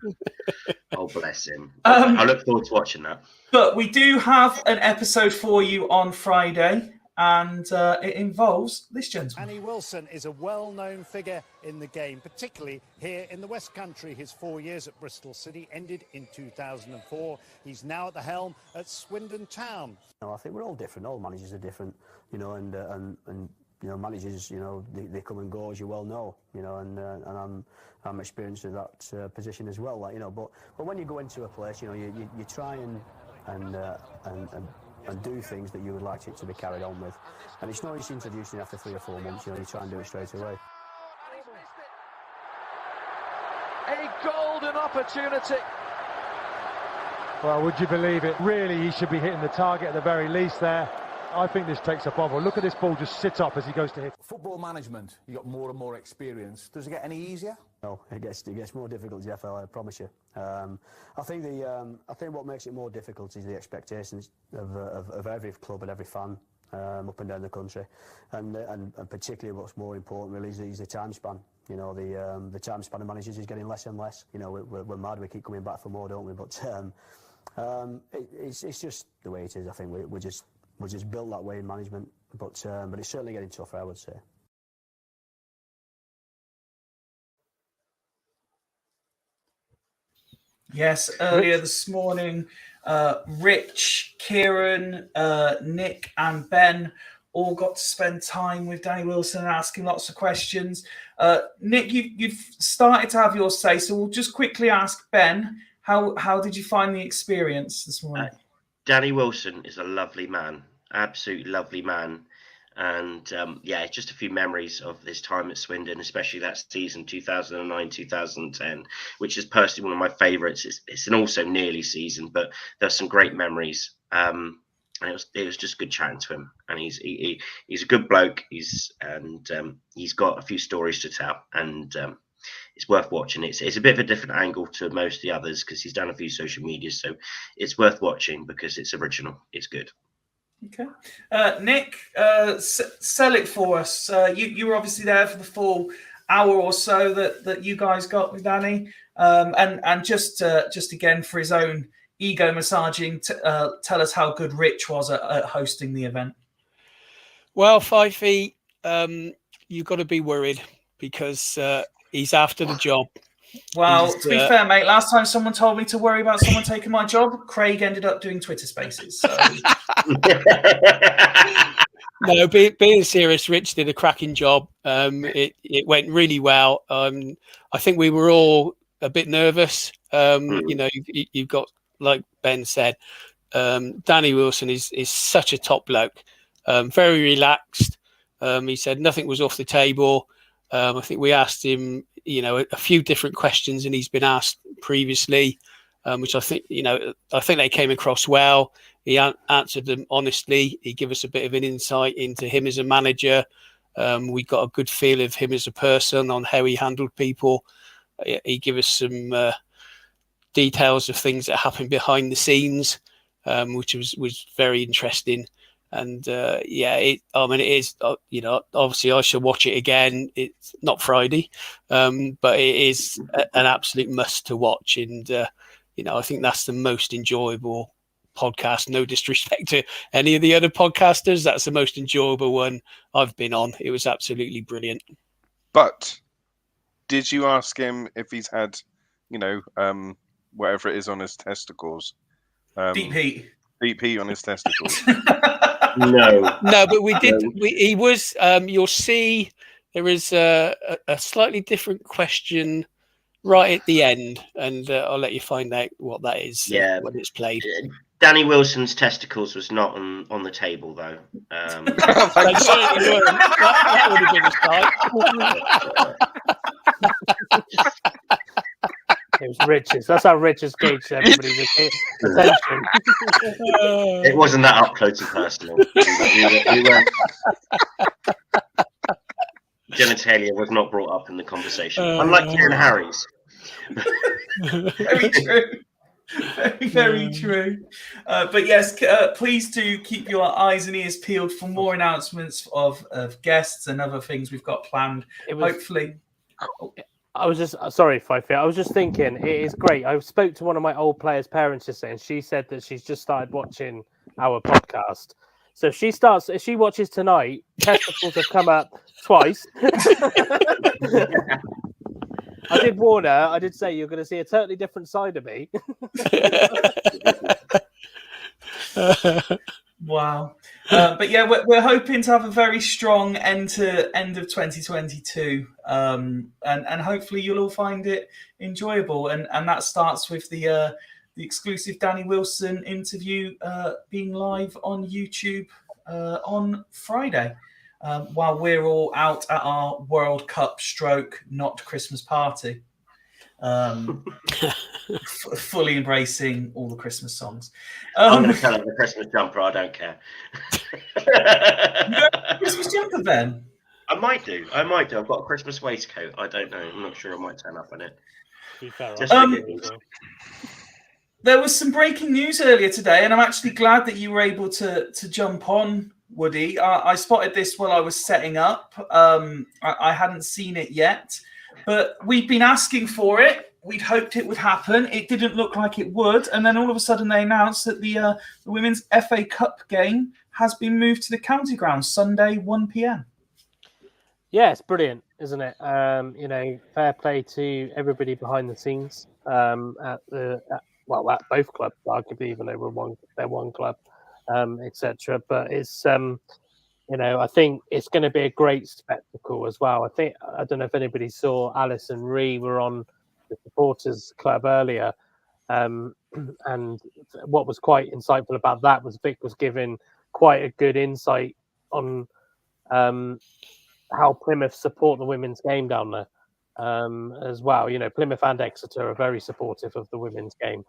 Oh, bless him. I look forward to watching that. But we do have an episode for you on Friday, and it involves this gentleman. Annie Wilson is a well-known figure in the game, particularly here in the West Country. His 4 years at Bristol City ended in 2004. He's now at the helm at Swindon Town. I think we're all different. All managers are different, and managers, they come and go, as you well know, and I'm experienced in that position as well, But when you go into a place, you try and do things that you would like it to be carried on with. And it's not just introducing after 3 or 4 months, you try and do it straight away. A golden opportunity. Well, would you believe it? Really, he should be hitting the target at the very least there. I think this takes a bobble. Look at this ball just sit up as he goes to hit. Football management, you got more and more experience. Does it get any easier? No, it gets more difficult, Jeff, I promise you. I think what makes it more difficult is the expectations of every club and every fan. up and down the country, and particularly what's more important really is the time span. You know, the time span of managers is getting less and less. You know, we're mad. We keep coming back for more, don't we? But it's just the way it is. I think we're just built that way in management. But it's certainly getting tougher, I would say. Yes, earlier this morning, Rich, Kieran, Nick, and Ben all got to spend time with Danny Wilson and ask him lots of questions. Nick, you've started to have your say, so we'll just quickly ask Ben, how did you find the experience this morning? Danny Wilson is a lovely man, absolutely lovely man. And yeah, just a few memories of this time at Swindon, especially that season 2009-2010, which is personally one of my favourites. It's an also nearly season, but there's some great memories. And it was just good chatting to him. And he's a good bloke. He's got a few stories to tell, and it's worth watching. It's a bit of a different angle to most of the others because he's done a few social medias, so it's worth watching because it's original. It's good. Okay, Nick, sell it for us. You were obviously there for the full hour or so that you guys got with Danny, and just again for his own ego massaging, tell us how good Rich was at hosting the event. Well, Fifey, you've got to be worried because he's after the job. Well, to be fair, mate, last time someone told me to worry about someone taking my job, Craig ended up doing Twitter Spaces. So. No, being serious, Rich did a cracking job. It went really well. I think we were all a bit nervous. You know, you've got, like Ben said, Danny Wilson is such a top bloke, very relaxed. He said nothing was off the table. I think we asked him, you know, a few different questions, and he's been asked previously, which I think they came across well. He answered them honestly. He gave us a bit of an insight into him as a manager. We got a good feel of him as a person on how he handled people. He gave us some details of things that happened behind the scenes, which was very interesting. And yeah, it is. You know, obviously, I shall watch it again. It's not Friday, but it is an absolute must to watch. And you know, I think that's the most enjoyable podcast. No disrespect to any of the other podcasters, that's the most enjoyable one I've been on. It was absolutely brilliant. But did you ask him if he's had, you know, whatever it is on his testicles? Deep heat. Deep heat on his testicles. No, but we did. He was. You'll see there is a slightly different question right at the end, and I'll let you find out what that is. Yeah, when it's played. Danny Wilson's testicles was not on the table though. They certainly weren't. That would have been a sight. It was Rich's. That's how Rich's gauged everybody's attention. It wasn't that up close and personal. Genitalia was not brought up in the conversation, unlike Kieran Harry's. Very true. Very, very true. But yes, please do keep your eyes and ears peeled for more announcements of guests and other things we've got planned. Hopefully. I was just sorry, Fifey. I was just thinking it is great. I spoke to one of my old players' parents yesterday, and she said that she's just started watching our podcast. So if she watches tonight, testicles have come up twice. I did warn her. I did say you're going to see a totally different side of me. Wow. But yeah, we're hoping to have a very strong end of 2022, and hopefully you'll all find it enjoyable. And that starts with the exclusive Danny Wilson interview being live on YouTube on Friday, while we're all out at our World Cup / not Christmas party. Fully embracing all the Christmas songs. I'm going to tell her the Christmas jumper. I don't care. You got a Christmas jumper, Ben? I might do. I've got a Christmas waistcoat. I don't know. I'm not sure. I might turn up on it. There was some breaking news earlier today, and I'm actually glad that you were able to jump on Woody. I spotted this while I was setting up. I hadn't seen it yet, but we've been asking for it. We'd hoped it would happen. It didn't look like it would, and then all of a sudden they announced that the Women's FA Cup game has been moved to the county ground Sunday 1 p.m. Yeah, it's brilliant, isn't it? Fair play to everybody behind the scenes at both clubs, arguably, even though they're one club, etc. But it's I think it's going to be a great spectacle as well. I don't know if anybody saw Alice and Rhys were on the supporters club earlier, and what was quite insightful about that was Vic was giving quite a good insight on how Plymouth support the women's game down there as well. Plymouth and Exeter are very supportive of the women's game.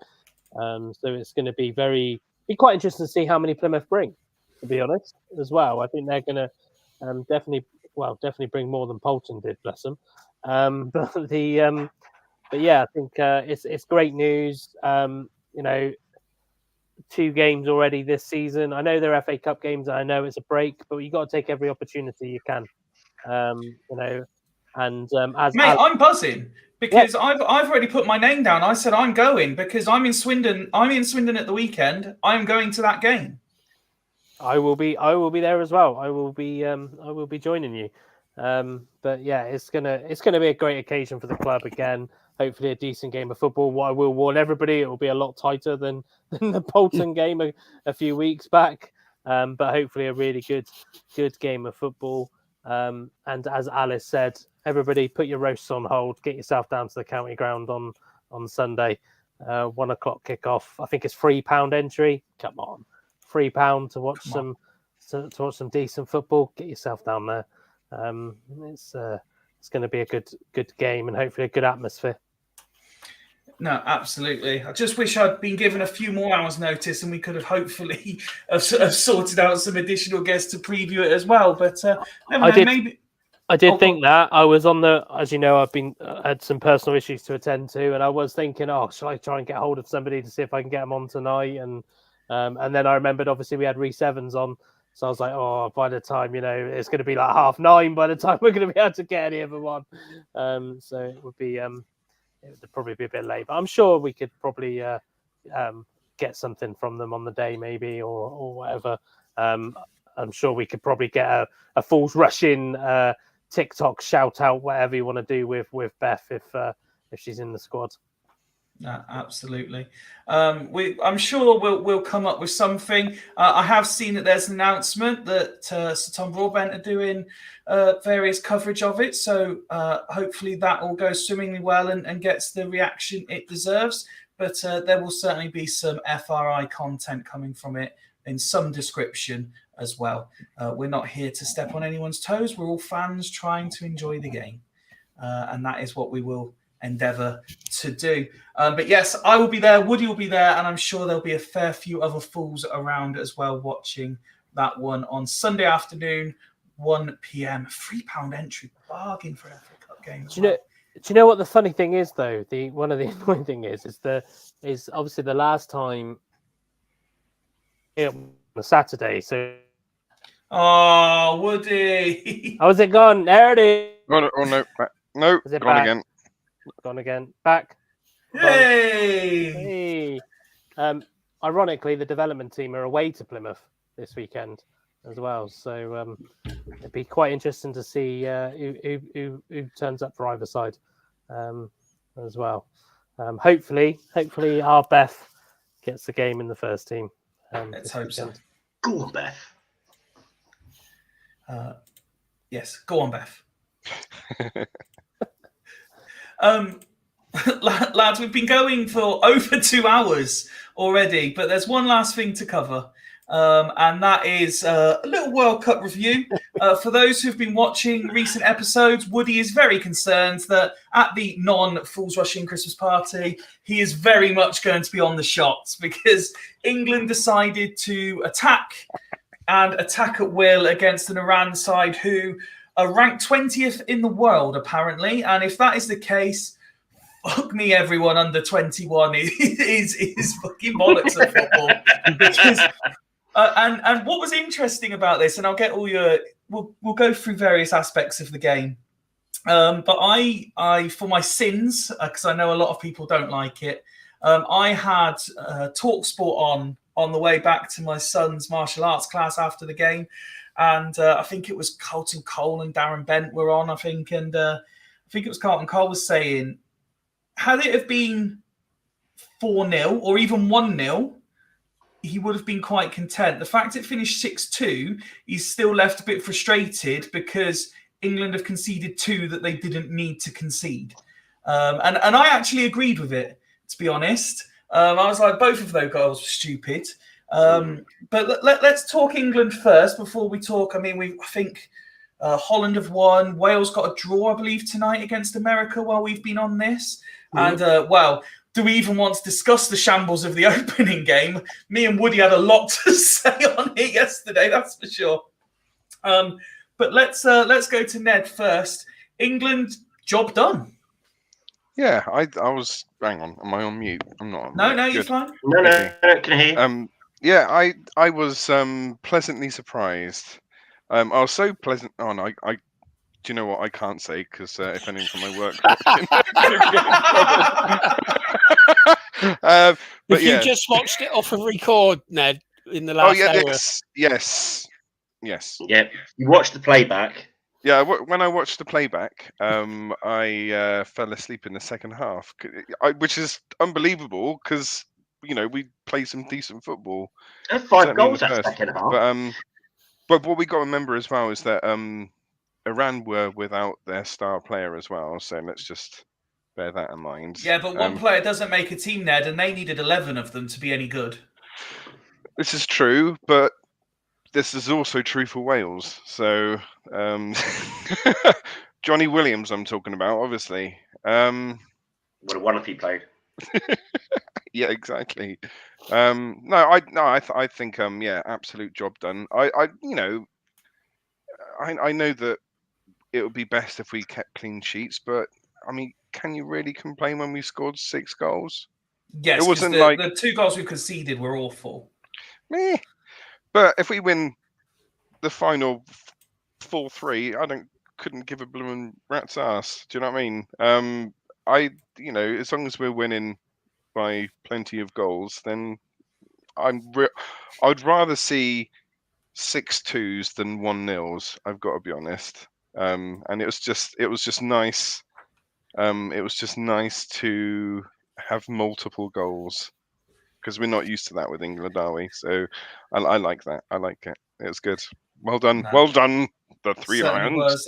So it's going to be quite interesting to see how many Plymouth bring, to be honest, as well. I think they're going to definitely bring more than Poulton did, bless them. But yeah, I think it's great news. 2 games already this season. I know they're FA Cup games. I know it's a break, but you got to take every opportunity you can. As Mate, I'm buzzing because I've already put my name down. I said I'm going because I'm in Swindon. I'm in Swindon at the weekend. I'm going to that game. I will be there as well. I will be joining you. But yeah, it's gonna be a great occasion for the club again. Hopefully a decent game of football. What I will warn everybody, it will be a lot tighter than the Bolton game a few weeks back. But hopefully a really good game of football. And as Alice said, everybody put your roasts on hold. Get yourself down to the county ground on Sunday. 1 o'clock kickoff. I think it's £3 entry. Come on, £3 to watch to watch some decent football. Get yourself down there. It's going to be a good game and hopefully a good atmosphere. No, absolutely. I just wish I'd been given a few more hours' notice and we could have hopefully have sorted out some additional guests to preview it as well. But I did think that. I was on as you know, I've had some personal issues to attend to, and I was thinking, shall I try and get hold of somebody to see if I can get them on tonight? And then I remembered, obviously, we had Rhys Evans on. So I was like, by the time, it's going to be like 9:30 by the time we're going to be able to get any of them on. So it would probably be a bit late. But I'm sure we could probably get something from them on the day maybe or whatever. I'm sure we could probably get a Fools Rush in TikTok shout out, whatever you want to do with Beth if she's in the squad. Absolutely. I'm sure we'll come up with something. I have seen that there's an announcement that Sir Tom Broadbent are doing various coverage of it. So hopefully that all goes swimmingly well and gets the reaction it deserves. But there will certainly be some FRI content coming from it in some description as well. We're not here to step on anyone's toes. We're all fans trying to enjoy the game. And that is what we will endeavour to do. But yes, I will be there. Woody will be there. And I'm sure there'll be a fair few other fools around as well watching that one on Sunday afternoon, 1 p.m. £3 entry, bargain for an FA Cup game. Do you know what the funny thing is though? One of the annoying thing is obviously the last time it was a Saturday. So Woody. How's it gone? There it is. No, Is it gone back? again. Gone again. Back. Hey. Ironically, the development team are away to Plymouth this weekend as well. So it'd be quite interesting to see who turns up for either side as well. Hopefully our Beth gets the game in the first team. Let's hope so. Go on, Beth. Yes, go on, Beth. Lads, we've been going for over 2 hours already, but there's one last thing to cover, and that is a little World Cup review. For those who've been watching recent episodes, Woody is very concerned that at the non-Fools Rushing Christmas party, he is very much going to be on the shots because England decided to attack at will against an Iran side who are ranked 20th in the world, apparently. And if that is the case, fuck me, everyone under 21 is fucking bollocks at football. Because And what was interesting about this, and I'll get all your, we'll go through various aspects of the game. But I for my sins, because I know a lot of people don't like it, I had TalkSport on the way back to my son's martial arts class after the game, and I think it was Colton Cole and Darren Bent were on, I think, and I think it was Colton Cole was saying, had it have been 4-0 or even 1-0, he would have been quite content. The fact it finished 6-2, he's still left a bit frustrated because England have conceded 2 that they didn't need to concede. And I actually agreed with it, to be honest. I was like, both of those goals were stupid. But let's talk England first before we talk. I mean, I think Holland have won. Wales got a draw, I believe, tonight against America while we've been on this. And, well, do we even want to discuss the shambles of the opening game? Me and Woody had a lot to say on it yesterday, that's for sure. But let's go to Ned first. England, job done. Yeah, I was. Hang on, am I on mute? I'm not on mute. No, you're Good. fine. No, Okay. can I hear? Yeah, I was pleasantly surprised. I was so pleasant. Oh no, I do you know what I can't say because if anyone from my work watching, but If yeah. you just watched it off of record, Ned, in the last hour. Yes. Yeah, you watched the playback. Yeah, when I watched the playback, I fell asleep in the second half, which is unbelievable because we played some decent football. 5 goals that second half. But what we got to remember as well is that Iran were without their star player as well, so let's just bear that in mind. Yeah, but one player doesn't make a team, Ned, and they needed 11 of them to be any good. This is true, but this is also true for Wales. So Johnny Williams, I'm talking about, obviously. Would have won if he played. Yeah, exactly. I think yeah, absolute job done. I know that it would be best if we kept clean sheets, but I mean, can you really complain when we scored 6 goals? Yes, it wasn't like the 2 goals we conceded were awful. Meh. But if we win the final 4-3, I couldn't give a blooming rat's ass. Do you know what I mean? As long as we're winning by plenty of goals, then I'd rather see 6-2s than 1-0s. I've got to be honest. And it was just nice. It was just nice to have multiple goals because we're not used to that with England, are we? So I like that. I like it. It was good. Well done. No. Well done. The 3 Lions. Was.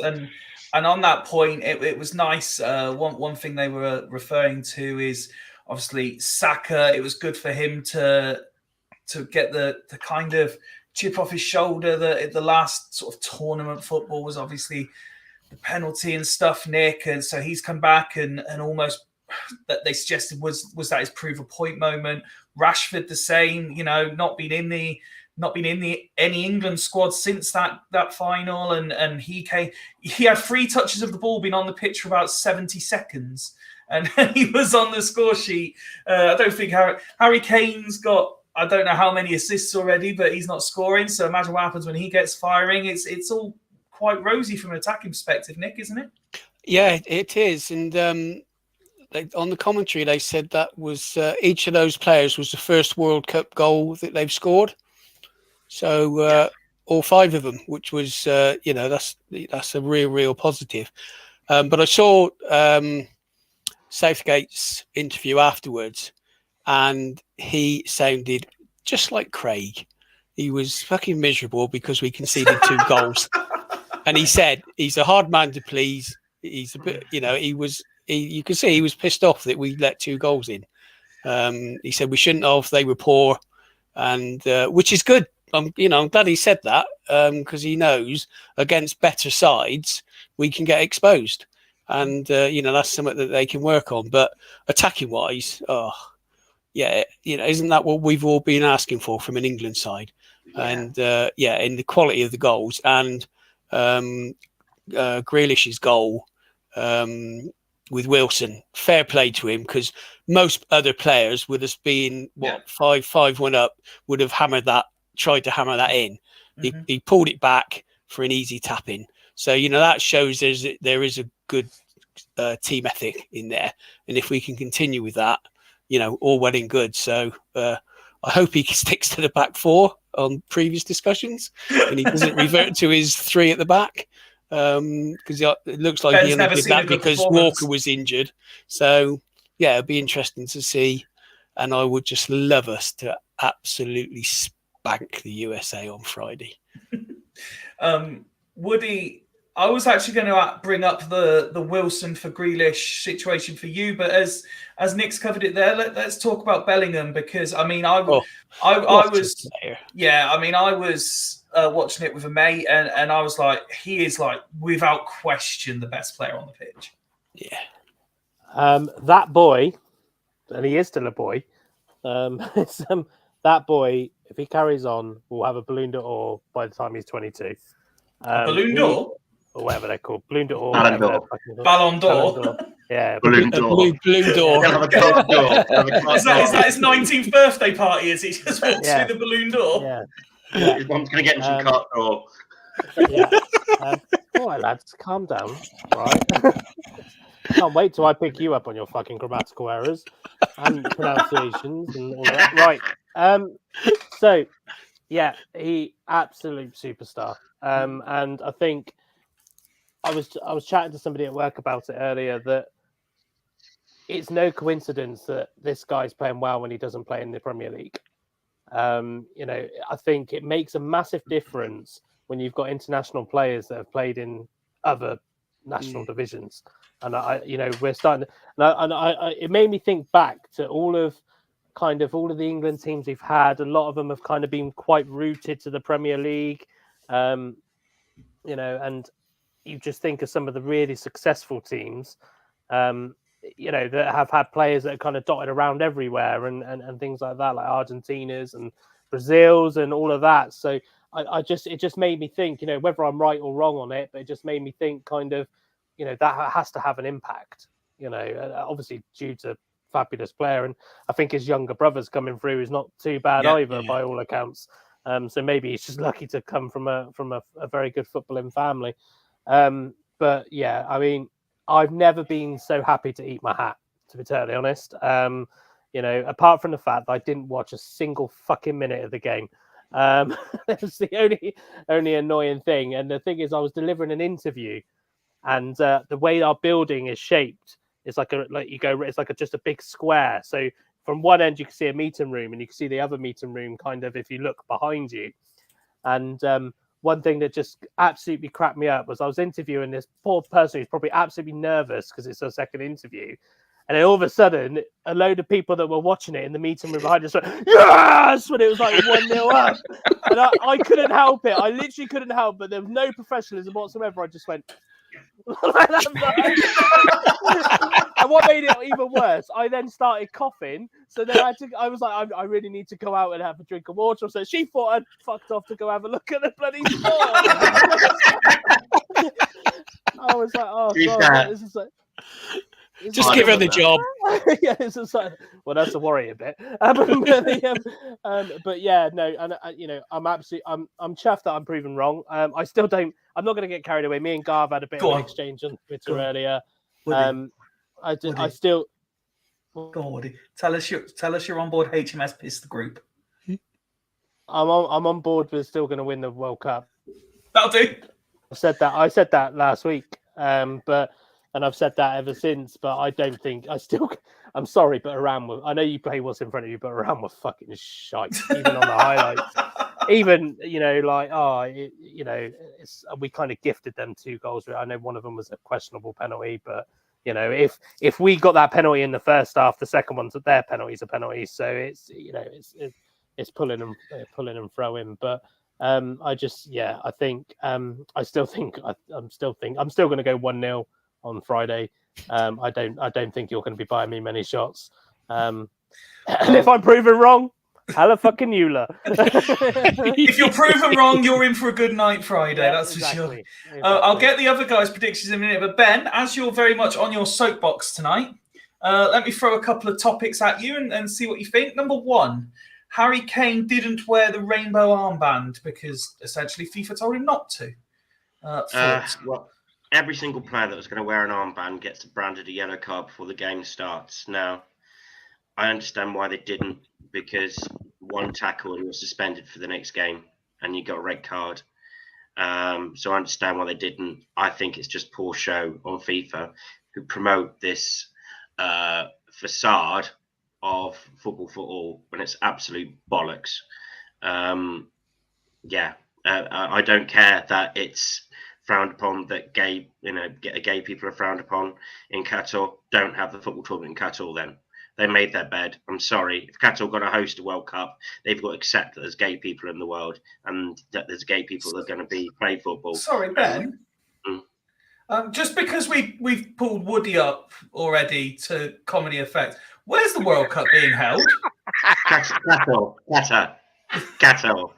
And on that point, it was nice. One thing they were referring to is obviously Saka. It was good for him to get the kind of chip off his shoulder. The last sort of tournament football was obviously the penalty and stuff, Nick. And so he's come back and almost that they suggested was that his prove a point moment. Rashford the same, not been in the any England squad since that final, and he had 3 touches of the ball, been on the pitch for about 70 seconds, and he was on the score sheet. I don't think Harry Kane's got, I don't know how many assists already, but he's not scoring. So imagine what happens when he gets firing. It's all quite rosy from an attacking perspective, Nick, isn't it? Yeah, it is. And on the commentary, they said that was each of those players was the first World Cup goal that they've scored. So all 5 of them, which was that's a real positive. But I saw Southgate's interview afterwards, and he sounded just like Craig. He was fucking miserable because we conceded 2 goals, and he said he's a hard man to please. He's a bit, you could see he was pissed off that we let 2 goals in. He said we shouldn't have. They were poor, and which is good. I'm glad he said that because he knows against better sides we can get exposed, and that's something that they can work on. But attacking wise, isn't that what we've all been asking for from an England side? Yeah. And in the quality of the goals and Grealish's goal with Wilson, fair play to him, because most other players would have been 5-1 up, would have hammered that tried to hammer that in. He pulled it back for an easy tap in. So, that shows there is a good team ethic in there. And if we can continue with that, all well and good. So I hope he sticks to the back four on previous discussions and he doesn't revert to his three at the back. Because it looks like Ben's he only never did seen a that good because performance. Walker was injured. So, yeah, it'd be interesting to see. And I would just love us to absolutely spank the USA on Friday. Woody, I was actually going to bring up the Wilson for Grealish situation for you, but as Nick's covered it there, let's talk about Bellingham because I was watching it with a mate and I was like, he is like without question the best player on the pitch. Yeah. That boy, and he is still a boy. That boy, if he carries on, will have a Ballon d'Or by the time he's 22. A Ballon d'Or? Or whatever they're called. Ballon d'Or. Ballon d'Or. Ballon d'Or. Yeah. Ballon d'Or. Ballon d'Or. Is that his 19th birthday party as he just walks through the Ballon d'Or? Yeah. His mom's going to get him some carte d'or. Yeah. All right, lads, calm down. Right. Can't wait till I pick you up on your fucking grammatical errors and pronunciations and all that. Right. So, yeah, he absolute superstar. And I think I was chatting to somebody at work about it earlier that it's no coincidence that this guy's playing well when he doesn't play in the Premier League. I think it makes a massive difference when you've got international players that have played in other national divisions. And we're starting to, it made me think back to all of the England teams we've had. A lot of them have kind of been quite rooted to the Premier League, and you just think of some of the really successful teams, that have had players that are kind of dotted around everywhere and things like that, like Argentina's and Brazil's and all of that. So it just made me think, whether I'm right or wrong on it, but it just made me think kind of, that has to have an impact, obviously due to fabulous player. And I think his younger brother's coming through is not too bad either by all accounts. So maybe he's just lucky to come from a very good footballing family. But yeah, I mean, I've never been so happy to eat my hat, to be totally honest. Apart from the fact that I didn't watch a single fucking minute of the game. That was the only annoying thing. And the thing is, I was delivering an interview, and the way our building is shaped is just a big square. So from one end you can see a meeting room, and you can see the other meeting room kind of if you look behind you. And one thing that just absolutely cracked me up was I was interviewing this poor person who's probably absolutely nervous because it's her second interview. And then all of a sudden, a load of people that were watching it in the meeting room behind us went, yes! When it was like 1-0 up. And I couldn't help it. I literally couldn't help it. There was no professionalism whatsoever. I just went, and what made it even worse, I then started coughing. So then I was like, I really need to go out and have a drink of water. So she thought I'd fucked off to go have a look at the bloody sport. I was like, oh god, this is like. Just give her the job. Yeah, it's just like, well, that's a worry a bit. But yeah, no, and I'm chuffed that I'm proven wrong. I'm not going to get carried away. Me and Garv had a bit of an exchange on Twitter earlier. I still. Go on, Woody. Tell us you're on board HMS Piss the group. I'm on board. We're still going to win the World Cup. That'll do. I said that last week. And I've said that ever since, but I'm sorry, but Iran I know you play what's in front of you, but Iran was fucking shite, even on the highlights. Even, we kind of gifted them 2 goals. I know one of them was a questionable penalty, but, if we got that penalty in the first half, the second one's their penalties are penalties. So it's pulling and throwing. But I'm still going to go 1-0. On Friday. I don't think you're going to be buying me many shots. And if I'm proven wrong, hella fucking Eula. If you're proven wrong, you're in for a good night Friday. Yeah, that's exactly. For sure. I'll get the other guys' predictions in a minute. But Ben, as you're very much on your soapbox tonight, let me throw a couple of topics at you and see what you think. Number one, Harry Kane didn't wear the rainbow armband because essentially FIFA told him not to. Well, every single player that was going to wear an armband gets branded a yellow card before the game starts. Now, I understand why they didn't, because one tackle and you're suspended for the next game and you got a red card. So I understand why they didn't. I think it's just poor show on FIFA, who promote this facade of football for all when it's absolute bollocks. I don't care that it's frowned upon, that gay people are frowned upon in Qatar. Don't have the football tournament in Qatar then. They made their bed. I'm sorry. If Qatar are going to host a World Cup, they've got to accept that there's gay people in the world and that there's gay people that are going to play football. Sorry, Ben. Just because we've pulled Woody up already to comedy effect, where's the World Cup being held? Qatar. Qatar.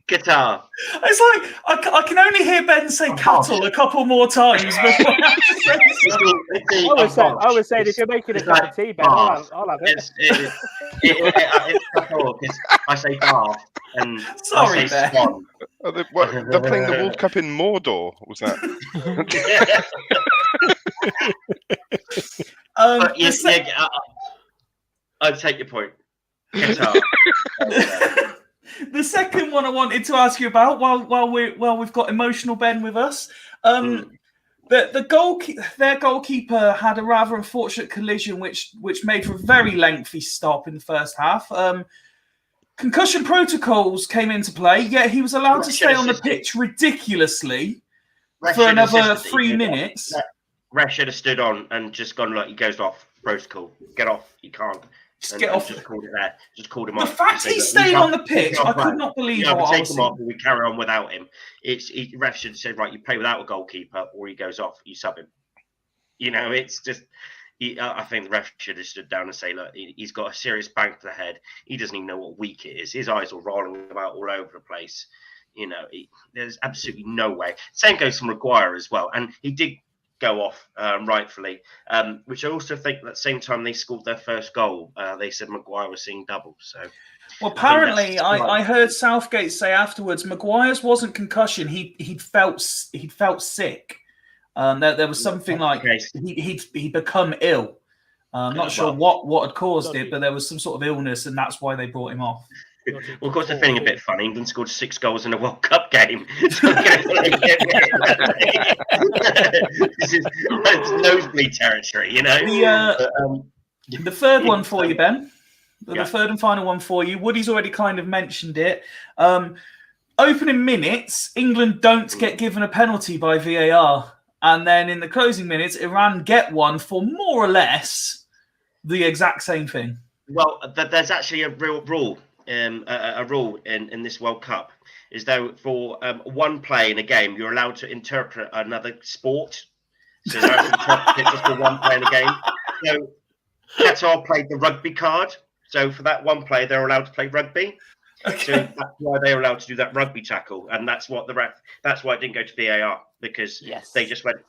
Qatar. It's like I can only hear Ben say cattle a couple more times before I have to say I was saying if you're making a cup of tea, Ben, I'll have it. It's Qatar because I say bath and sorry, I say swan. They're playing the World Cup in Mordor. Was that? I take your point. Qatar. The second one I wanted to ask you about, while we've got emotional Ben with us, their goalkeeper had a rather unfortunate collision, which made for a very lengthy stop in the first half. Concussion protocols came into play, yet he was allowed to stay on the pitch ridiculously for another 3 minutes. Rhys should have stood on and just gone like, he goes off protocol. Get off. You can't. Just get off. Just called it there. Just called him the off. The fact he's staying on the pitch, I could not believe what I was seeing. Off, we carry on without him. Ref should have said, right, you play without a goalkeeper, or he goes off. You sub him. It's just. I think the ref should have stood down and say, look, he's got a serious bang to the head. He doesn't even know what week it is. His eyes are rolling about all over the place. There's absolutely no way. Same goes for Maguire as well, and he did go off rightfully, which I also think at the same time they scored their first goal, they said Maguire was seeing double. So, well, apparently I heard Southgate say afterwards Maguire's wasn't concussion. He'd felt sick. There was something like he'd become ill. I'm not sure what had caused it, but there was some sort of illness, and that's why they brought him off. Well, of course, they're feeling a bit funny. England scored 6 goals in a World Cup game. This is nosebleed territory, The third one for you, Ben. The third and final one for you. Woody's already kind of mentioned it. Opening minutes, England don't get given a penalty by VAR. And then in the closing minutes, Iran get one for more or less the exact same thing. Well, there's actually a real rule. A rule in this World Cup is though for one play in a game you're allowed to interpret another sport. So you're allowed to interpret it just for one play in a game. So Qatar played the rugby card. So for that one play they're allowed to play rugby. Okay. So that's why they're allowed to do that rugby tackle, and that's what that's why it didn't go to VAR, because they just went,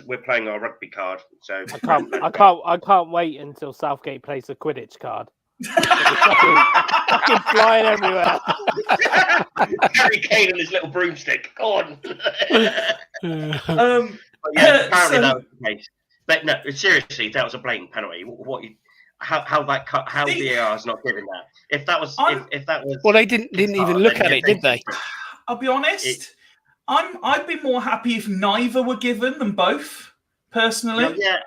we're playing our rugby card. So I can't wait until Southgate plays the Quidditch card. Fucking flying everywhere. Harry Kane and his little broomstick. Go on. Apparently that was the case. But no, seriously, that was a blatant penalty. How VAR is not giving that? If that was, well, they didn't even look at it, did they? I'll be honest. I'd be more happy if neither were given than both. Personally, no, yeah.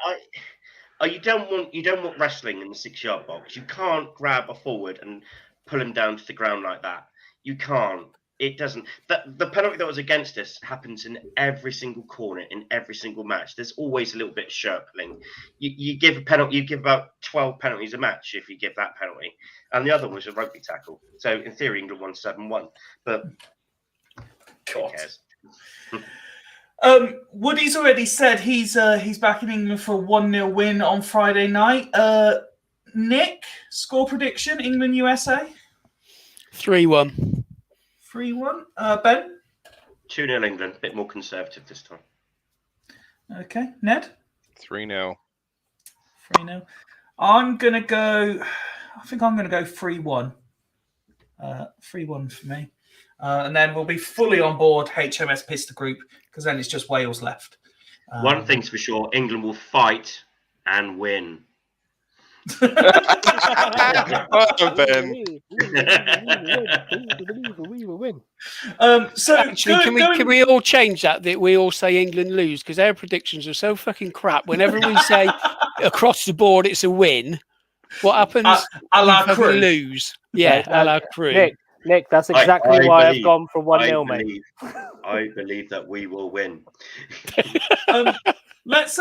You don't want wrestling in the 6-yard box. You can't grab a forward and pull him down to the ground like that. You can't. It doesn't. The penalty that was against us happens in every single corner in every single match. There's always a little bit of sharpling. You give a penalty. You give about 12 penalties a match if you give that penalty, and the other one was a rugby tackle. So in theory, England won 7-1. But who cares? Woody's already said he's back in England for a 1-0 win on Friday night. Nick, score prediction: England USA 3-1. 3-1. Ben? 2-0 England. A bit more conservative this time. Okay. Ned? 3-0. 3-0. I'm going to go... I think I'm going to go 3-1. 3-1 for me. And then we'll be fully on board HMS Pista Group, because then it's just Wales left. One thing's for sure, England will fight and win. Well, Ben. We will win. So actually, can we all change that we all say England lose, because our predictions are so fucking crap. Whenever we say across the board it's a win, what happens? A la We Crew. lose. Yeah, a la Crew. Nick, that's exactly why I've gone for 1-0, mate. I believe that we will win. Let's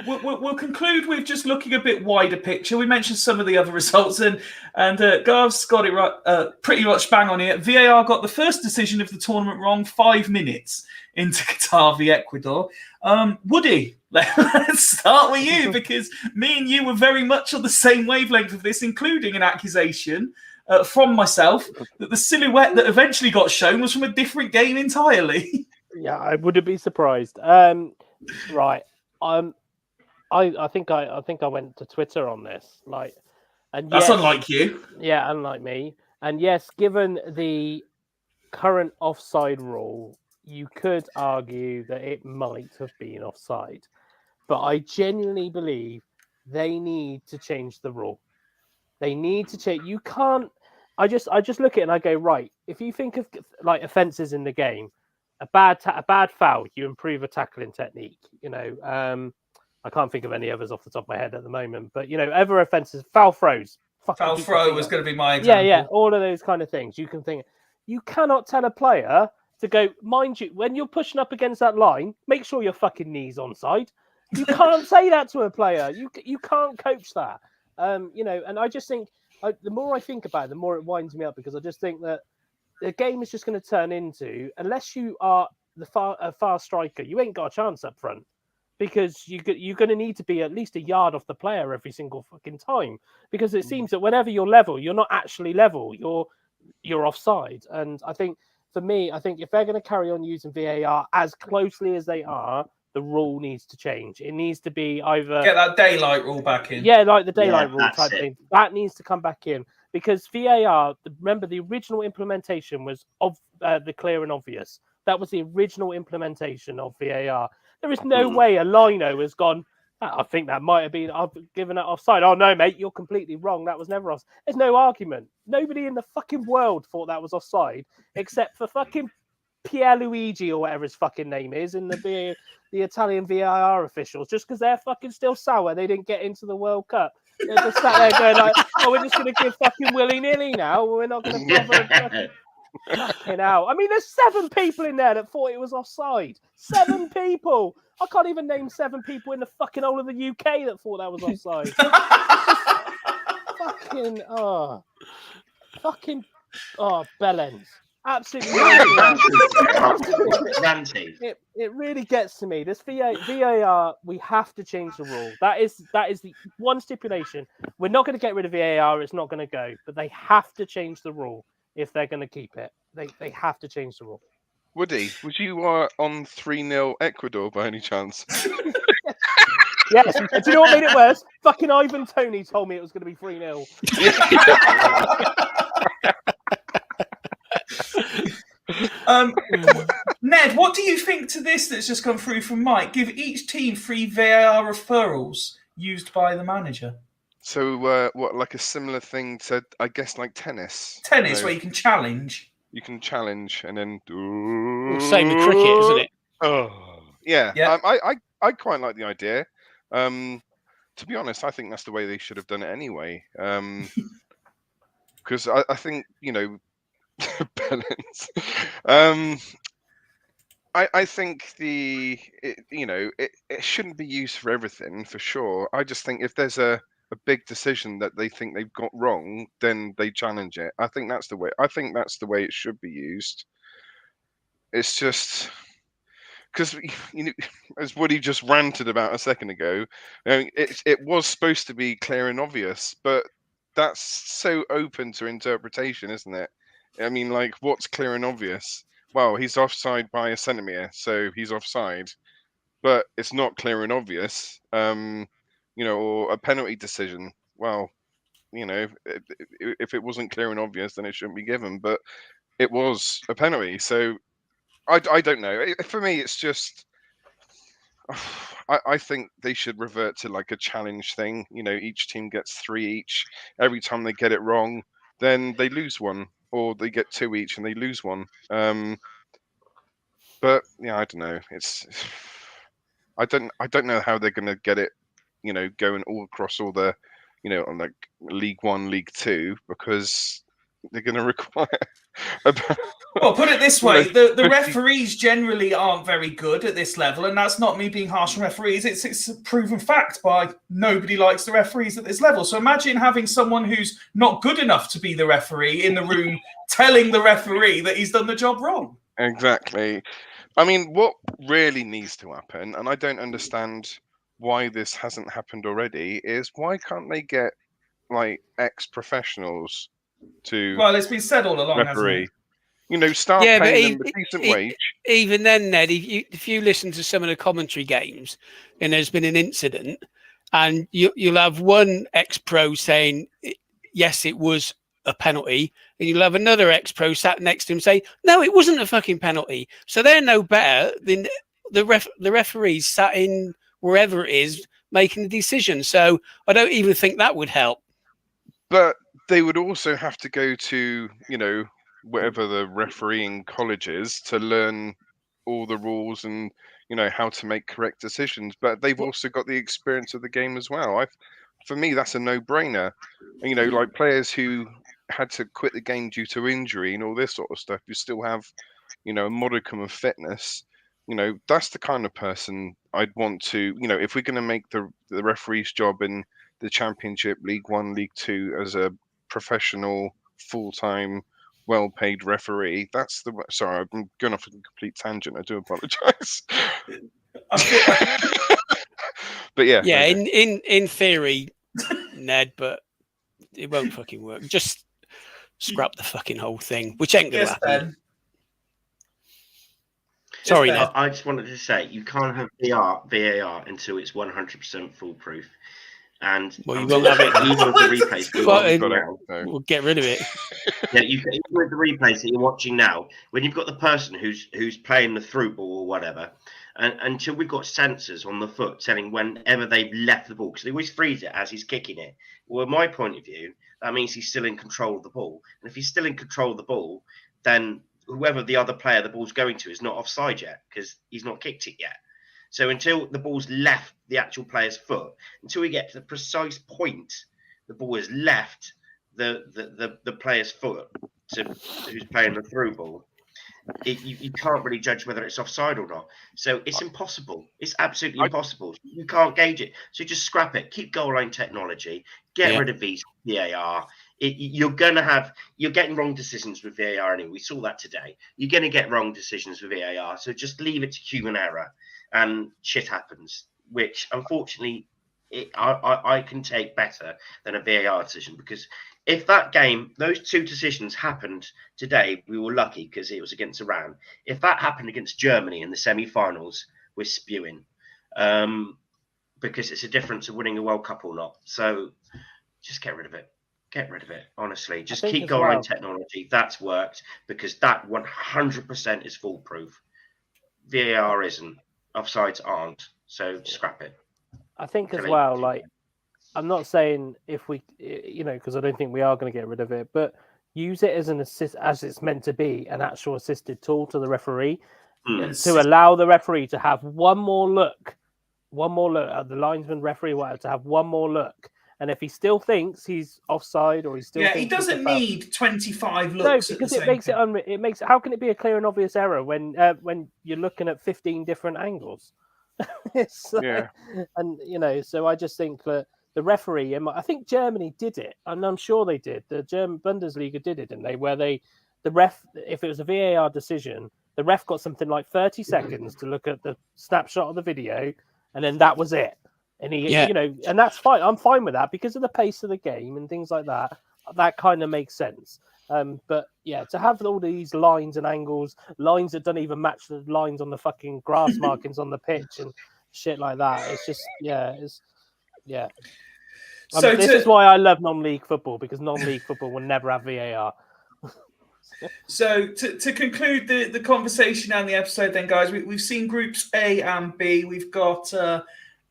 we'll conclude with just looking a bit wider picture. We mentioned some of the other results, and Garv's got it right, pretty much bang on here. VAR got the first decision of the tournament wrong 5 minutes into Qatar v Ecuador. Woody, let's start with you, because me and you were very much on the same wavelength of this, including an accusation from myself that the silhouette that eventually got shown was from a different game entirely. Yeah, I wouldn't be surprised. Right. I think I went to Twitter on this. And that's yes, unlike you. Yeah, unlike me. And yes, given the current offside rule, you could argue that it might have been offside. But I genuinely believe they need to change the rule. They need to change. You can't. I just look at it and I go, right. If you think of offences in the game, a bad foul, you improve a tackling technique. I can't think of any others off the top of my head at the moment. But other offences, foul throws. Foul throw was going to be my example. Yeah, all of those kind of things. You can think. You cannot tell a player to go. Mind you, when you're pushing up against that line, make sure your fucking knees onside. You can't say that to a player. You can't coach that. And I just think the more I think about it, the more it winds me up, because I just think that the game is just going to turn into, unless you are a fast striker, you ain't got a chance up front, because you're going to need to be at least a yard off the player every single fucking time, because it seems that whenever you're level, you're not actually level. You're offside. And I think, for me, if they're going to carry on using VAR as closely as they are, the rule needs to change. It needs to be either get that daylight rule back in. Yeah, like the daylight rule type thing. That needs to come back in, because VAR. Remember, the original implementation was of the clear and obvious. That was the original implementation of VAR. There is no way a lino has gone, I think that might have been, I've given it offside. Oh no, mate, you're completely wrong. That was never offside. There's no argument. Nobody in the fucking world thought that was offside, except for fucking Pierluigi or whatever his fucking name is, and the Italian VAR officials, just because they're fucking still sour they didn't get into the World Cup. They're just sat there going like, oh, we're just going to give fucking willy-nilly now. We're not going to bother. Fucking hell. I mean, there's 7 people in there that thought it was offside. 7 people. I can't even name 7 people in the fucking whole of the UK that thought that was offside. Bellends. Absolutely. It really gets to me. This VAR, we have to change the rule. That is the one stipulation. We're not going to get rid of VAR. It's not going to go. But they have to change the rule if they're going to keep it. They have to change the rule. Woody, was you on 3-0 Ecuador by any chance? Yes. And do you know what made it worse? Fucking Ivan Toney told me it was going to be 3-0. Ned, what do you think to this that's just gone through from Mike? Give each team 3 VAR referrals used by the manager. So what, like a similar thing to, I guess, like tennis? Tennis, where you can challenge. You can challenge and then same with cricket, isn't it? Oh, yeah. I quite like the idea. To be honest, I think that's the way they should have done it anyway. Because I think, balance. I think it shouldn't be used for everything, for sure. I just think if there's a big decision that they think they've got wrong, then they challenge it. I think that's the way. I think that's the way it should be used. It's just because as Woody just ranted about a second ago, it was supposed to be clear and obvious, but that's so open to interpretation, isn't it? I mean, like, what's clear and obvious? Well, he's offside by a centimetre, so he's offside. but it's not clear and obvious, or a penalty decision. Well, if it wasn't clear and obvious, then it shouldn't be given. But it was a penalty, so I don't know. For me, it's just I think they should revert to like a challenge thing. Each team gets 3 each. Every time they get it wrong, then they lose one, or they get 2 each and they lose one. But yeah, I don't know. I don't know how they're going to get it, going all across all the, on like League One, League Two, because they're going to require. Well, put it this way: the 50 referees generally aren't very good at this level, and that's not me being harsh on referees. It's a proven fact by nobody likes the referees at this level. So imagine having someone who's not good enough to be the referee in the room telling the referee that he's done the job wrong. Exactly. I mean, what really needs to happen, and I don't understand why this hasn't happened already, is why can't they get like ex-professionals to Well, it's been said all along, hasn't it? referee? Start Yeah, but paying them a decent wage. even then, Ned, if you listen to some of the commentary games and there's been an incident, and you'll have one ex-pro saying, yes, it was a penalty, and you'll have another ex-pro sat next to him say, no, it wasn't a fucking penalty. So they're no better than the referees sat in wherever it is making the decision. So I don't even think that would help. But they would also have to go to, whatever the refereeing college is to learn all the rules and, how to make correct decisions. But they've also got the experience of the game as well. For me, that's a no-brainer. Like players who had to quit the game due to injury and all this sort of stuff, you still have, a modicum of fitness. That's the kind of person I'd want to, if we're going to make the referee's job in the Championship, League One, League Two as a professional, full-time, well-paid referee. That's the. Sorry, I'm going off a complete tangent. I do apologise. But yeah. Yeah, in theory, Ned, but it won't fucking work. Just scrap the fucking whole thing, which ain't gonna happen. Ben. Sorry, Ned. I just wanted to say you can't have VAR until it's 100% foolproof. And well, you won't have it. Even with the replays, we'll get rid of it. Yeah, even with the replays that you're watching now, when you've got the person who's playing the through ball or whatever, and until we've got sensors on the foot telling whenever they've left the ball, because they always freeze it as he's kicking it. Well, in my point of view, that means he's still in control of the ball. And if he's still in control of the ball, then whoever the other player the ball's going to is not offside yet because he's not kicked it yet. So until the ball's left the actual player's foot, until we get to the precise point the ball has left the player's foot to who's playing the through ball, you can't really judge whether it's offside or not. So it's impossible. It's absolutely impossible. You can't gauge it. So just scrap it. Keep goal line technology. Get rid of these VAR. You're getting wrong decisions with VAR anyway. We saw that today. You're going to get wrong decisions with VAR. So just leave it to human error, and shit happens. Which unfortunately, I can take better than a VAR decision, because if that game, those 2 decisions happened today, we were lucky because it was against Iran. If that happened against Germany in the semi-finals, we're spewing, because it's a difference of winning a World Cup or not. So just get rid of it. Get rid of it. Honestly, just keep goal line technology. That's worked because that 100% is foolproof. VAR isn't. Offsides aren't. So scrap it. I think as well, like, I'm not saying if we, because I don't think we are going to get rid of it, but use it as an assist, as it's meant to be, an actual assisted tool to the referee, to allow the referee to have one more look, the linesman referee will have to have one more look. And if he still thinks he's offside, or he still thinks he doesn't need 25 looks. No, because it makes it. How can it be a clear and obvious error when you're looking at 15 different angles? And so I just think that the referee, I think Germany did it, and I'm sure they did. The German Bundesliga did it, didn't they? Where the ref, if it was a VAR decision, the ref got something like 30 seconds to look at the snapshot of the video, and then that was it. And and that's fine. I'm fine with that because of the pace of the game and things like that. That kind of makes sense. But yeah, to have all these lines and angles, lines that don't even match the lines on the fucking grass markings on the pitch, and shit like that. It's just yeah. So this is why I love non-league football, because non-league football will never have VAR. So to conclude the conversation and the episode then, guys, we've seen groups A and B. We've got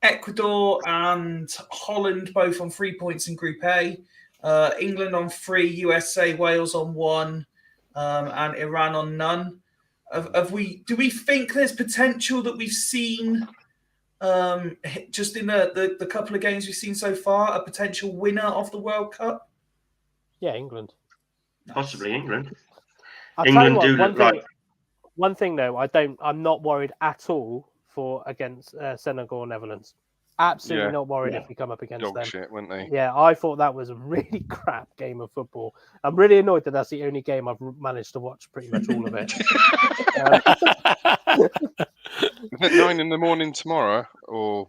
Ecuador and Holland both on 3 points in Group A. England on 3, USA, Wales on 1, and Iran on none. Do we think there's potential that we've seen just in the couple of games we've seen so far, a potential winner of the World Cup? Yeah, England. Possibly England. I'll tell you England what, do look like. One thing though, I'm not worried at all against Senegal or Netherlands. Absolutely not worried if we come up against Dog them. shit, weren't they? Yeah, I thought that was a really crap game of football. I'm really annoyed that that's the only game I've managed to watch pretty much all of it. Is it 9 in the morning tomorrow? Or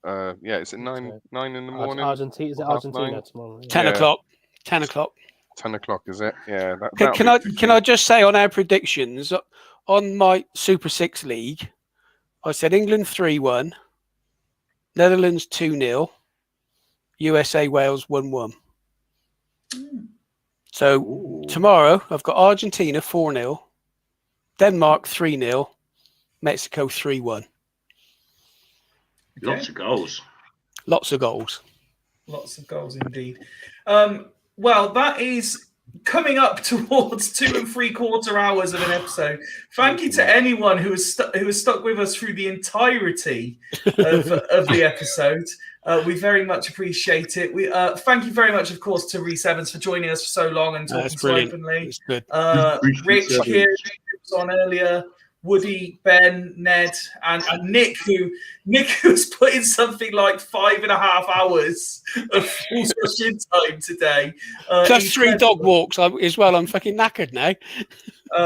is it 9 in the morning? Argentina tomorrow? Yeah. 10 o'clock. 10 o'clock. 10 o'clock, is it? Yeah. Can I just say on our predictions on my Super 6 league, I said England 3-1, Netherlands 2-0, USA Wales 1-1. So tomorrow I've got Argentina 4-0, Denmark 3-0, Mexico 3-1. Lots of goals. Lots of goals. Lots of goals indeed. Well, that is coming up towards 2 3/4 hours of an episode. Thank you to anyone who has stuck with us through the entirety of the episode. We very much appreciate it. We thank you very much, of course, to Rhys Evans for joining us for so long and talking so openly. It's good. Rich here was on earlier. Woody, Ben, Ned, and Nick, who has put in something like 5.5 hours of full session time today. Plus 3 dog walks as well. I'm fucking knackered now.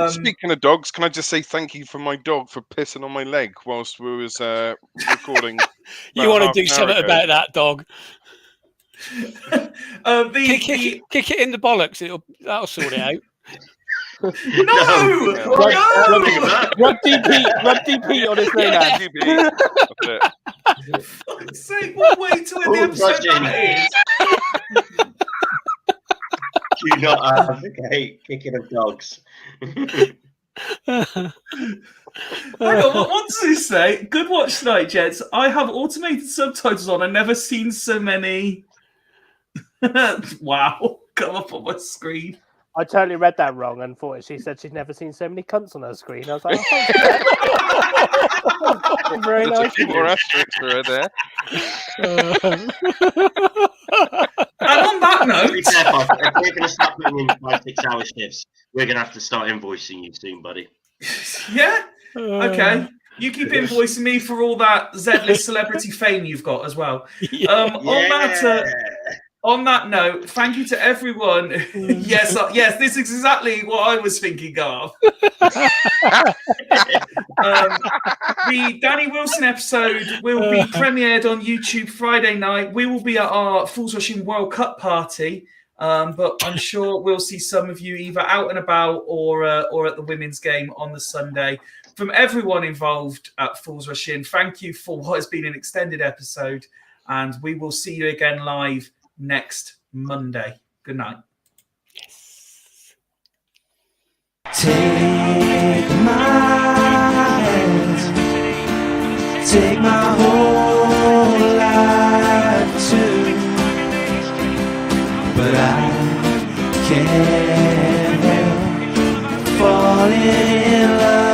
Speaking of dogs, can I just say thank you for my dog for pissing on my leg whilst we was recording? You want to do something about that dog? Kick it in the bollocks. That'll sort it out. No! Rub DP on his name. For fuck's sake, what way to end the episode that is? Do not advocate kicking of dogs. Hang on, what does this say? Good watch tonight, gents. I have automated subtitles on. I've never seen so many. Wow, come up on my screen. I totally read that wrong and thought she said she'd never seen so many cunts on her screen. I was like, oh, very There's nice. a few more asterisks for her there. And on that note, if we're going to start putting in 5-6 hour shifts, we're going to have to start invoicing you soon, buddy. Yeah? Okay. You keep invoicing me for all that Z-list celebrity fame you've got as well. On that note, thank you to everyone. Yes, this is exactly what I was thinking of. The Danny Wilson episode will be premiered on YouTube Friday night. We will be at our Fools Rushing World Cup party, but I'm sure we'll see some of you either out and about or at the women's game on the Sunday. From everyone involved at Fools Rushing, thank you for what has been an extended episode, and we will see you again live next Monday. Good night. Take my hand, take my whole life too, but I can't help falling in love.